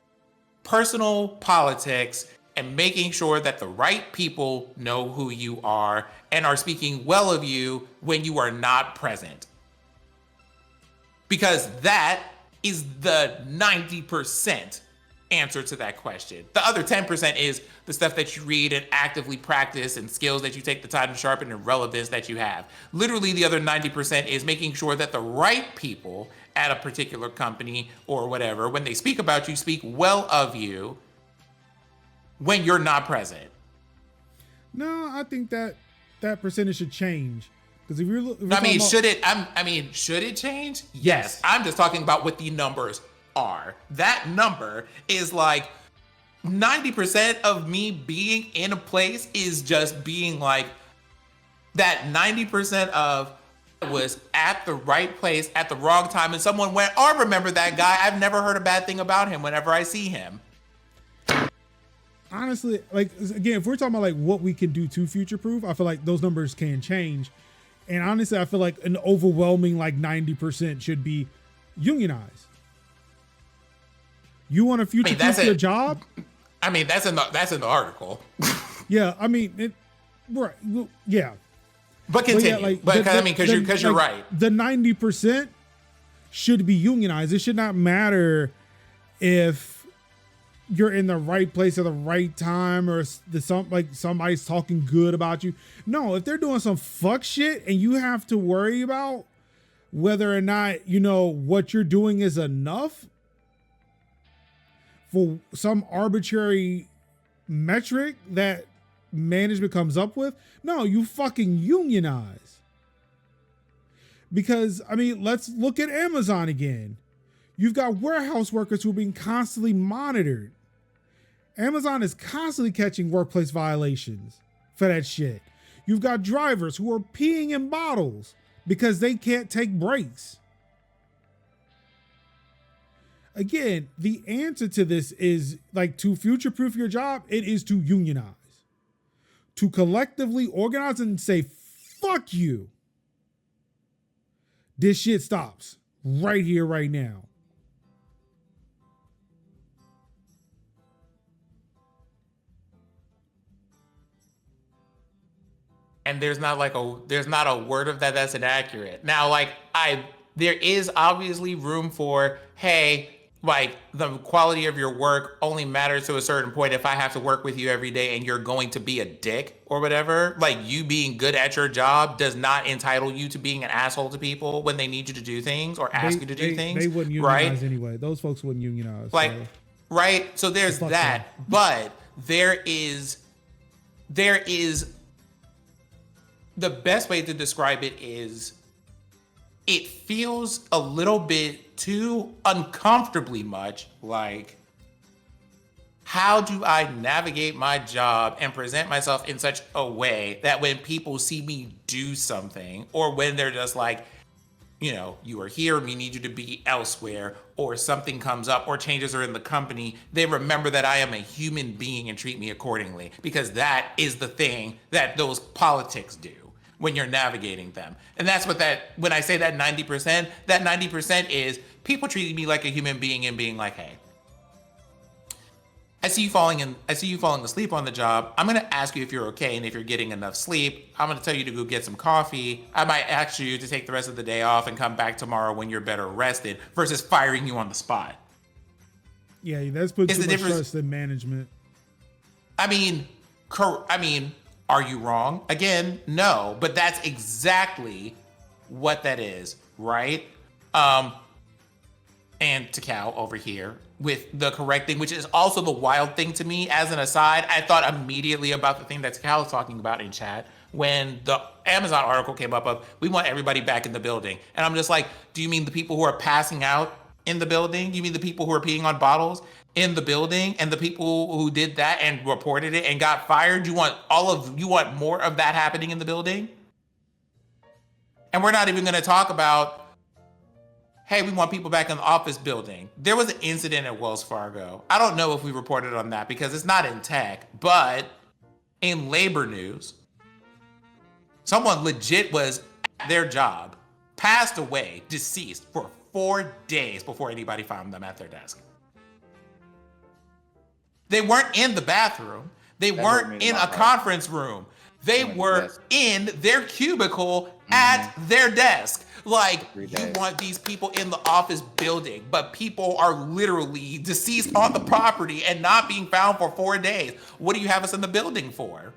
personal politics and making sure that the right people know who you are and are speaking well of you when you are not present. Because that is the 90% answer to that question. The other 10% is the stuff that you read and actively practice and skills that you take the time to sharpen and relevance that you have. Literally, the other 90% is making sure that the right people at a particular company or whatever, when they speak about you, speak well of you when you're not present. No, I think that percentage should change. Because if you're, should it change? Yes. I'm just talking about what the numbers are. That number is like 90% of me being in a place is just being like that 90% of I was at the right place at the wrong time and someone went, oh, I remember that guy. I've never heard a bad thing about him whenever I see him. Honestly, like, again, if we're talking about like what we can do to future proof, I feel like those numbers can change. And honestly, I feel like an overwhelming like 90% should be unionized. You want to future proof your job? I mean, that's in the article. Yeah, I mean, right. Well, yeah. But continue. Because you're right. The 90% should be unionized. It should not matter if you're in the right place at the right time or somebody's talking good about you. No, if they're doing some fuck shit and you have to worry about whether or not, you know, what you're doing is enough for some arbitrary metric that management comes up with, no, you fucking unionize. Because, I mean, let's look at Amazon again. You've got warehouse workers who are being constantly monitored. Amazon is constantly catching workplace violations for that shit. You've got drivers who are peeing in bottles because they can't take breaks. Again, the answer to this is like to future-proof your job, it is to unionize. To collectively organize and say, fuck you. This shit stops right here, right now. And there's not a word of that that's inaccurate. Now, like there is obviously room for, hey, like the quality of your work only matters to a certain point. If I have to work with you every day and you're going to be a dick or whatever, like you being good at your job does not entitle you to being an asshole to people when they need you to do things or ask you to do things. They wouldn't unionize anyway. Those folks wouldn't unionize. Like, so. Right? So there's that. But there is the best way to describe it is it feels a little bit too uncomfortably much like, how do I navigate my job and present myself in such a way that when people see me do something, or when they're just like, you know, you are here, we need you to be elsewhere, or something comes up or changes are in the company, they remember that I am a human being and treat me accordingly, because that is the thing that those politics do when you're navigating them. And that's what when I say that 90% is people treating me like a human being and being like, hey, I see you falling asleep on the job. I'm gonna ask you if you're okay and if you're getting enough sleep. I'm gonna tell you to go get some coffee. I might ask you to take the rest of the day off and come back tomorrow when you're better rested, versus firing you on the spot. Yeah, that's putting too much trust in management. I mean, are you wrong? Again, no, but that's exactly what that is, right? And to Cal over here with the correcting, which is also the wild thing to me. As an aside, I thought immediately about the thing that Cal was talking about in chat when the Amazon article came up of, we want everybody back in the building. And I'm just like, do you mean the people who are passing out in the building? Do you mean the people who are peeing on bottles in the building, and the people who did that and reported it and got fired? You want more of that happening in the building? And we're not even gonna talk about, hey, we want people back in the office building. There was an incident at Wells Fargo. I don't know if we reported on that because it's not in tech, but in labor news, someone legit was at their job, passed away, deceased for 4 days before anybody found them at their desk. They weren't in the bathroom. They weren't in a conference room. They were in their cubicle at their desk. Like, you want these people in the office building, but people are literally deceased on the property and not being found for 4 days. What do you have us in the building for?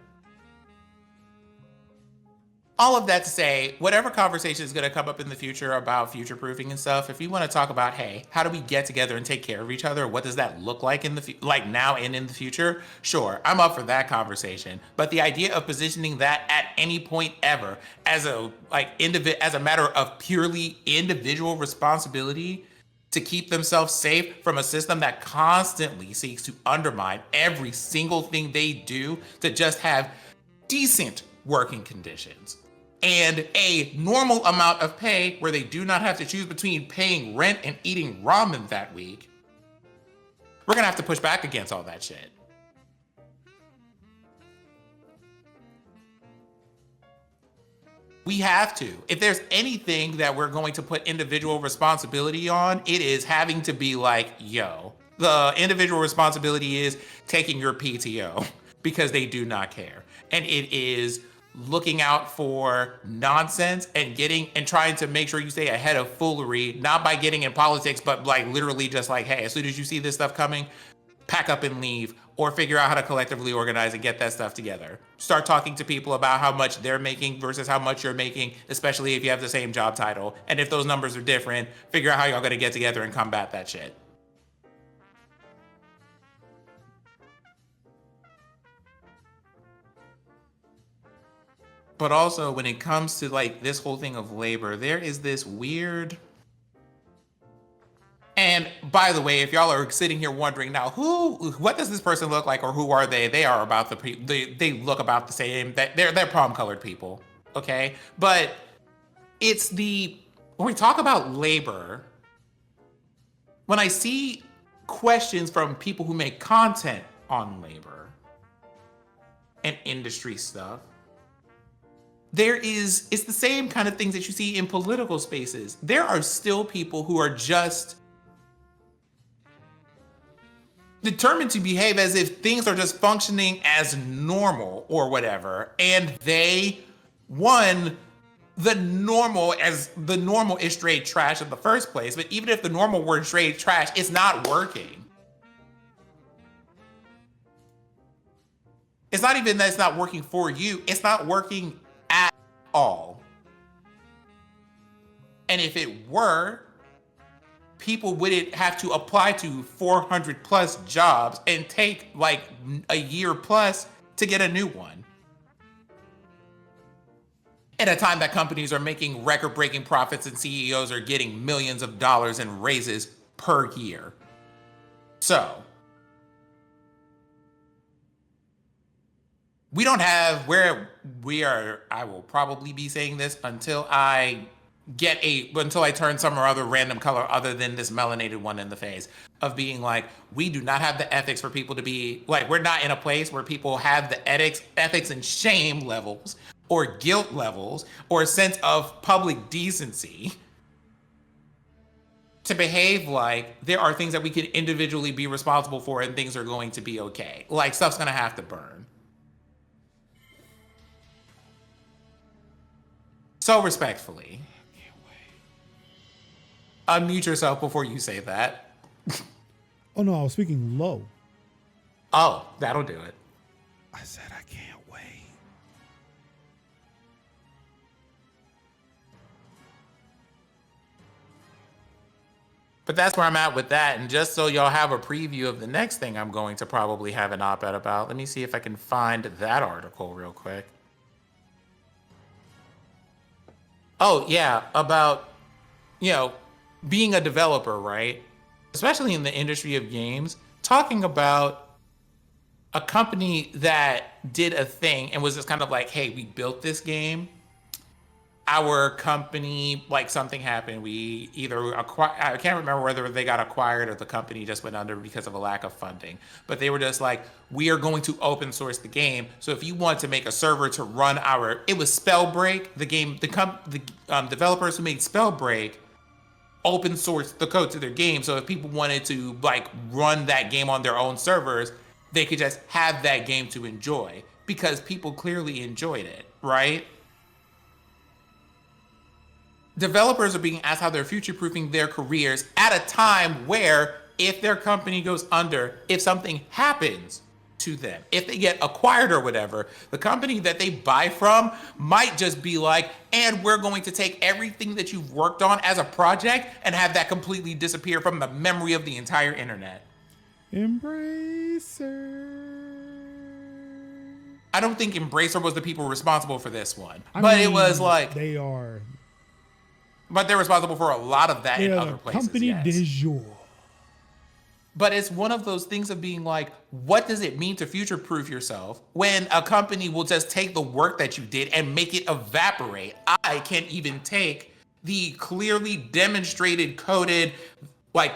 All of that to say, whatever conversation is going to come up in the future about future proofing and stuff, if you want to talk about, hey, how do we get together and take care of each other? What does that look like in like now and in the future? Sure, I'm up for that conversation. But the idea of positioning that at any point ever as a matter of purely individual responsibility to keep themselves safe from a system that constantly seeks to undermine every single thing they do to just have decent working conditions and a normal amount of pay where they do not have to choose between paying rent and eating ramen that week, we're gonna have to push back against all that shit. We have to. If there's anything that we're going to put individual responsibility on, it is having to be like, yo, the individual responsibility is taking your PTO because they do not care. And it is looking out for nonsense and trying to make sure you stay ahead of foolery, not by getting in politics, but like literally just like, hey, as soon as you see this stuff coming, pack up and leave, or figure out how to collectively organize and get that stuff together. Start talking to people about how much they're making versus how much you're making, especially if you have the same job title. And if those numbers are different, figure out how y'all gonna get together and combat that shit. But also when it comes to like this whole thing of labor, there is this weird, and by the way, if y'all are sitting here wondering now, what does this person look like, or who are they? They are about they look about the same. That they're prom colored people, okay? But it's when we talk about labor, when I see questions from people who make content on labor and industry stuff, it's the same kind of things that you see in political spaces. There are still people who are just determined to behave as if things are just functioning as normal or whatever. And the normal is straight trash in the first place. But even if the normal were straight trash, it's not working. It's not even that it's not working for you. It's not working at all. And if it were, people wouldn't have to apply to 400 plus jobs and take like a year plus to get a new one. At a time that companies are making record-breaking profits and CEOs are getting millions of dollars in raises per year. So, we don't have I will probably be saying this until I turn some or other random color other than this melanated one in the face, of being like, we do not have the ethics for people to be like, we're not in a place where people have the ethics and shame levels or guilt levels or a sense of public decency to behave like there are things that we can individually be responsible for and things are going to be okay. Like, stuff's gonna have to burn. So respectfully, unmute yourself before you say that. Oh no, I was speaking low. Oh, that'll do it. I said I can't wait. But that's where I'm at with that. And just so y'all have a preview of the next thing I'm going to probably have an op-ed about, let me see if I can find that article real quick. Oh yeah, about, being a developer, right? Especially in the industry of games, talking about a company that did a thing and was just kind of like, hey, we built this game. Our company, like, something happened. We either I can't remember whether they got acquired or the company just went under because of a lack of funding. But they were just like, we are going to open source the game. So if you want to make a server to run it was Spellbreak, the game, the developers who made Spellbreak open sourced the code to their game. So if people wanted to like run that game on their own servers, they could just have that game to enjoy because people clearly enjoyed it, right? Developers are being asked how they're future-proofing their careers at a time where if their company goes under, if something happens to them, if they get acquired or whatever, the company that they buy from might just be like, and we're going to take everything that you've worked on as a project and have that completely disappear from the memory of the entire internet. Embracer. I don't think Embracer was the people responsible for this one, but it was like they are. But they're responsible for a lot of that in other places. Company de jour. But it's one of those things of being like, what does it mean to future-proof yourself when a company will just take the work that you did and make it evaporate? I can't even take the clearly demonstrated, coded, like,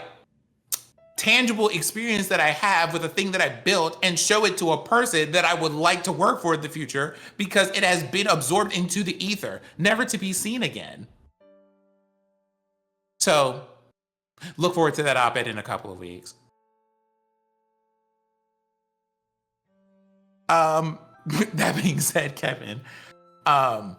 tangible experience that I have with a thing that I built and show it to a person that I would like to work for in the future because it has been absorbed into the ether, never to be seen again. So look forward to that op-ed in a couple of weeks. That being said, Kevin, I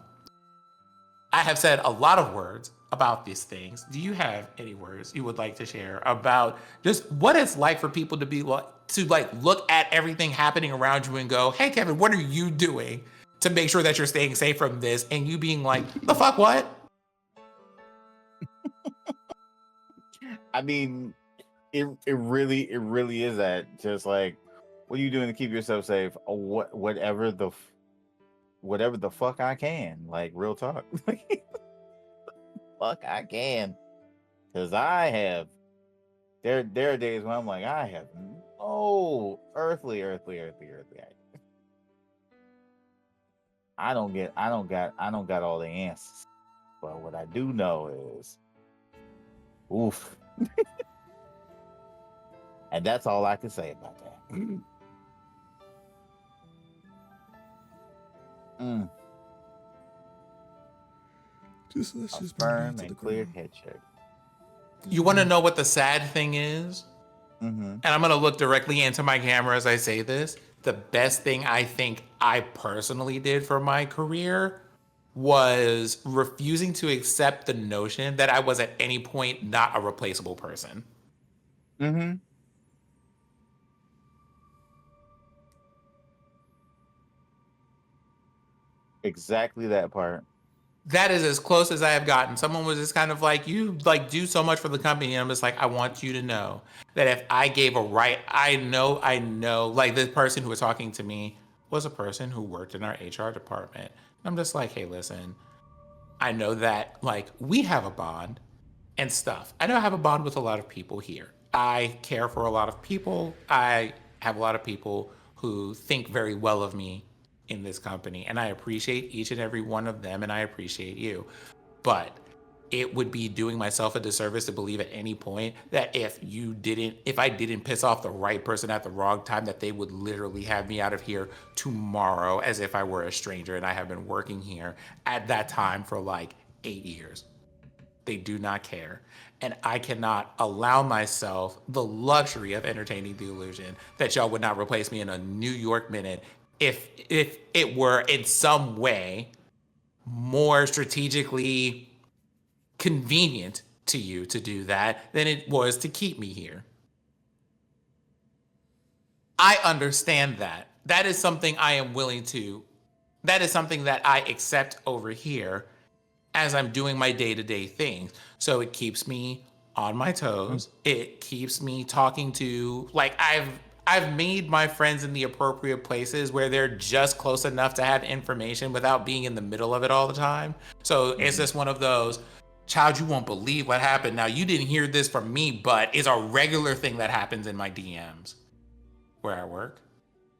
have said a lot of words about these things. Do you have any words you would like to share about just what it's like for people to be like, to like look at everything happening around you and go, hey, Kevin, what are you doing to make sure that you're staying safe from this? And you being like, the fuck, what? I mean, it really is that. Just like, what are you doing to keep yourself safe? Or whatever the fuck I can. Like, real talk. Fuck I can, because I have There are days when I'm like, I have no earthly. I don't got all the answers. But what I do know is, oof. And that's all I can say about that. Let's A just bring it down firm to the and clear ground. head check. You want to know what the sad thing is? Mm-hmm. And I'm going to look directly into my camera as I say this. The best thing I think I personally did for my career was refusing to accept the notion that I was at any point not a replaceable person. Mm-hmm. Exactly that part. That is as close as I have gotten. Someone was just kind of like, you like do so much for the company. And I'm just like, I want you to know that if I gave a right, I know, like the person who was talking to me was a person who worked in our HR department. I'm just like, hey, listen, I know that like we have a bond and stuff. I know I have a bond with a lot of people here. I care for a lot of people. I have a lot of people who think very well of me in this company, and I appreciate each and every one of them, and I appreciate you. But it would be doing myself a disservice to believe at any point that if I didn't piss off the right person at the wrong time, that they would literally have me out of here tomorrow as if I were a stranger and I have been working here at that time for like 8 years. They do not care. And I cannot allow myself the luxury of entertaining the illusion that y'all would not replace me in a New York minute if it were in some way more strategically convenient to you to do that than it was to keep me here. I understand that. That is something I am willing to, that is something that I accept over here as I'm doing my day-to-day things. So it keeps me on my toes. It keeps me talking to, like, I've made my friends in the appropriate places where they're just close enough to have information without being in the middle of it all the time. So it's just one of those, child, you won't believe what happened. Now, you didn't hear this from me, but it's a regular thing that happens in my DMs where I work.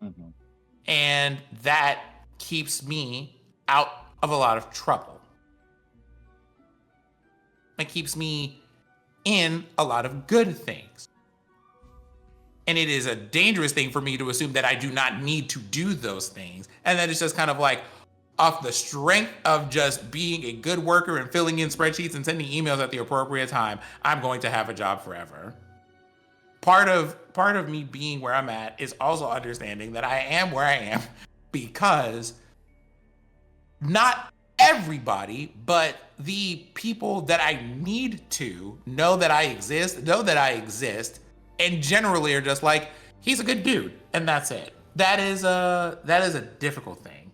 Mm-hmm. And that keeps me out of a lot of trouble. It keeps me in a lot of good things. And it is a dangerous thing for me to assume that I do not need to do those things. And then it's just kind of like, off the strength of just being a good worker and filling in spreadsheets and sending emails at the appropriate time, I'm going to have a job forever. Part of me being where I'm at is also understanding that I am where I am because not everybody, but the people that I need to know that I exist, and generally are just like, he's a good dude, and that's it. That is a difficult thing.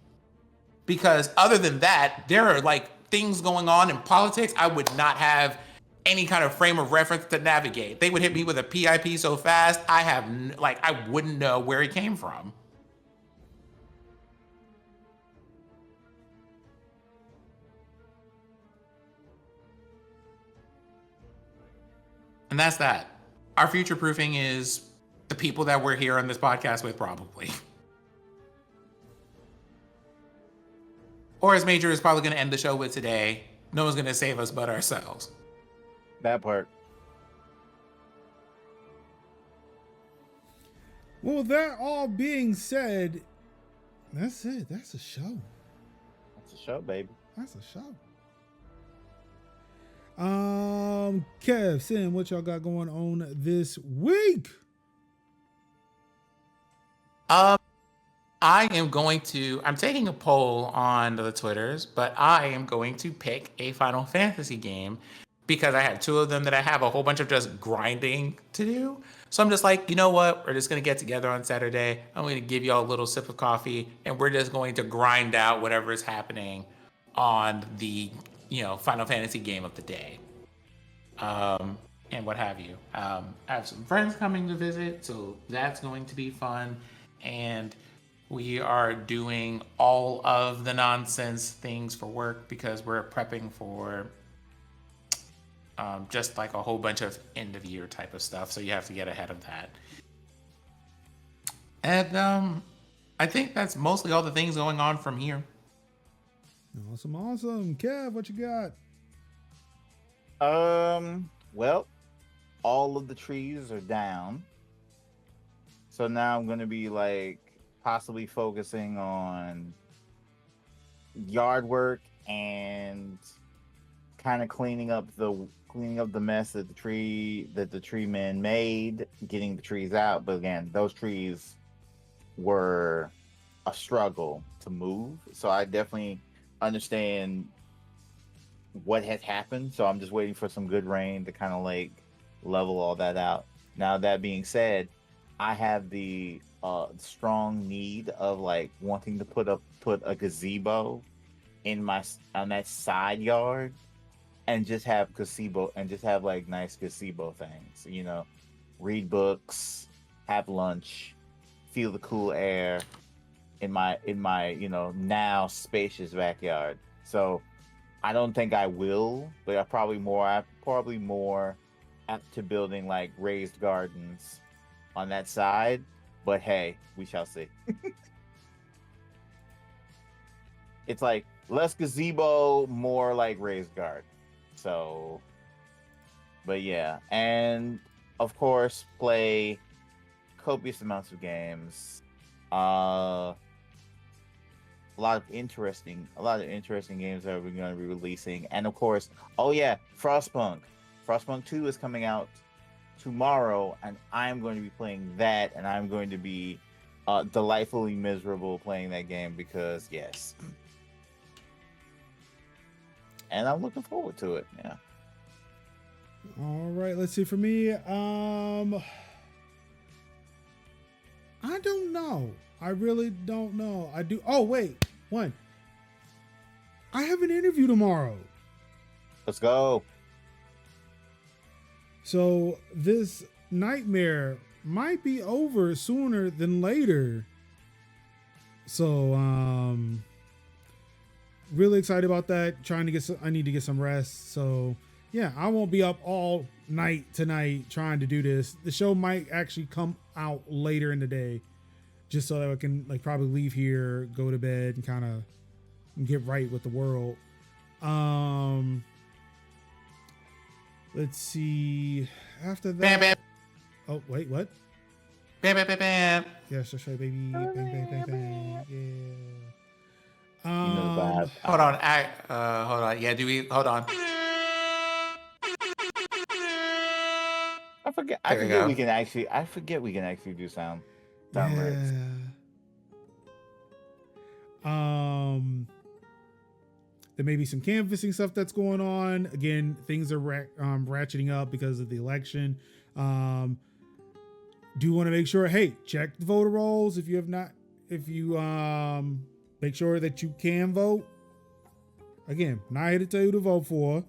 Because other than that, there are like things going on in politics I would not have any kind of frame of reference to navigate. They would hit me with a PIP so fast, I wouldn't know where it came from. And that's that. Our future proofing is the people that we're here on this podcast with, probably. Or as Major is probably going to end the show with today, no one's going to save us but ourselves. That part. Well, that all being said, that's it. That's a show. That's a show, baby. That's a show. Kev, Sam, what y'all got going on this week? I'm taking a poll on the Twitters, but I am going to pick a Final Fantasy game because I have two of them that I have a whole bunch of just grinding to do. So I'm just like, you know what? We're just going to get together on Saturday. I'm going to give y'all a little sip of coffee and we're just going to grind out whatever is happening on the, Final Fantasy game of the day. And what have you. I have some friends coming to visit, so that's going to be fun. And we are doing all of the nonsense things for work because we're prepping for just like a whole bunch of end of year type of stuff. So you have to get ahead of that. And I think that's mostly all the things going on from here. Awesome. Kev, what you got? Well, all of the trees are down. So now I'm going to be like possibly focusing on yard work and kind of cleaning up the mess that the tree men made, getting the trees out. But again, those trees were a struggle to move. So I definitely understand what has happened. So I'm just waiting for some good rain to kind of like level all that out. Now, that being said, I have the strong need of like wanting to put a gazebo on that side yard and just have like nice gazebo things, you know, read books, have lunch, feel the cool air in my you know, now spacious backyard. So I don't think I will, but I'm probably more apt to building like raised gardens on that side. But hey, we shall see. It's like less gazebo, more like raised garden. So, but yeah, and of course play copious amounts of games. A lot of interesting games that we're going to be releasing, and of course, oh yeah, Frostpunk 2 is coming out tomorrow, and I'm going to be playing that, and I'm going to be delightfully miserable playing that game because yes, and I'm looking forward to it. Yeah. All right, let's see. For me, I don't know. I really don't know. I do. Oh, wait. One. I have an interview tomorrow. Let's go. So this nightmare might be over sooner than later. So, really excited about that. I need to get some rest. So yeah, I won't be up all night tonight trying to do this. The show might actually come out later in the day, just so that I can like probably leave here, go to bed, and kind of get right with the world. Let's see. After that, Bam, bam. Oh wait, what? Bam, bam, bam, bam. Yes, that's right, baby. Bang, bang, bang, bang. Yeah. You know the vibe. Hold on. Hold on. Yeah, hold on. I forget we can actually do sound rigs. There may be some canvassing stuff that's going on. Again, things are ratcheting up because of the election. Do want to make sure, hey, check the voter rolls if you make sure that you can vote. Again, not here to tell you to vote for.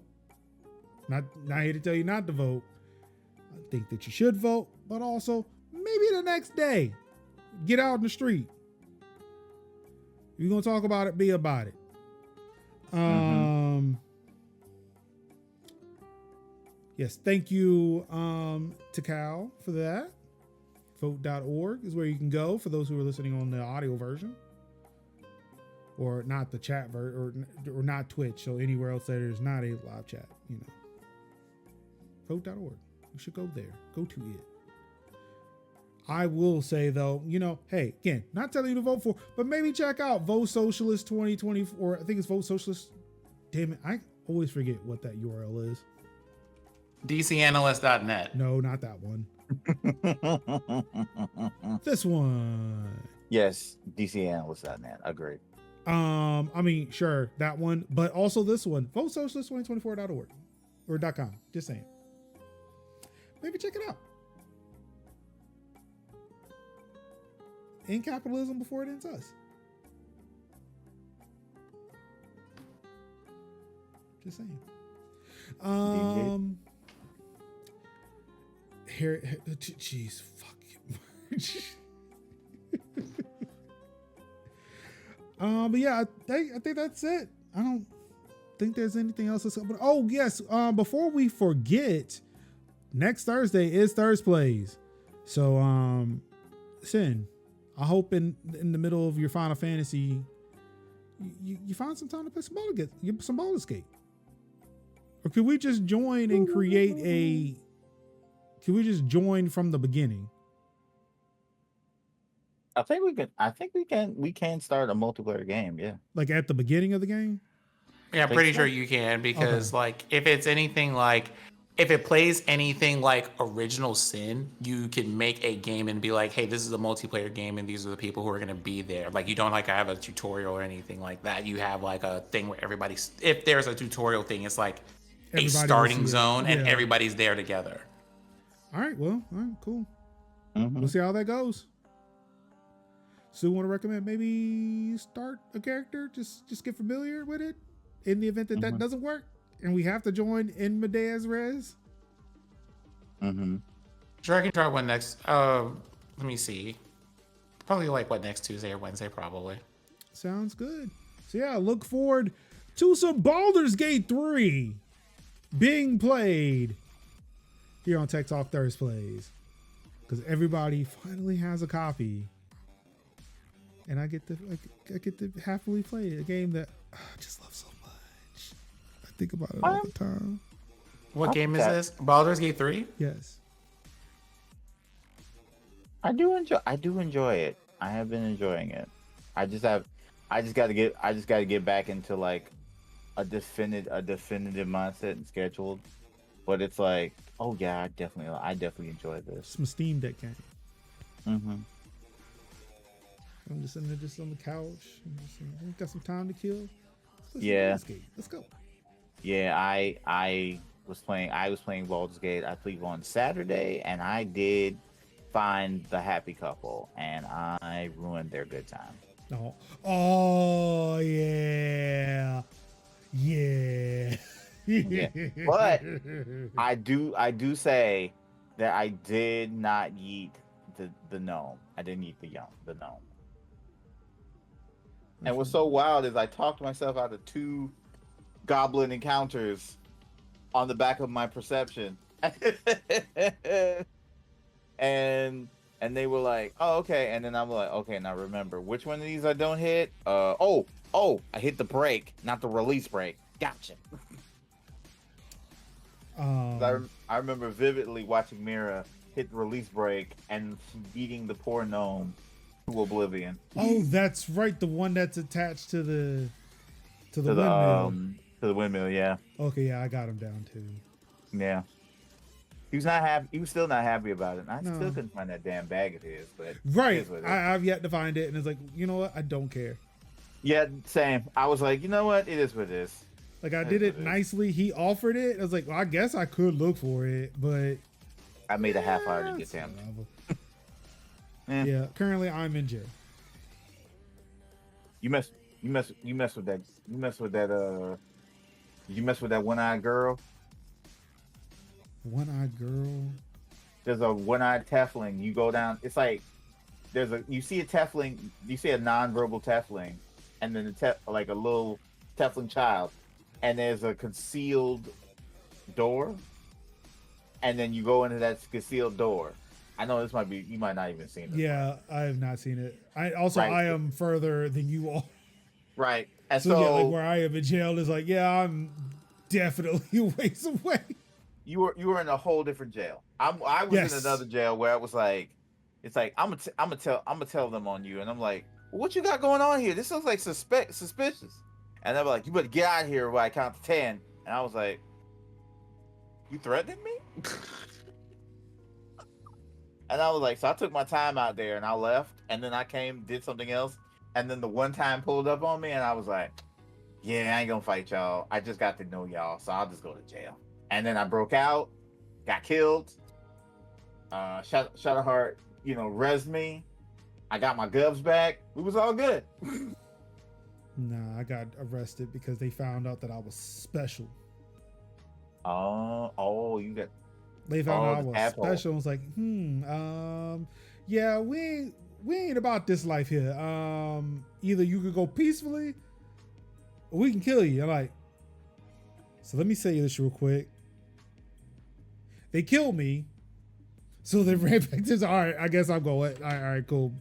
Not here to tell you not to vote. I think that you should vote, but also maybe the next day, get out in the street. If you're gonna talk about it, be about it. Yes, thank you to Cal for that. Vote.org is where you can go for those who are listening on the audio version, or not the chat version, or not Twitch. So anywhere else that there's not a live chat, you know. Vote.org. You should go there. Go to it. I will say though, you know, hey, again, not telling you to vote for, but maybe check out Vote Socialist 2024. I think it's Vote Socialist. Damn it, I always forget what that URL is. DCanalyst.net. No, not that one. This one. Yes, DCanalyst.net. Agreed. I mean, sure, that one, but also this one, votesocialist2024.org or .com. Just saying. Maybe check it out. In capitalism before it ends us. Just saying. Here, jeez, fuck you. But yeah, I think that's it. I think there's anything else. Oh yes. Before we forget, next Thursday is Thursday Plays. So Sin, I hope in the middle of your Final Fantasy, you find some time to play some Baldur's Gate. Or could we just join and create a? Can we just join from the beginning? I think we can. We can start a multiplayer game. Yeah. Like at the beginning of the game. Yeah, I'm pretty sure you can, because like if it's anything like, if it plays anything like Original Sin, you can make a game and be like, hey, this is a multiplayer game and these are the people who are going to be there. Like you don't like have a tutorial or anything like that. You have like a thing where everybody's, if there's a tutorial thing, it's like a starting zone and everybody's there together. All right, cool. Mm-hmm. We'll see how that goes. So want to recommend maybe start a character, just get familiar with it in the event that that doesn't work and we have to join in Medea's res. Sure, I can try one next. Let me see. Probably like next Tuesday or Wednesday, probably. Sounds good. So yeah, look forward to some Baldur's Gate 3 being played here on Tech Talk Thursday Plays, because everybody finally has a copy. And I get to happily play a game that I just love so much. I think about it all the time. What game is this? Baldur's Gate 3? Yes. I do enjoy it. I have been enjoying it. I just got to get back into like a definitive mindset and scheduled. But it's like, oh yeah, I definitely enjoy this. It's my Steam Deck game. Mm-hmm. I'm just sitting there, just on the couch. Got some time to kill. Let's go. Yeah, I was playing Baldur's Gate. I played on Saturday, and I did find the happy couple, and I ruined their good time. Oh yeah. Yeah. But I do say that I did not yeet the gnome. I didn't yeet the gnome. And what's so wild is I talked myself out of 2 goblin encounters on the back of my perception. and they were like, oh, okay. And then I'm like, okay, now remember, which one of these I don't hit? I hit the brake, not the release brake. Gotcha. I remember vividly watching Mira hit the release brake and beating the poor gnome to oblivion. Oh, that's right. The one that's attached to the windmill. To the windmill, yeah. Okay, yeah, I got him down too. Yeah. He was not happy. He was still not happy about it. I still couldn't find that damn bag of his, but right. I've yet to find it, and it's like, you know what? I don't care. Yeah, same. I was like, you know what? It is what it is. Like I did it nicely. He offered it. I was like, well, I guess I could look for it, but I made a half hour to get him. Yeah. Currently, I'm in jail. You mess with that. You mess with that one-eyed girl. One-eyed girl. There's a one-eyed Tefling. You go down. It's like you see a Tefling. You see a non-verbal Tefling, and then like a little Tefling child, and there's a concealed door, and then you go into that concealed door. I know this might be, you might not even seen it. Yeah, I have not seen it. I am further than you all. Right. And so yeah, like where I am in jail is like, yeah, I'm definitely a ways away. You were in a whole different jail. I was in another jail where it was like, it's like I'm gonna tell them on you, and I'm like, well, what you got going on here? This looks like suspicious. And they're like, you better get out of here while I count to 10. And I was like, you threatening me? And I was like, so I took my time out there and I left, and then I did something else, and then the one time pulled up on me, and I was like, yeah, I ain't gonna fight y'all. I just got to know y'all, so I'll just go to jail. And then I broke out, got killed. Shadowheart, res me. I got my govs back. We was all good. Nah, I got arrested because they found out that I was special. You got. They found out I was special. I was like, yeah, we ain't about this life here. Either you could go peacefully, or we can kill you. I'm like, So let me say this real quick. They killed me. So they ran back to, all right, I guess I'm going. All right, cool.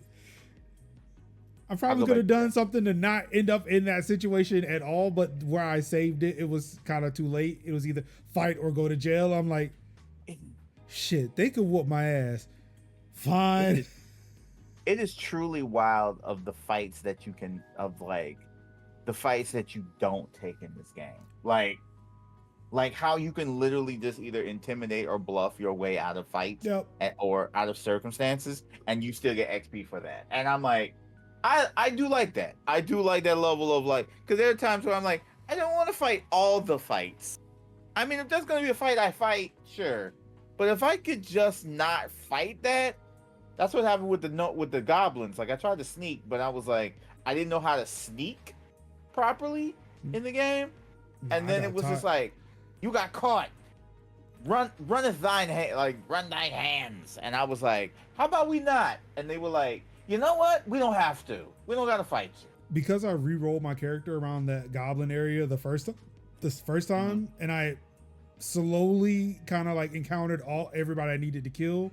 I probably could have done something to not end up in that situation at all, but where I saved it, it was kind of too late. It was either fight or go to jail. I'm like, shit, they could whoop my ass. Fine. It is truly wild of the fights that you can, of like the fights that you don't take in this game. Like how you can literally just either intimidate or bluff your way out of fights or out of circumstances, and you still get XP for that. And I'm like, I do like that. I do like that level of like, because there are times where I'm like, I don't want to fight all the fights. I mean, if there's going to be a fight, I fight, sure. But if I could just not fight that, that's what happened with the goblins. Like I tried to sneak, but I was like, I didn't know how to sneak properly in the game. And then it was just like, you got caught. Runneth thine run thine hands. And I was like, how about we not? And they were like, you know what? We don't have to. We don't got to fight you. Because I re-rolled my character around that goblin area the first time, and I slowly kind of like encountered everybody I needed to kill.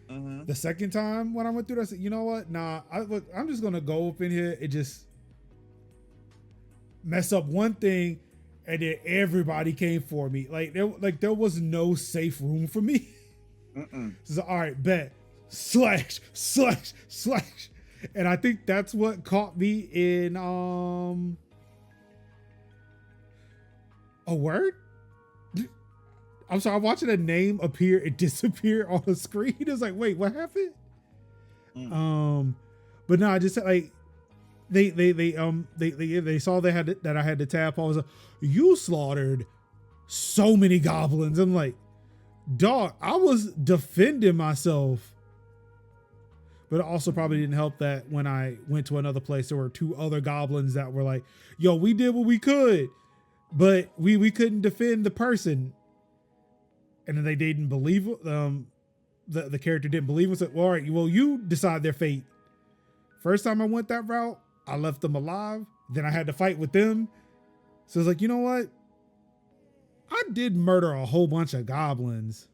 The second time when I went through that, I said, you know what? Nah, I'm just gonna go up in here and just mess up one thing, and then everybody came for me. There was no safe room for me. So all right, bet. Slash. And I think that's what caught me in a word. I'm sorry, I'm watching a name appear and disappear on the screen. It's like, wait, what happened? But no, I just said like they saw that I had to tap. I was like, you slaughtered so many goblins. I'm like, dog, I was defending myself. But it also probably didn't help that when I went to another place, there were two other goblins that were like, yo, we did what we could, but we couldn't defend the person. And then they didn't believe, the character didn't believe us. Said, well, all right, well, you decide their fate. First time I went that route, I left them alive. Then I had to fight with them. So it's like, you know what? I did murder a whole bunch of goblins.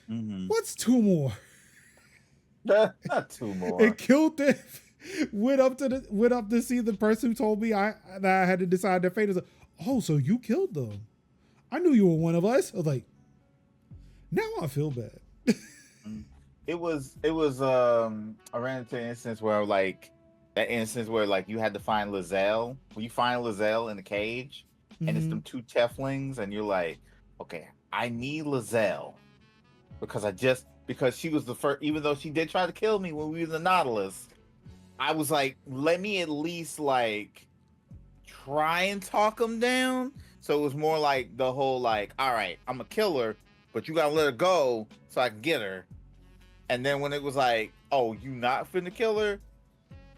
What's two more? Not two more. It killed them. went up to see the person who told me that I had to decide their fate. I was like, oh, so you killed them? I knew you were one of us. I was like, now I feel bad. It was I ran into an instance where you had to find Lizelle. When you find Lizelle in the cage, and it's them two Teflings, and you're like, okay, I need Lizelle because she was the first, even though she did try to kill me when we were in the Nautilus, I was like, let me at least like try and talk them down. So it was more like the whole like, all right, I'm a killer, but you gotta let her go so I can get her. And then when it was like, oh, you not finna kill her?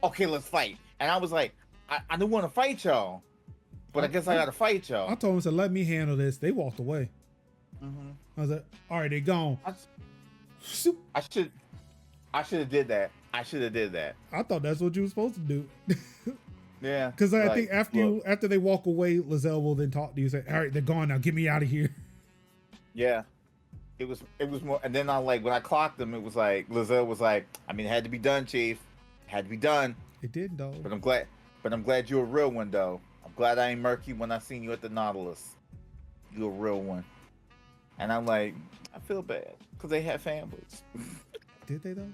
Okay, let's fight. And I was like, I didn't want to fight y'all, but I guess I gotta fight y'all. I told them to let me handle this. They walked away. I was like, all right, they gone. I should have did that. I thought that's what you were supposed to do. Yeah. Because I think after they walk away, Lizelle will then talk to you and say, all right, they're gone now. Get me out of here. Yeah. It was more, and then when I clocked them, it was like Lizelle was like, I mean, it had to be done, Chief. It had to be done. It did though. But I'm glad you're a real one though. I'm glad I ain't murky when I seen you at the Nautilus. You're a real one. And I'm like, I feel bad because they had families. Did they though?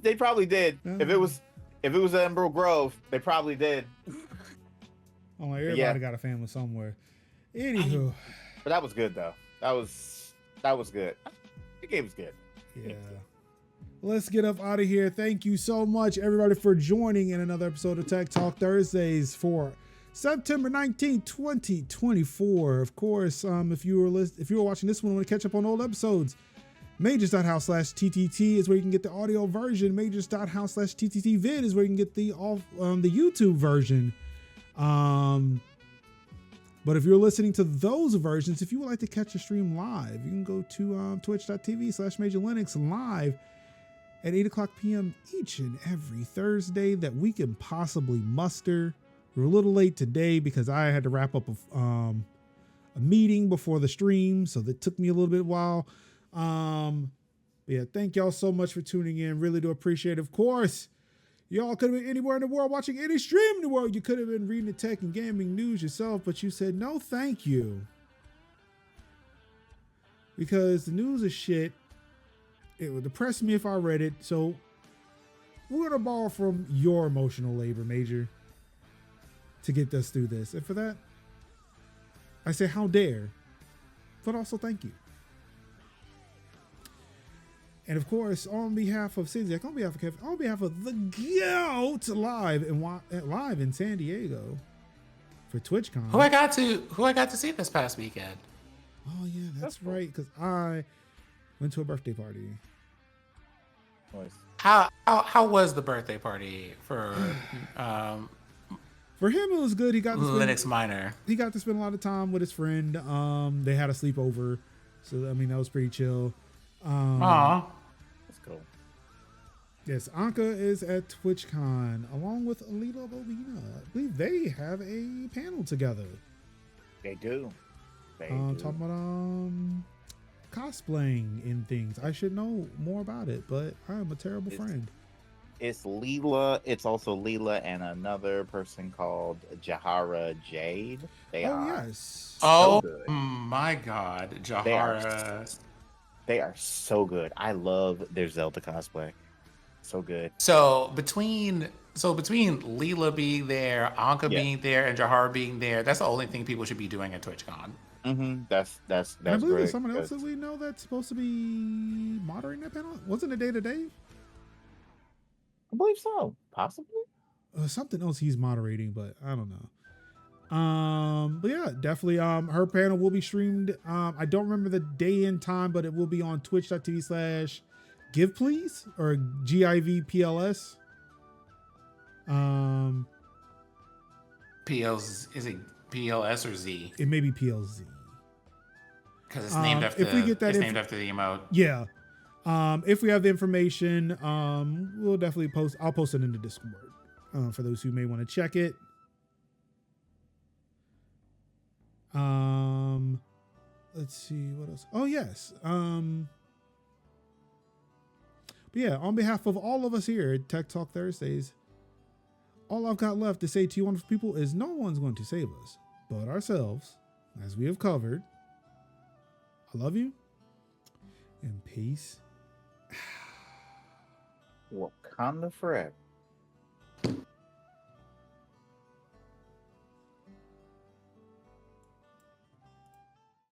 They probably did. If it was Emerald Grove, they probably did. Oh, everybody got a family somewhere. Anywho, but that was good though. That was good. The game was good. Yeah. Let's get up out of here. Thank you so much, everybody, for joining in another episode of Tech Talk Thursdays for September 19th, 2024. Of course, if you were watching this one and want to catch up on old episodes, majors.house/TTT is where you can get the audio version. Majors.house/TTT vid is where you can get the YouTube version. But if you're listening to those versions, if you would like to catch a stream live, you can go to twitch.tv/MajorLinux live at 8 o'clock p.m. each and every Thursday that we can possibly muster. We're a little late today because I had to wrap up a meeting before the stream, so that took me a little bit while. Yeah, thank y'all so much for tuning in. Really do appreciate it. Of course, y'all could have been anywhere in the world watching any stream in the world. You could have been reading the tech and gaming news yourself, but you said no thank you. Because the news is shit. It would depress me if I read it. So we're gonna borrow from your emotional labor, Major, to get us through this. And for that, I say how dare, but also thank you. And of course, on behalf of Sinziak, on behalf of Kevin, on behalf of the GOAT live in San Diego for TwitchCon. Who I got to see this past weekend. Oh yeah, that's right. Because I went to a birthday party. Nice. How was the birthday party for him? It was good. He got to Linux Minor. He got to spend a lot of time with his friend. They had a sleepover, so I mean that was pretty chill. Aw, That's cool. Yes, Anka is at TwitchCon along with Alita Bobina. I believe they have a panel together. They do. Talking about cosplaying and things. I should know more about it, but I am a terrible friend. It's Leela. It's also Leela and another person called Jahara Jade. They are yes. Oh good. My God, Jahara. They are so good. I love their Zelda cosplay. So good. So between Leela being there, Anka being there, and Jahara being there, that's the only thing people should be doing at TwitchCon. Mm-hmm. That's And I believe great. there's someone else that we know that's supposed to be moderating that panel. Wasn't it Day-to-Day? I believe so. Possibly. Something else he's moderating, but I don't know. But yeah, definitely. Her panel will be streamed. I don't remember the day and time, but it will be on twitch.tv/GivePlease or GIVPLS. Is it PLS or Z? It may be PLZ. Because it's named after. If we get that, named after the emote. Yeah. If we have the information, we'll definitely post. I'll post it in the Discord for those who may want to check it. Let's see what else. Oh yes. But yeah, on behalf of all of us here at Tech Talk Thursdays, all I've got left to say to you wonderful people is no one's going to save us but ourselves, as we have covered. I love you and peace. Wakanda forever.